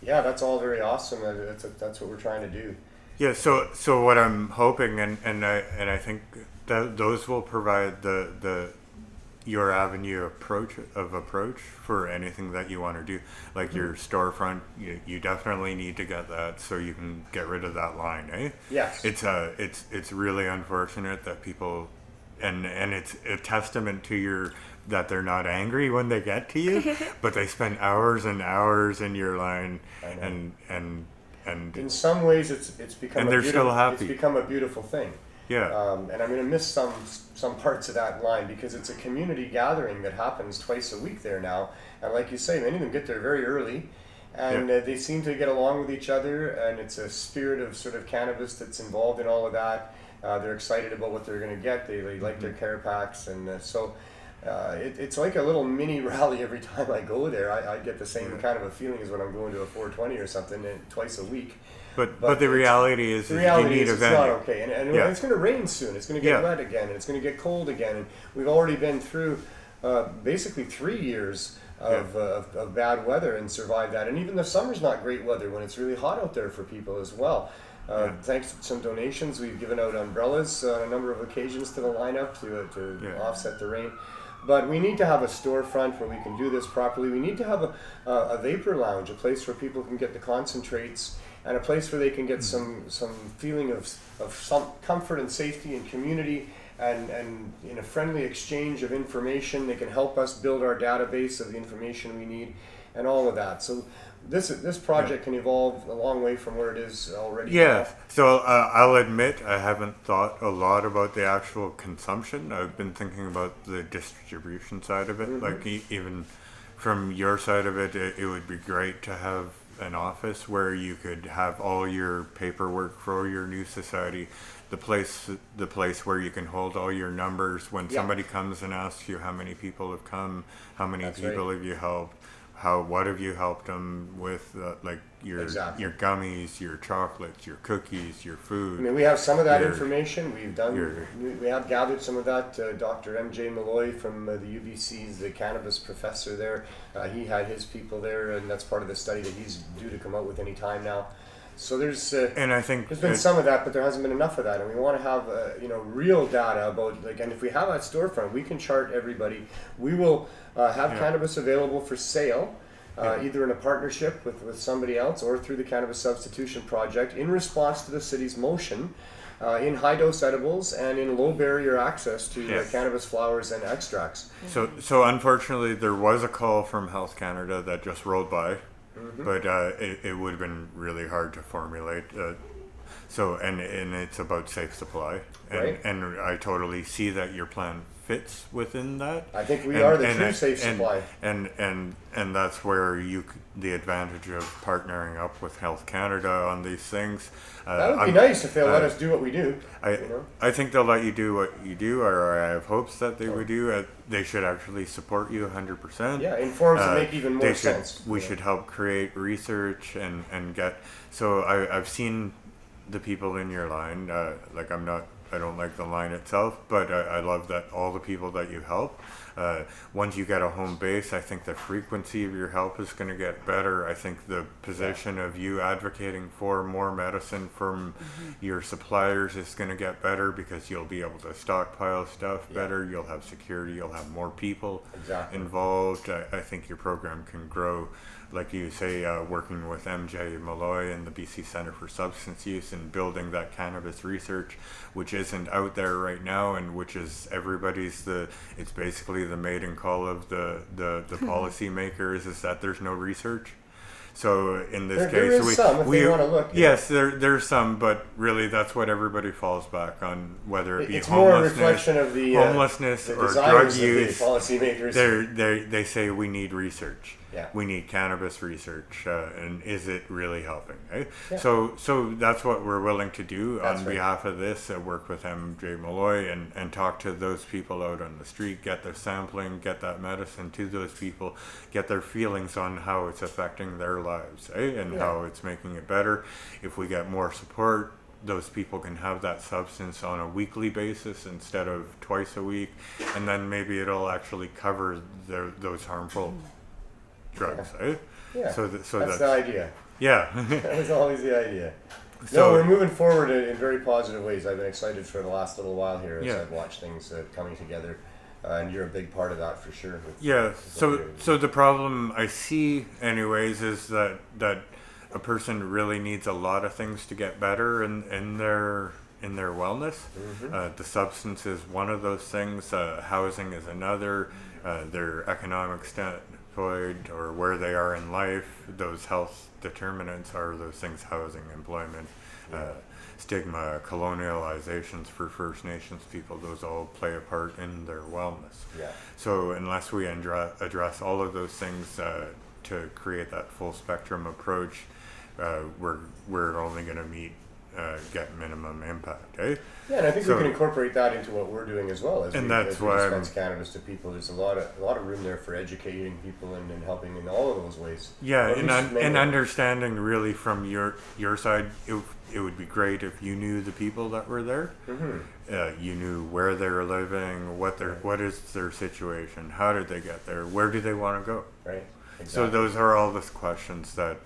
Speaker 3: yeah, that's all very awesome. That's what we're trying to do.
Speaker 9: Yeah, so what I'm hoping, and I think that those will provide your avenue approach for anything that you want to do, like your storefront. You definitely need to get that so you can get rid of that line, eh?
Speaker 3: Yes.
Speaker 9: It's really unfortunate that people, and it's a testament to that they're not angry when they get to you, but they spend hours and hours in your line, and
Speaker 3: in some ways it's become
Speaker 9: and they're still happy.
Speaker 3: It's become a beautiful thing.
Speaker 9: Yeah.
Speaker 3: And I'm going to miss some parts of that line because it's a community gathering that happens twice a week there now. And like you say, many of them get there very early, and they seem to get along with each other. And it's a spirit of sort of cannabis that's involved in all of that. They're excited about what they're going to get. They like their care packs, and so it's like a little mini rally every time I go there. I get the same kind of a feeling as when I'm going to a 420 or something twice a week.
Speaker 9: But the reality is you need a venue.
Speaker 3: It's not okay, and it's going to rain soon. It's going to get wet again, and it's going to get cold again. And we've already been through basically 3 years of bad weather and survived that. And even the summer's not great weather when it's really hot out there for people as well. Thanks to some donations, we've given out umbrellas on a number of occasions to the lineup to offset the rain. But we need to have a storefront where we can do this properly. We need to have a vapor lounge, a place where people can get the concentrates, and a place where they can get some feeling of some comfort and safety and community, and in a friendly exchange of information. They can help us build our database of the information we need and all of that. So this project can evolve a long way from where it is already.
Speaker 9: Yeah, so I'll admit I haven't thought a lot about the actual consumption. I've been thinking about the distribution side of it. Like even from your side of it, it would be great to have an office where you could have all your paperwork for your new society, the place where you can hold all your numbers when somebody comes and asks you how many people have come, how many people have you helped, what have you helped them with, like your gummies, your chocolates, your cookies, your food.
Speaker 3: I mean, we have some of that information. We have gathered some of that. Dr. M.J. Malloy from the UBC's the cannabis professor there. He had his people there, and that's part of the study that he's due to come out with any time now. So there's
Speaker 9: and I think
Speaker 3: there's been some of that, but there hasn't been enough of that, and we want to have real data about and if we have that storefront, we can chart everybody. We will have cannabis available for sale. Either in a partnership with somebody else or through the Cannabis Substitution Project in response to the city's motion in high-dose edibles and in low-barrier access to cannabis flowers and extracts.
Speaker 9: So unfortunately, there was a call from Health Canada that just rolled by, but it would have been really hard to formulate. And it's about safe supply, and I totally see that your plan fits within that.
Speaker 3: I think we are the true safe supply.
Speaker 9: And that's where the advantage of partnering up with Health Canada on these things.
Speaker 3: That would be nice if they'll let us do what we do.
Speaker 9: I think they'll let you do what you do, or I have hopes that they would do. They should actually support you 100%.
Speaker 3: Yeah, in forms that make even more sense.
Speaker 9: We should help create research and get. So I've seen the people in your line. I don't like the line itself, but I love that all the people that you help Once you get a home base, I think the frequency of your help is going to get better. I think the position of you advocating for more medicine from your suppliers is going to get better because you'll be able to stockpile stuff better. You'll have security. You'll have more people involved. I think your program can grow. Like you say, working with MJ Malloy and the BC Centre for Substance Use and building that cannabis research, which isn't out there right now, and which is it's basically the maiden call of the policymakers is that there's no research. So in this
Speaker 3: There
Speaker 9: case,
Speaker 3: is some, if they wanna look, yeah.
Speaker 9: Yes, there's some, but really that's what everybody falls back on, whether it be
Speaker 3: It's more a
Speaker 9: homelessness,
Speaker 3: reflection of the
Speaker 9: homelessness or drug
Speaker 3: desires of the
Speaker 9: use.
Speaker 3: policymakers.
Speaker 9: They say we need research.
Speaker 3: Yeah.
Speaker 9: We need cannabis research, and is it really helping? Right?
Speaker 3: Yeah.
Speaker 9: So that's what we're willing to do
Speaker 3: That's
Speaker 9: on
Speaker 3: right.
Speaker 9: behalf of this. Work with MJ Malloy and talk to those people out on the street, get their sampling, get that medicine to those people, get their feelings on how it's affecting their lives, and how it's making it better. If we get more support, those people can have that substance on a weekly basis instead of twice a week, and then maybe it'll actually cover those harmful drugs.
Speaker 3: Yeah,
Speaker 9: So
Speaker 3: that's
Speaker 9: that's
Speaker 3: the idea.
Speaker 9: Yeah.
Speaker 3: That was always the idea.
Speaker 9: So-
Speaker 3: No, we're moving forward in very positive ways. I've been excited for the last little while here as
Speaker 9: Yeah.
Speaker 3: I've watched things coming together, and you're a big part of that for sure.
Speaker 9: Yeah.
Speaker 3: with
Speaker 9: So
Speaker 3: what you're-
Speaker 9: so the problem I see, anyways, is that a person really needs a lot of things to get better in their wellness. The substance is one of those things. Housing is another. Their economic standpoint or where they are in life. Those health determinants are those things: housing, employment, stigma, colonializations for First Nations people. Those all play a part in their wellness.
Speaker 3: Yeah.
Speaker 9: So unless we address all of those things to create that full spectrum approach, we're only going to get minimum impact.
Speaker 3: Yeah, and I think
Speaker 9: So-
Speaker 3: we can incorporate that into what we're doing as well. As
Speaker 9: And
Speaker 3: we,
Speaker 9: that's
Speaker 3: as we
Speaker 9: why
Speaker 3: dispense cannabis to people, there's a lot of room there for educating people and helping in all of those ways.
Speaker 9: Yeah,
Speaker 3: Or at
Speaker 9: and,
Speaker 3: least
Speaker 9: and
Speaker 3: mainly.
Speaker 9: understanding really from your side, it would be great if you knew the people that were there. You knew where they were living, what is their situation, how did they get there, where do they want to go.
Speaker 3: Right.
Speaker 9: So
Speaker 3: Exactly.
Speaker 9: those are all the questions that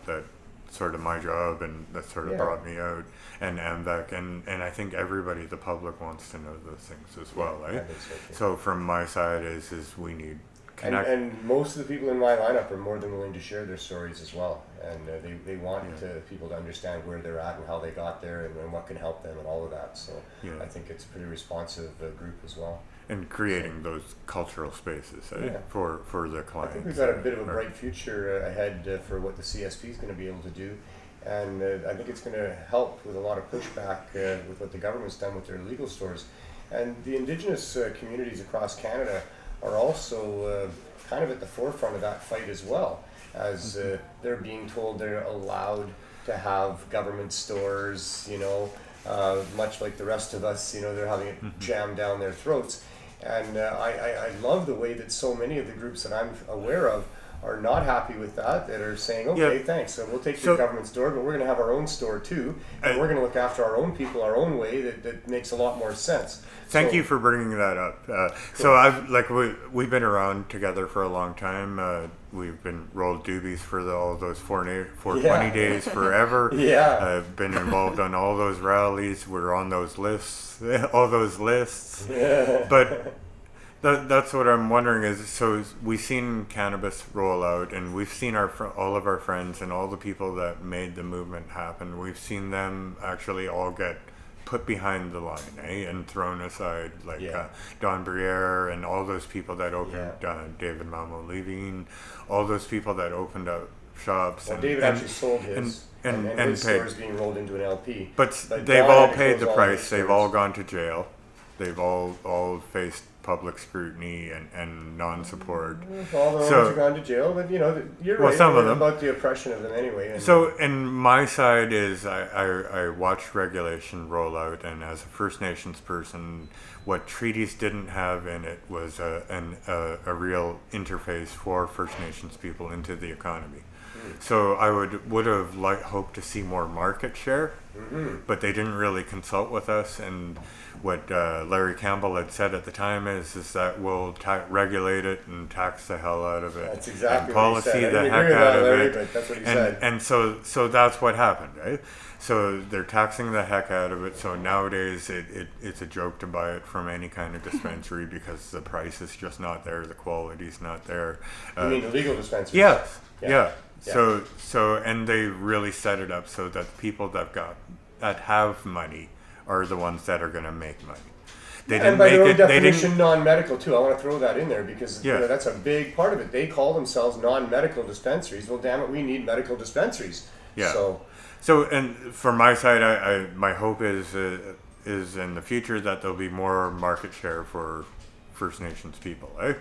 Speaker 9: sort of my job and that sort of
Speaker 3: Yeah.
Speaker 9: brought me out, and AMVEC, and I think everybody, the public, wants to know those things as well,
Speaker 3: I
Speaker 9: right?
Speaker 3: think so, too.
Speaker 9: So from my side is we need connect.
Speaker 3: And most of the people in my lineup are more than willing to share their stories as well, and they want people to understand where they're at and how they got there and what can help them and all of that. So
Speaker 9: Yeah.
Speaker 3: I think it's a pretty responsive group as well.
Speaker 9: And creating those cultural spaces
Speaker 3: Yeah.
Speaker 9: for the
Speaker 3: I
Speaker 9: clients.
Speaker 3: think we've got a bit of a
Speaker 9: Or-
Speaker 3: bright future ahead for what the CSP is going to be able to do, and I think it's going to help with a lot of pushback with what the government's done with their legal stores. And the Indigenous communities across Canada are also kind of at the forefront of that fight as well, as they're being told they're allowed to have government stores, much like the rest of us, they're having it jammed down their throats. And I love the way that so many of the groups that I'm aware of are not happy with that are saying, okay,
Speaker 9: Yeah.
Speaker 3: thanks, so we'll take
Speaker 9: So-
Speaker 3: your government store, but we're going to have our own store too, and we're going to look after our own people our own way. That makes a lot more sense.
Speaker 9: Thank
Speaker 3: So-
Speaker 9: you for bringing that up. So we've been around together for a long time. We've been rolled doobies for all those 420
Speaker 3: Yeah.
Speaker 9: days forever.
Speaker 3: Yeah.
Speaker 9: I've been involved on all those rallies. We're on those lists, all those lists. But that's what I'm wondering is, so we've seen cannabis roll out, and we've seen all of our friends and all the people that made the movement happen. We've seen them actually all get put behind the line, and thrown aside, like Don Briere and all those people that opened, David Mamo Levine, all those people that opened up shops.
Speaker 3: Well,
Speaker 9: and,
Speaker 3: David
Speaker 9: and,
Speaker 3: actually sold his,
Speaker 9: and
Speaker 3: his
Speaker 9: paid.
Speaker 3: store is being rolled into an LP.
Speaker 9: But
Speaker 3: Don
Speaker 9: they've all
Speaker 3: had to
Speaker 9: paid
Speaker 3: close
Speaker 9: the
Speaker 3: all
Speaker 9: price.
Speaker 3: his
Speaker 9: They've
Speaker 3: stores.
Speaker 9: all gone to jail. They've all faced public scrutiny and non-support.
Speaker 3: All the ones
Speaker 9: So-
Speaker 3: who've gone to jail, but you're
Speaker 9: Well,
Speaker 3: right
Speaker 9: some of them.
Speaker 3: about the oppression of them anyway. And
Speaker 9: So, and my side is I watched regulation roll out, and as a First Nations person, what treaties didn't have in it was a real interface for First Nations people into the economy. So I would have hoped to see more market share but they didn't really consult with us. And what Larry Campbell had said at the time is that we'll regulate it and tax the hell out of it.
Speaker 3: That's exactly
Speaker 9: and
Speaker 3: what he
Speaker 9: policy
Speaker 3: said. I
Speaker 9: the
Speaker 3: didn't
Speaker 9: heck
Speaker 3: agree with
Speaker 9: out
Speaker 3: that,
Speaker 9: of
Speaker 3: Larry,
Speaker 9: it.
Speaker 3: but that's what he said.
Speaker 9: And so that's what happened, right? So they're taxing the heck out of it. So nowadays it's a joke to buy it from any kind of dispensary because the price is just not there, the quality's not there.
Speaker 3: You mean the legal dispensaries?
Speaker 9: Yes.
Speaker 3: Yeah.
Speaker 9: Yeah.
Speaker 3: Yeah.
Speaker 9: So and they really set it up so that people that have money are the ones that are going to make money. They
Speaker 3: And
Speaker 9: didn't
Speaker 3: by
Speaker 9: make
Speaker 3: their own
Speaker 9: it. They
Speaker 3: definition,
Speaker 9: didn't.
Speaker 3: non-medical too. I want to throw that in there because
Speaker 9: Yeah.
Speaker 3: that's a big part of it. They call themselves non-medical dispensaries. Well, damn it, we need medical dispensaries.
Speaker 9: Yeah.
Speaker 3: So
Speaker 9: And from my side, my hope is in the future that there'll be more market share for First Nations people, eh?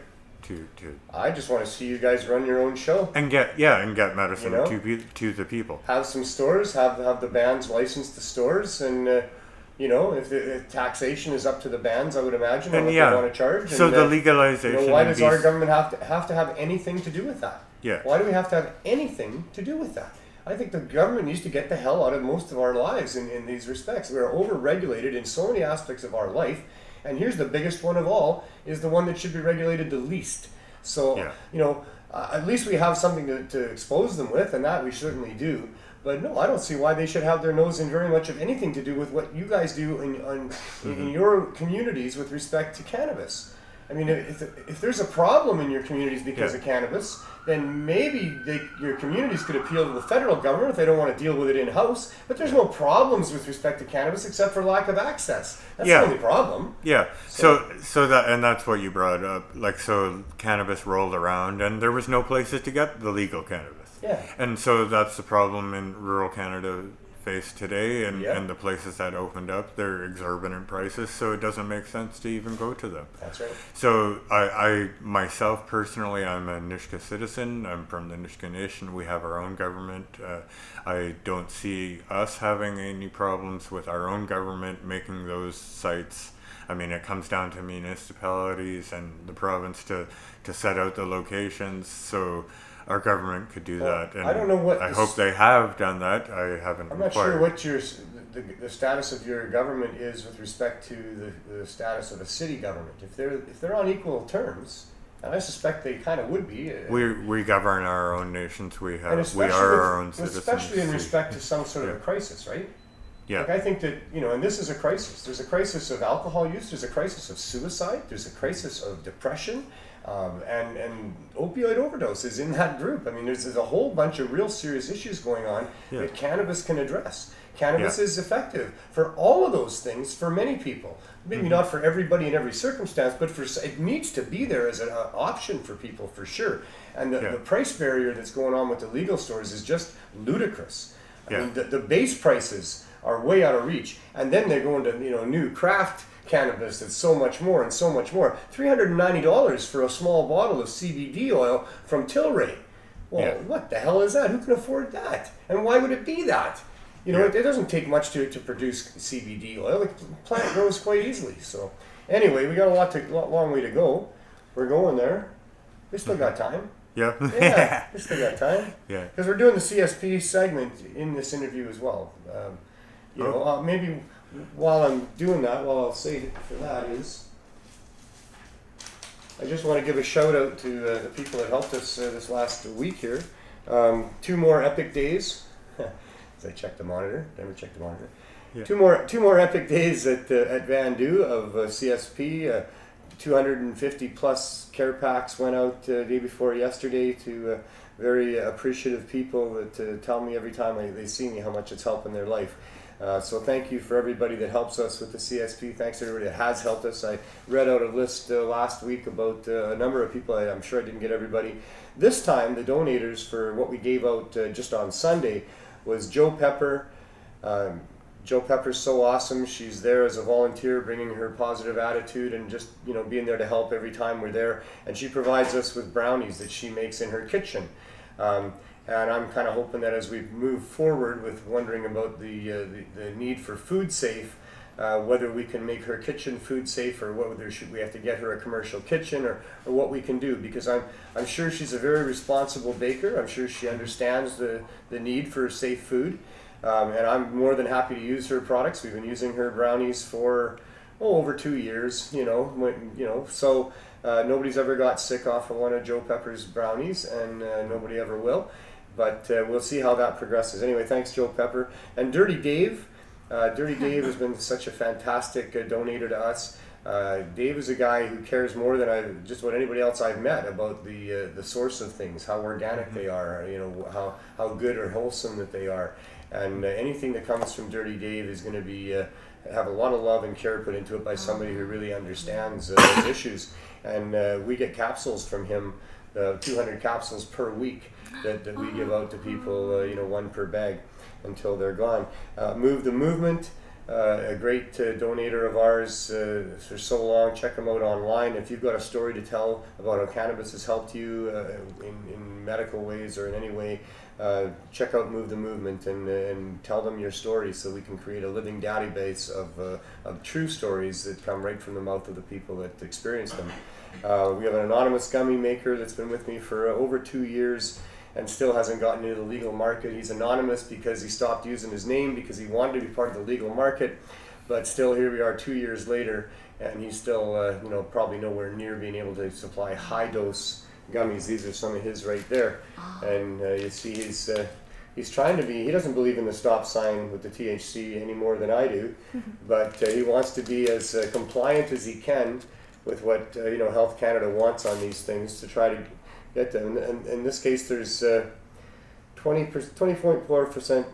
Speaker 9: To
Speaker 3: I just want to see you guys run your own show.
Speaker 9: and get medicine
Speaker 3: You know?
Speaker 9: to the people.
Speaker 3: Have some stores. Have the bands license the stores, and if the taxation is up to the bands, I would imagine, on what they want to charge.
Speaker 9: So
Speaker 3: and,
Speaker 9: the legalization.
Speaker 3: why
Speaker 9: and
Speaker 3: does our
Speaker 9: these-
Speaker 3: government have to have anything to do with that?
Speaker 9: Yeah.
Speaker 3: Why do we have to have anything to do with that? I think the government needs to get the hell out of most of our lives in these respects. We're over-regulated in so many aspects of our life. And here's the biggest one of all, is the one that should be regulated the least. So,
Speaker 9: Yeah.
Speaker 3: at least we have something to expose them with, and that we certainly do. But no, I don't see why they should have their nose in very much of anything to do with what you guys do in your communities with respect to cannabis. I mean, if there's a problem in your communities because of cannabis, then maybe your communities could appeal to the federal government if they don't want to deal with it in-house. But there's no problems with respect to cannabis except for lack of access. That's the only problem.
Speaker 9: Yeah. So that's what you brought up. So cannabis rolled around, and there was no places to get the legal cannabis.
Speaker 3: Yeah.
Speaker 9: And so that's the problem in rural Canada face today, and the places that opened up, they're exorbitant prices, so it doesn't make sense to even go to them.
Speaker 3: That's right.
Speaker 9: So I myself personally, I'm a Nisga'a citizen. I'm from the Nisga'a Nation. We have our own government. I don't see us having any problems with our own government making those sites. I mean, it comes down to municipalities and the province to set out the locations. So our government could do that, and
Speaker 3: I don't know what
Speaker 9: I hope they have done that. I haven't.
Speaker 3: I'm not sure what the status of your government is with respect to the status of a city government. If they're on equal terms, and I suspect they kind of would be.
Speaker 9: We govern our own nations. We are our own citizens.
Speaker 3: Especially in respect to some sort of a crisis, right?
Speaker 9: Yeah.
Speaker 3: Like I think that, and this is a crisis. There's a crisis of alcohol use. There's a crisis of suicide. There's a crisis of depression. And opioid overdose is in that group. I mean, there's a whole bunch of real serious issues going on that cannabis can address. Cannabis is effective for all of those things for many people. Maybe not for everybody in every circumstance, but it needs to be there as an option for people for sure. And the price barrier that's going on with the legal stores is just ludicrous. I mean, the base prices are way out of reach, and then they're going to new craft cannabis that's so much more and so much more. $390 for a small bottle of CBD oil from Tilray. Well, what the hell is that? Who can afford that? And why would it be that? It doesn't take much to produce CBD oil. The plant grows quite easily. So anyway, we got a long way to go. We're going there. We still got time.
Speaker 9: Yeah.
Speaker 3: Yeah, we still got time.
Speaker 9: Yeah.
Speaker 3: Because we're doing the CSP segment in this interview as well. Maybe while I'm doing that, what I'll say for that is, I just want to give a shout out to the people that helped us this last week here. 2 more epic days. As I check the monitor, never check the monitor. Yeah. Two more epic days at Vandu of CSP. 250 plus care packs went out day before yesterday to very appreciative people that tell me every time they see me how much it's helping their life. So thank you for everybody that helps us with the CSP. Thanks to everybody that has helped us. I read out a list last week about a number of people. I'm sure I didn't get everybody. This time, the donators for what we gave out just on Sunday was Joe Pepper. Joe Pepper's so awesome. She's there as a volunteer, bringing her positive attitude and just being there to help every time we're there. And she provides us with brownies that she makes in her kitchen. And I'm kind of hoping that as we move forward with wondering about the need for food safe, whether we can make her kitchen food safe or whether should we have to get her a commercial kitchen or what we can do, because I'm sure she's a very responsible baker. I'm sure she understands the need for safe food. And I'm more than happy to use her products. We've been using her brownies for over 2 years, so nobody's ever got sick off of one of Joe Pepper's brownies, and nobody ever will. But we'll see how that progresses. Anyway, thanks, Joe Pepper. And Dirty Dave. Dirty Dave has been such a fantastic donator to us. Dave is a guy who cares more than just about anybody else I've met about the source of things, how organic they are, how good or wholesome that they are. And anything that comes from Dirty Dave is going to be have a lot of love and care put into it by somebody who really understands those issues. And we get capsules from him, 200 capsules per week that we give out to people, one per bag until they're gone. Move the Movement, a great donator of ours for so long. Check them out online. If you've got a story to tell about how cannabis has helped you in medical ways or in any way, check out Move the Movement and tell them your story so we can create a living database of true stories that come right from the mouth of the people that experience them. We have an anonymous gummy maker that's been with me for over 2 years and still hasn't gotten into the legal market. He's anonymous because he stopped using his name because he wanted to be part of the legal market, but still here we are 2 years later, and he's still probably nowhere near being able to supply high dose gummies. These are some of his right there. And you see he's trying to be, he doesn't believe in the stop sign with the THC any more than I do, but he wants to be as compliant as he can with what Health Canada wants on these things to try to get them. And in this case, there's 20.4%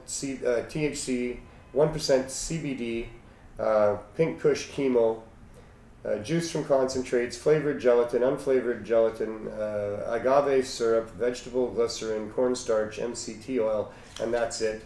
Speaker 3: THC, 1% CBD, pink kush chemo, juice from concentrates, flavored gelatin, unflavored gelatin, agave syrup, vegetable glycerin, cornstarch, MCT oil, and that's it.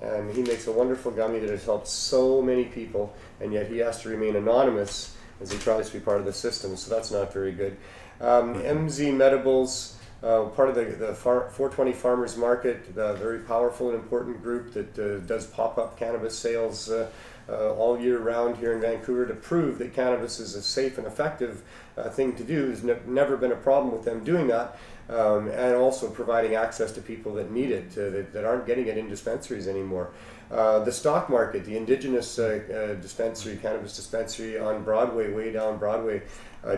Speaker 3: And he makes a wonderful gummy that has helped so many people, and yet he has to remain anonymous as he tries to be part of the system, so that's not very good. MZ Medibles, part of the 420 Farmers Market, a very powerful and important group that does pop-up cannabis sales all year round here in Vancouver to prove that cannabis is a safe and effective thing to do. There's never been a problem with them doing that, and also providing access to people that need it, that aren't getting it in dispensaries anymore. The stock market, the Indigenous dispensary, cannabis dispensary on Broadway, way down Broadway,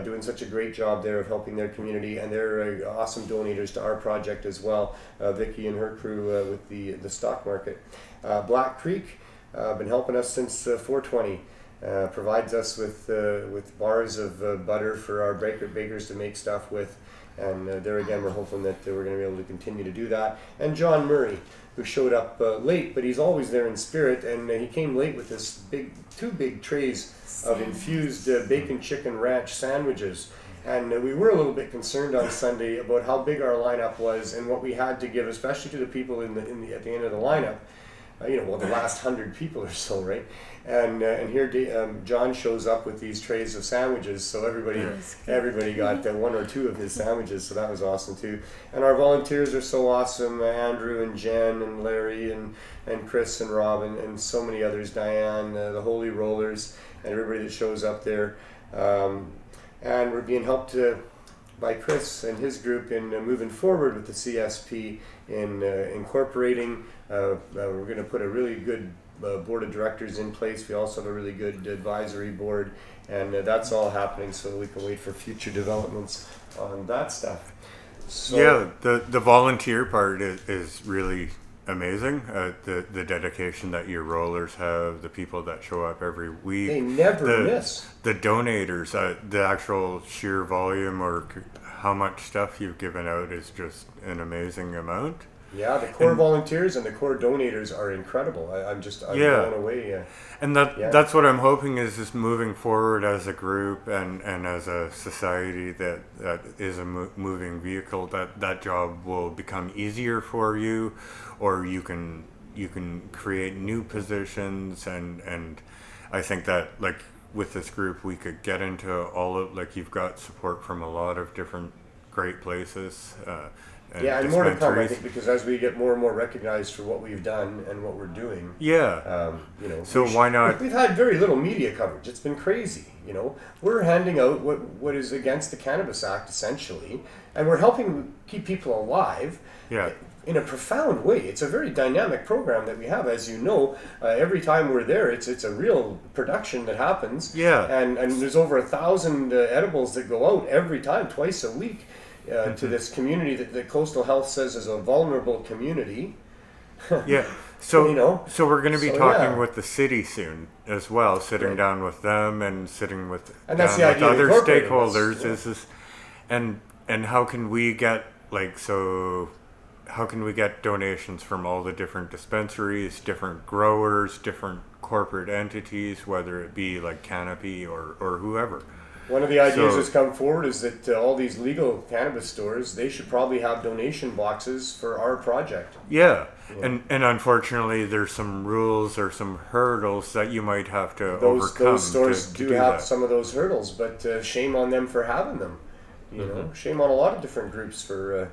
Speaker 3: doing such a great job there of helping their community, and they're awesome donators to our project as well. Vicky and her crew with the stock market. Black Creek, been helping us since 420. Provides us with bars of butter for our bakers to make stuff with, and there again we're hoping that we're going to be able to continue to do that. And John Murray, who showed up late, but he's always there in spirit, and he came late with this two big trays of infused bacon chicken ranch sandwiches. And we were a little bit concerned on Sunday about how big our lineup was and what we had to give, especially to the people at the end of the lineup. The last 100 people or so, right? And here John shows up with these trays of sandwiches, so everybody got one or two of his sandwiches, so that was awesome too. And our volunteers are so awesome, Andrew and Jen and Larry and Chris and Robin and so many others, Diane, the Holy Rollers, and everybody that shows up there. And we're being helped by Chris and his group in moving forward with the CSP in incorporating. We're going to put a really good board of directors in place. We also have a really good advisory board, and that's all happening so we can wait for future developments on that stuff. So,
Speaker 9: yeah, the volunteer part is really amazing. The dedication that your rollers have, the people that show up every week.
Speaker 3: They never miss.
Speaker 9: The donators, the actual sheer volume or how much stuff you've given out is just an amazing amount.
Speaker 3: Yeah, the core volunteers and the core donators are incredible. I'm blown away.
Speaker 9: And that's what I'm hoping is just moving forward as a group and as a society that is a moving vehicle, that job will become easier for you, or you can create new positions, and I think that with this group we could get into all of, you've got support from a lot of different great places.
Speaker 3: Yeah, and more to come, I
Speaker 9: dispensaries.
Speaker 3: think, because as we get more and more recognized for what we've done and what we're doing,
Speaker 9: Yeah.
Speaker 3: you know.
Speaker 9: So why not-
Speaker 3: We've had very little media coverage. It's been crazy. You know, we're handing out what is against the Cannabis Act essentially, and we're helping keep people alive.
Speaker 9: Yeah.
Speaker 3: In a profound way. It's a very dynamic program that we have, as you know. Every time we're there, it's a real production that happens.
Speaker 9: Yeah.
Speaker 3: And there's over 1,000 edibles that go out every time, twice a week, to this community that Coastal Health says is a vulnerable community.
Speaker 9: Yeah. So
Speaker 3: You know?
Speaker 9: so we're going to be
Speaker 3: So,
Speaker 9: talking
Speaker 3: yeah.
Speaker 9: with the city soon as well, sitting
Speaker 3: Right.
Speaker 9: down with them and sitting with
Speaker 3: And that's
Speaker 9: down
Speaker 3: the
Speaker 9: with
Speaker 3: idea of
Speaker 9: other
Speaker 3: incorporating
Speaker 9: stakeholders.
Speaker 3: this, yeah.
Speaker 9: Is and how can we get how can we get donations from all the different dispensaries, different growers, different corporate entities, whether it be like Canopy or whoever?
Speaker 3: One of the ideas
Speaker 9: So-
Speaker 3: that's come forward is that all these legal cannabis stores, they should probably have donation boxes for our project.
Speaker 9: Yeah. And unfortunately, there's some rules or some hurdles that you might have to overcome.
Speaker 3: Those stores
Speaker 9: to
Speaker 3: do
Speaker 9: do
Speaker 3: have
Speaker 9: that.
Speaker 3: some of those hurdles, but shame on them for having them. You know, shame on a lot of different groups for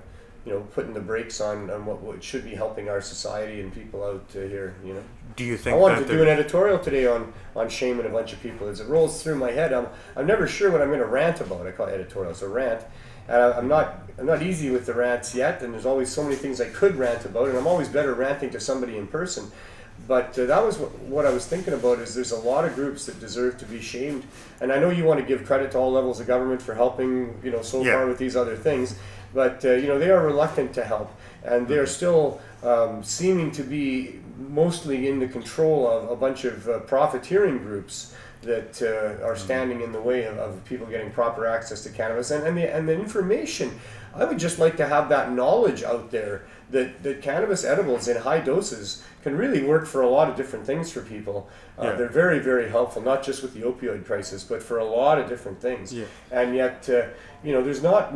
Speaker 3: putting the brakes on what should be helping our society and people out here. You know,
Speaker 9: Do you
Speaker 3: I
Speaker 9: think
Speaker 3: wanted
Speaker 9: that
Speaker 3: to do an editorial today on shaming a bunch of people. As it rolls through my head, I'm never sure what I'm going to rant about. I call it editorial, so rant. I'm not easy with the rants yet, and there's always so many things I could rant about, and I'm always better ranting to somebody in person. But that was what I was thinking about. Is there's a lot of groups that deserve to be shamed, and I know you want to give credit to all levels of government for helping, so
Speaker 9: Yeah.
Speaker 3: far with these other things, but they are reluctant to help, and they are still seeming to be mostly in the control of a bunch of profiteering groups that are standing in the way of people getting proper access to cannabis and the information. I would just like to have that knowledge out there that cannabis edibles in high doses can really work for a lot of different things for people.
Speaker 9: Yeah.
Speaker 3: They're very, very helpful, not just with the opioid crisis, but for a lot of different things.
Speaker 9: Yeah.
Speaker 3: And yet, there's not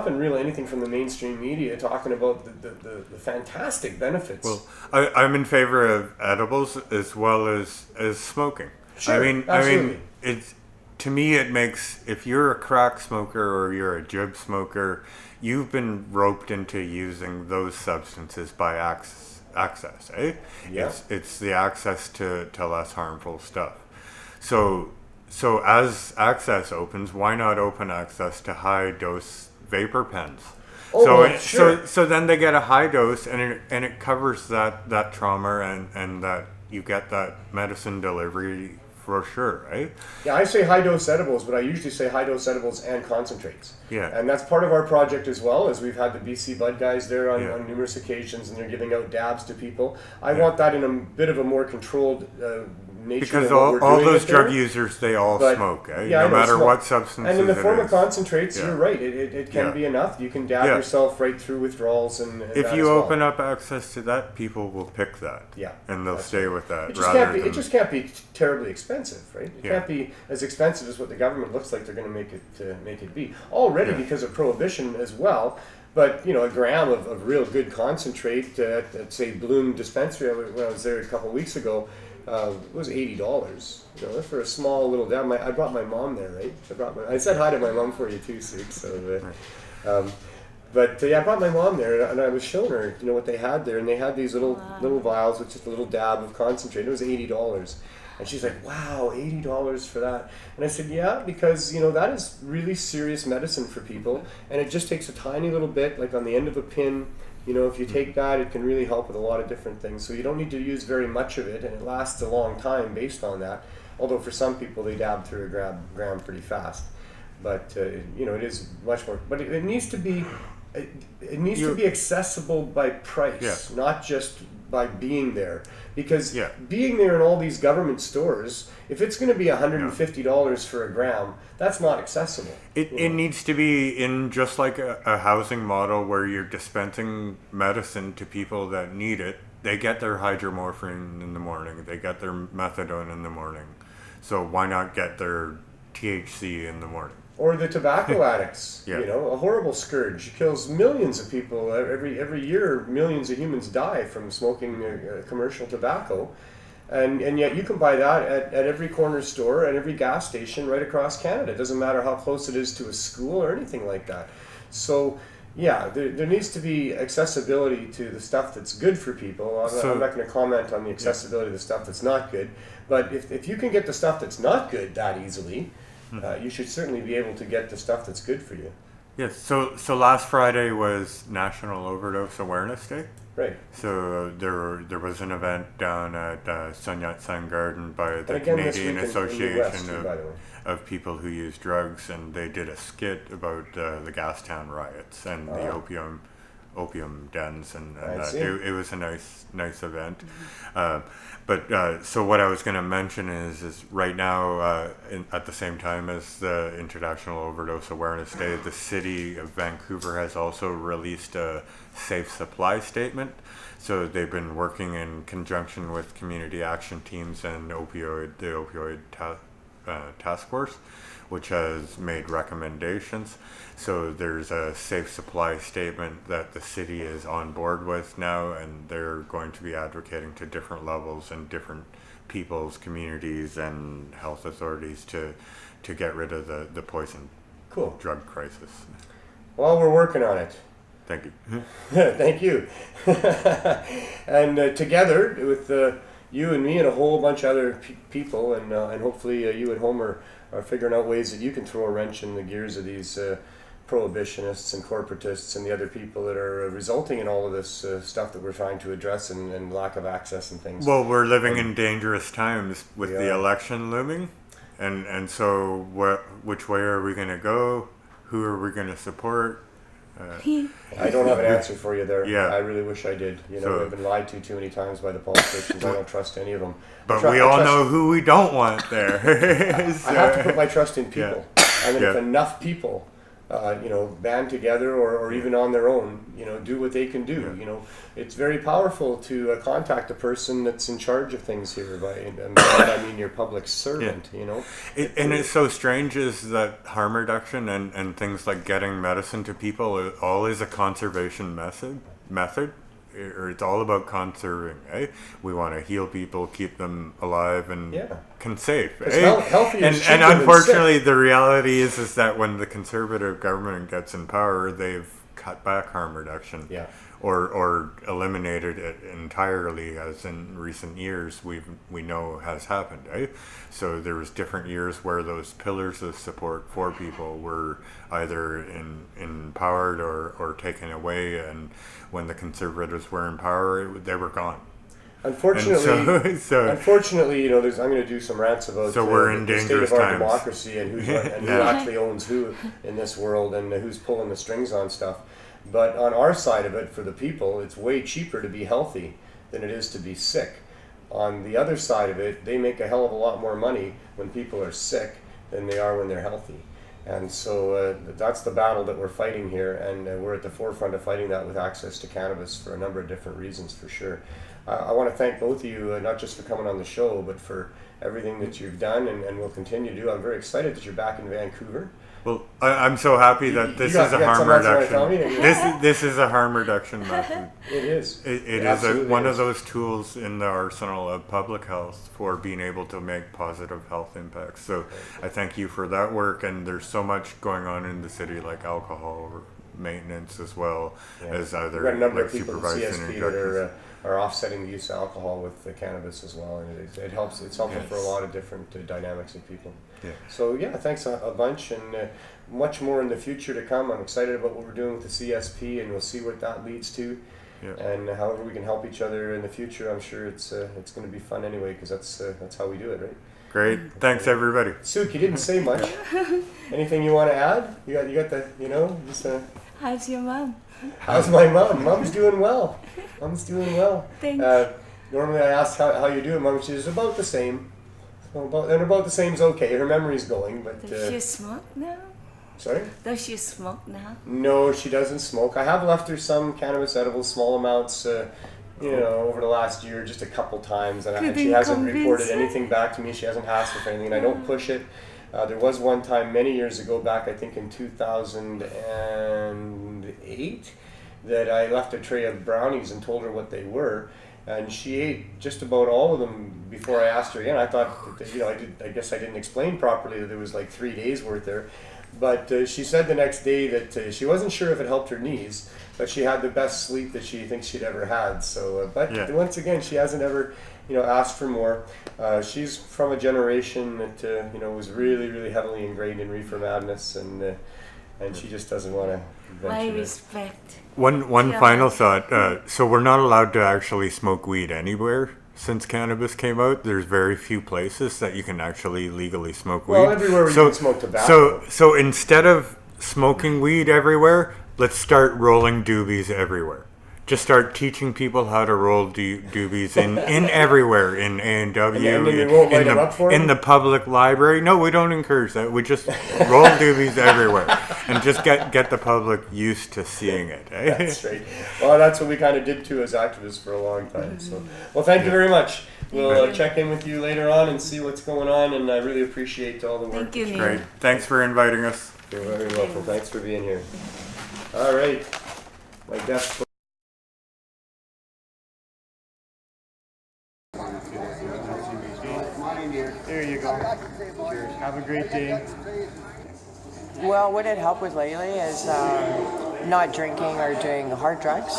Speaker 3: been really anything from the mainstream media talking about the fantastic benefits.
Speaker 9: Well, I'm in favor of edibles as well as smoking.
Speaker 3: Sure,
Speaker 9: I mean,
Speaker 3: absolutely.
Speaker 9: it's to me it makes, if you're a crack smoker or you're a jib smoker, you've been roped into using those substances by access, eh?
Speaker 3: Yeah.
Speaker 9: It's the access to less harmful stuff. So as access opens, why not open access to high dose vapor pens?
Speaker 3: Oh,
Speaker 9: so
Speaker 3: well, sure.
Speaker 9: so then they get a high dose and it covers that trauma and that you get that medicine delivery for sure, right?
Speaker 3: Yeah, I say high dose edibles, but I usually say high dose edibles and concentrates.
Speaker 9: Yeah.
Speaker 3: And that's part of our project as well, as we've had the BC Bud guys there on,
Speaker 9: Yeah.
Speaker 3: on numerous occasions, and they're giving out dabs to people. I want that in a bit of a more controlled nature.
Speaker 9: Because
Speaker 3: than what we're
Speaker 9: all
Speaker 3: doing
Speaker 9: those
Speaker 3: it there.
Speaker 9: drug users, they all
Speaker 3: But,
Speaker 9: smoke, eh?
Speaker 3: yeah, I
Speaker 9: no
Speaker 3: know,
Speaker 9: matter
Speaker 3: smoke.
Speaker 9: what substance.
Speaker 3: And in the form
Speaker 9: it
Speaker 3: of
Speaker 9: is.
Speaker 3: concentrates,
Speaker 9: Yeah.
Speaker 3: you're right. It can
Speaker 9: Yeah.
Speaker 3: be enough. You can dab
Speaker 9: Yeah.
Speaker 3: yourself right through withdrawals and
Speaker 9: If
Speaker 3: that
Speaker 9: you
Speaker 3: as well.
Speaker 9: open up access to that, people will pick that.
Speaker 3: Yeah,
Speaker 9: And they'll
Speaker 3: that's
Speaker 9: stay with that.
Speaker 3: It just
Speaker 9: rather
Speaker 3: can't be.
Speaker 9: than,
Speaker 3: It just can't be terribly expensive, right? It
Speaker 9: Yeah.
Speaker 3: can't be as expensive as what the government looks like they're going to make it be. Already
Speaker 9: Yeah.
Speaker 3: because of prohibition as well. But a gram of real good concentrate at say Bloom Dispensary, when I was there a couple of weeks ago, it was $80. For a small little dab. I brought my mom there, right? I said hi to my mom for you too, Sook. So. But I brought my mom there, and I was showing her, what they had there, and they had these little vials with just a little dab of concentrate. It was $80, and she's like, "Wow, $80 for that?" And I said, "Yeah, because that is really serious medicine for people, and it just takes a tiny little bit, like on the end of a pin. If you take that, it can really help with a lot of different things. So you don't need to use very much of it, and it lasts a long time based on that. Although for some people, they dab through a gram pretty fast, but it is much more. But it needs to be." It needs to be accessible by price,
Speaker 9: Yeah.
Speaker 3: not just by being there. Because
Speaker 9: Yeah.
Speaker 3: being there in all these government stores, if it's going to be $150 for a gram, that's not accessible.
Speaker 9: It needs to be in just like a housing model where you're dispensing medicine to people that need it. They get their hydromorphine in the morning. They get their methadone in the morning. So why not get their THC in the morning?
Speaker 3: Or the tobacco addicts,
Speaker 9: Yeah.
Speaker 3: a horrible scourge. It kills millions of people. Every year, millions of humans die from smoking commercial tobacco. And yet you can buy that at every corner store, at every gas station right across Canada. It doesn't matter how close it is to a school or anything like that. So, Yeah, there needs to be accessibility to the stuff that's good for people. I'm not going to comment on the accessibility of the stuff that's not good, but if you can get the stuff that's not good that easily, you should certainly be able to get the stuff that's good for you.
Speaker 9: Yes. So last Friday was National Overdose Awareness Day.
Speaker 3: Right.
Speaker 9: So there was an event down at Sun Yat-sen Garden by the
Speaker 3: again, this
Speaker 9: Canadian
Speaker 3: week in the
Speaker 9: Association
Speaker 3: West too, by the way.
Speaker 9: of People Who Use Drugs, and they did a skit about the Gastown riots and the opium dens, and it was a nice event. But so what I was going to mention is right now, at the same time as the International Overdose Awareness Day, the city of Vancouver has also released a safe supply statement. So they've been working in conjunction with community action teams and the opioid task force, which has made recommendations. So there's a safe supply statement that the city is on board with now, and they're going to be advocating to different levels and different people's communities and health authorities to get rid of the poison drug crisis.
Speaker 3: Well, we're working on it.
Speaker 9: Thank you.
Speaker 3: Thank you. And together with you and me and a whole bunch of other people, and hopefully you at home are figuring out ways that you can throw a wrench in the gears of these prohibitionists and corporatists and the other people that are resulting in all of this stuff that we're trying to address and lack of access and things.
Speaker 9: Well, we're living in dangerous times with the election looming, and so which way are we going to go? Who are we going to support?
Speaker 3: I don't have an answer for you there.
Speaker 9: Yeah.
Speaker 3: I really wish I did. We've been lied to too many times by the politicians. I don't trust any of them.
Speaker 9: But we all know who we don't want there.
Speaker 3: I have to put my trust in people. And if enough people, band together or even on their own, do what they can do. It's very powerful to contact the person that's in charge of things here. And by that I mean your public servant.
Speaker 9: And it's so strange is that harm reduction and things like getting medicine to people all is a conservation method. Or it's all about conserving, eh? We want to heal people, keep them alive and safe, eh? And unfortunately, the reality is that when the conservative government gets in power, they've cut back harm reduction, or eliminated it entirely, as in recent years we know has happened, eh? So there was different years where those pillars of support for people were either empowered or taken away, and when the conservatives were in power, they were gone.
Speaker 3: Unfortunately, unfortunately, I'm going to do some rants about
Speaker 9: we're in
Speaker 3: the state
Speaker 9: dangerous
Speaker 3: of our
Speaker 9: times.
Speaker 3: democracy and who actually owns who in this world and who's pulling the strings on stuff. But on our side of it, for the people, it's way cheaper to be healthy than it is to be sick. On the other side of it, they make a hell of a lot more money when people are sick than they are when they're healthy. And so that's the battle that we're fighting here, and we're at the forefront of fighting that with access to cannabis for a number of different reasons, for sure. I want to thank both of you, not just for coming on the show, but for everything that you've done and will continue to do. I'm very excited that you're back in Vancouver.
Speaker 9: Well, I'm so happy that this is a harm reduction. This is a harm reduction method.
Speaker 3: It is.
Speaker 9: It is one of those tools in the arsenal of public health for being able to make positive health impacts. So I thank you for that work. And there's so much going on in the city, like alcohol maintenance as well as other
Speaker 3: We've got a number
Speaker 9: like
Speaker 3: of people at
Speaker 9: supervising
Speaker 3: CSP that are offsetting the use of alcohol with the cannabis as well, and it helps. It's helpful for a lot of different dynamics of people. So thanks a bunch, and much more in the future to come. I'm excited about what we're doing with the CSP, and we'll see what that leads to. And however we can help each other in the future, I'm sure it's going to be fun anyway, because that's how we do it, right?
Speaker 9: Great. Thanks, everybody.
Speaker 3: Sook, you didn't say much. Anything you want to add? You got the just.
Speaker 10: How's your mom?
Speaker 3: How's my mom? Mom's doing well. Mom's doing well.
Speaker 10: Thanks.
Speaker 3: Normally I ask how you doing, Mom. She's about the same. About the same is okay. Her memory's going, but.
Speaker 10: Does she smoke now?
Speaker 3: Sorry?
Speaker 10: Does she smoke now?
Speaker 3: No, she doesn't smoke. I have left her some cannabis edibles, small amounts, over the last year, just a couple times, and she hasn't reported anything back to me. She hasn't asked for anything, and I don't push it. There was one time many years ago, back I think in 2008, that I left a tray of brownies and told her what they were, and she ate just about all of them before I asked her again. I thought, I guess I didn't explain properly that there was like 3 days worth there. But she said the next day that she wasn't sure if it helped her knees, but she had the best sleep that she thinks she'd ever had. So, once again, she hasn't ever, asked for more. She's from a generation that, was really, really heavily ingrained in reefer madness, and she just doesn't want to
Speaker 10: My
Speaker 3: venture it.
Speaker 10: respect.
Speaker 9: One
Speaker 10: Yeah.
Speaker 9: final thought. So we're not allowed to actually smoke weed anywhere since cannabis came out. There's very few places that you can actually legally smoke weed.
Speaker 3: Well, everywhere you can smoke tobacco.
Speaker 9: So instead of smoking weed everywhere, let's start rolling doobies everywhere. Just start teaching people how to roll doobies in everywhere, in A&W,
Speaker 3: And then we won't light them up for
Speaker 9: in
Speaker 3: them?
Speaker 9: the public library. No, we don't encourage that. We just roll doobies everywhere and just get the public used to seeing it. Eh?
Speaker 3: That's right. Well, that's what we kind of did too as activists for a long time. So, well, thank you very much. We'll check in with you later on and see what's going on, and I really appreciate all the work.
Speaker 10: Thank you, Neil.
Speaker 9: Great. Thanks for inviting us.
Speaker 3: You're very welcome. Thanks for being here. All right. My guest. There you go. Cheers. Have a great day.
Speaker 11: Well, what it helped with lately is not drinking or doing hard drugs,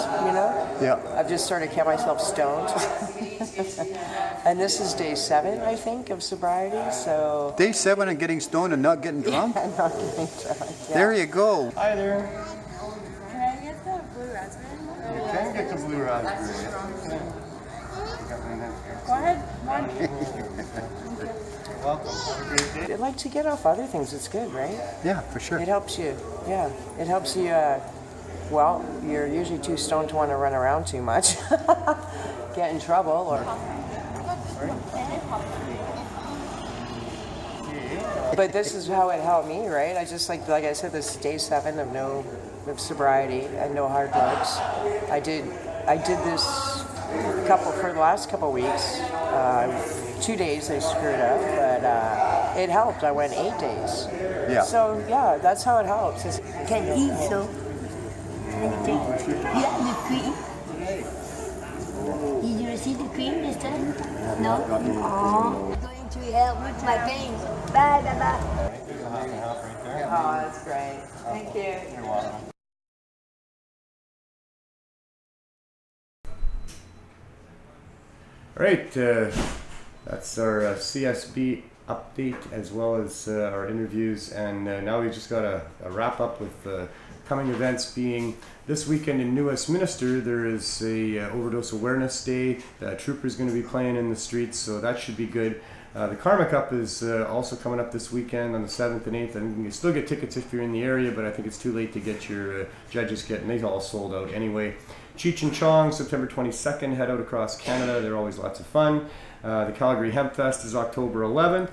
Speaker 12: Yeah.
Speaker 11: I've just sort of kept myself stoned. And this is day 7, I think, of sobriety, so...
Speaker 12: Day 7 and getting stoned and not getting drunk?
Speaker 11: I'm not getting drunk, yeah.
Speaker 12: There you go.
Speaker 3: Hi there.
Speaker 10: Can I get the blue raspberry?
Speaker 3: You can get the blue raspberry.
Speaker 10: Go ahead. One.
Speaker 3: Welcome. Have a great day.
Speaker 11: Like to get off other things, it's good, right?
Speaker 12: Yeah, for sure.
Speaker 11: It helps you, yeah. It helps you, well, you're usually too stoned to want to run around too much. Get in trouble or... But this is how it helped me, right? I just like I said, this is day 7 of sobriety and no hard drugs. I did this for the last couple weeks. 2 days I screwed up, but it helped. I went 8 days.
Speaker 12: Yeah.
Speaker 11: So yeah, that's how it helps.
Speaker 10: Can eat, so. You have the cream? Did you receive the cream this time? No? Oh. Going to help with my pain. Bye, bye, bye.
Speaker 11: Oh, that's great. Thank you.
Speaker 3: You're welcome. All right, that's our CSB update as well as our interviews, and now we've just got a wrap up with coming events being this weekend in New Westminster. There is a overdose awareness day. The Trooper's going to be playing in the streets, so that should be good. The Karma Cup is also coming up this weekend on the 7th and 8th. I think you can still get tickets if you're in the area, but I think it's too late to get your judges kit, and they all sold out anyway. Cheech and Chong, September 22nd, head out across Canada. They're always lots of fun. The Calgary Hemp Fest is October 11th.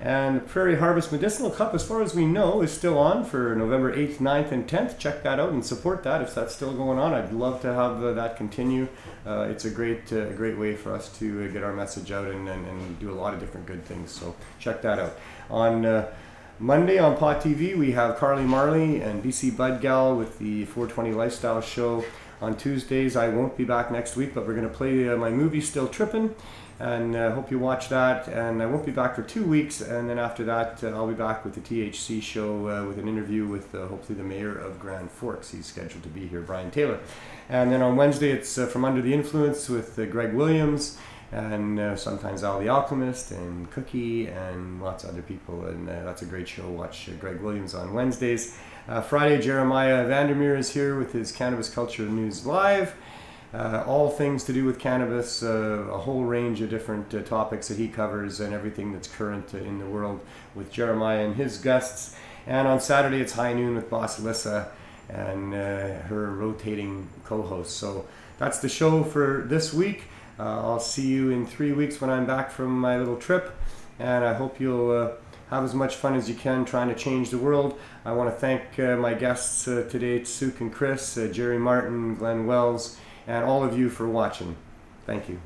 Speaker 3: And the Prairie Harvest Medicinal Cup, as far as we know, is still on for November 8th, 9th, and 10th. Check that out and support that if that's still going on. I'd love to have that continue. It's a great way for us to get our message out and do a lot of different good things. So check that out. On Monday on Pot TV, we have Carly Marley and BC Bud Gal with the 420 Lifestyle Show. On Tuesdays, I won't be back next week, but we're going to play my movie Still Trippin', and hope you watch that. And I won't be back for 2 weeks, and then after that, I'll be back with the THC show with an interview with hopefully the mayor of Grand Forks. He's scheduled to be here, Brian Taylor. And then on Wednesday, it's From Under the Influence with Greg Williams, and sometimes Al the Alchemist and Cookie and lots of other people, and that's a great show. Watch Greg Williams on Wednesdays. Friday, Jeremiah Vandermeer is here with his Cannabis Culture News Live. All things to do with cannabis, a whole range of different topics that he covers and everything that's current in the world with Jeremiah and his guests. And on Saturday, it's High Noon with Boss Alyssa and her rotating co-host. So that's the show for this week. I'll see you in 3 weeks when I'm back from my little trip, and I hope you'll have as much fun as you can trying to change the world. I want to thank my guests today, Sook and Chris, Jerry Martin, Glenn Wells, and all of you for watching. Thank you.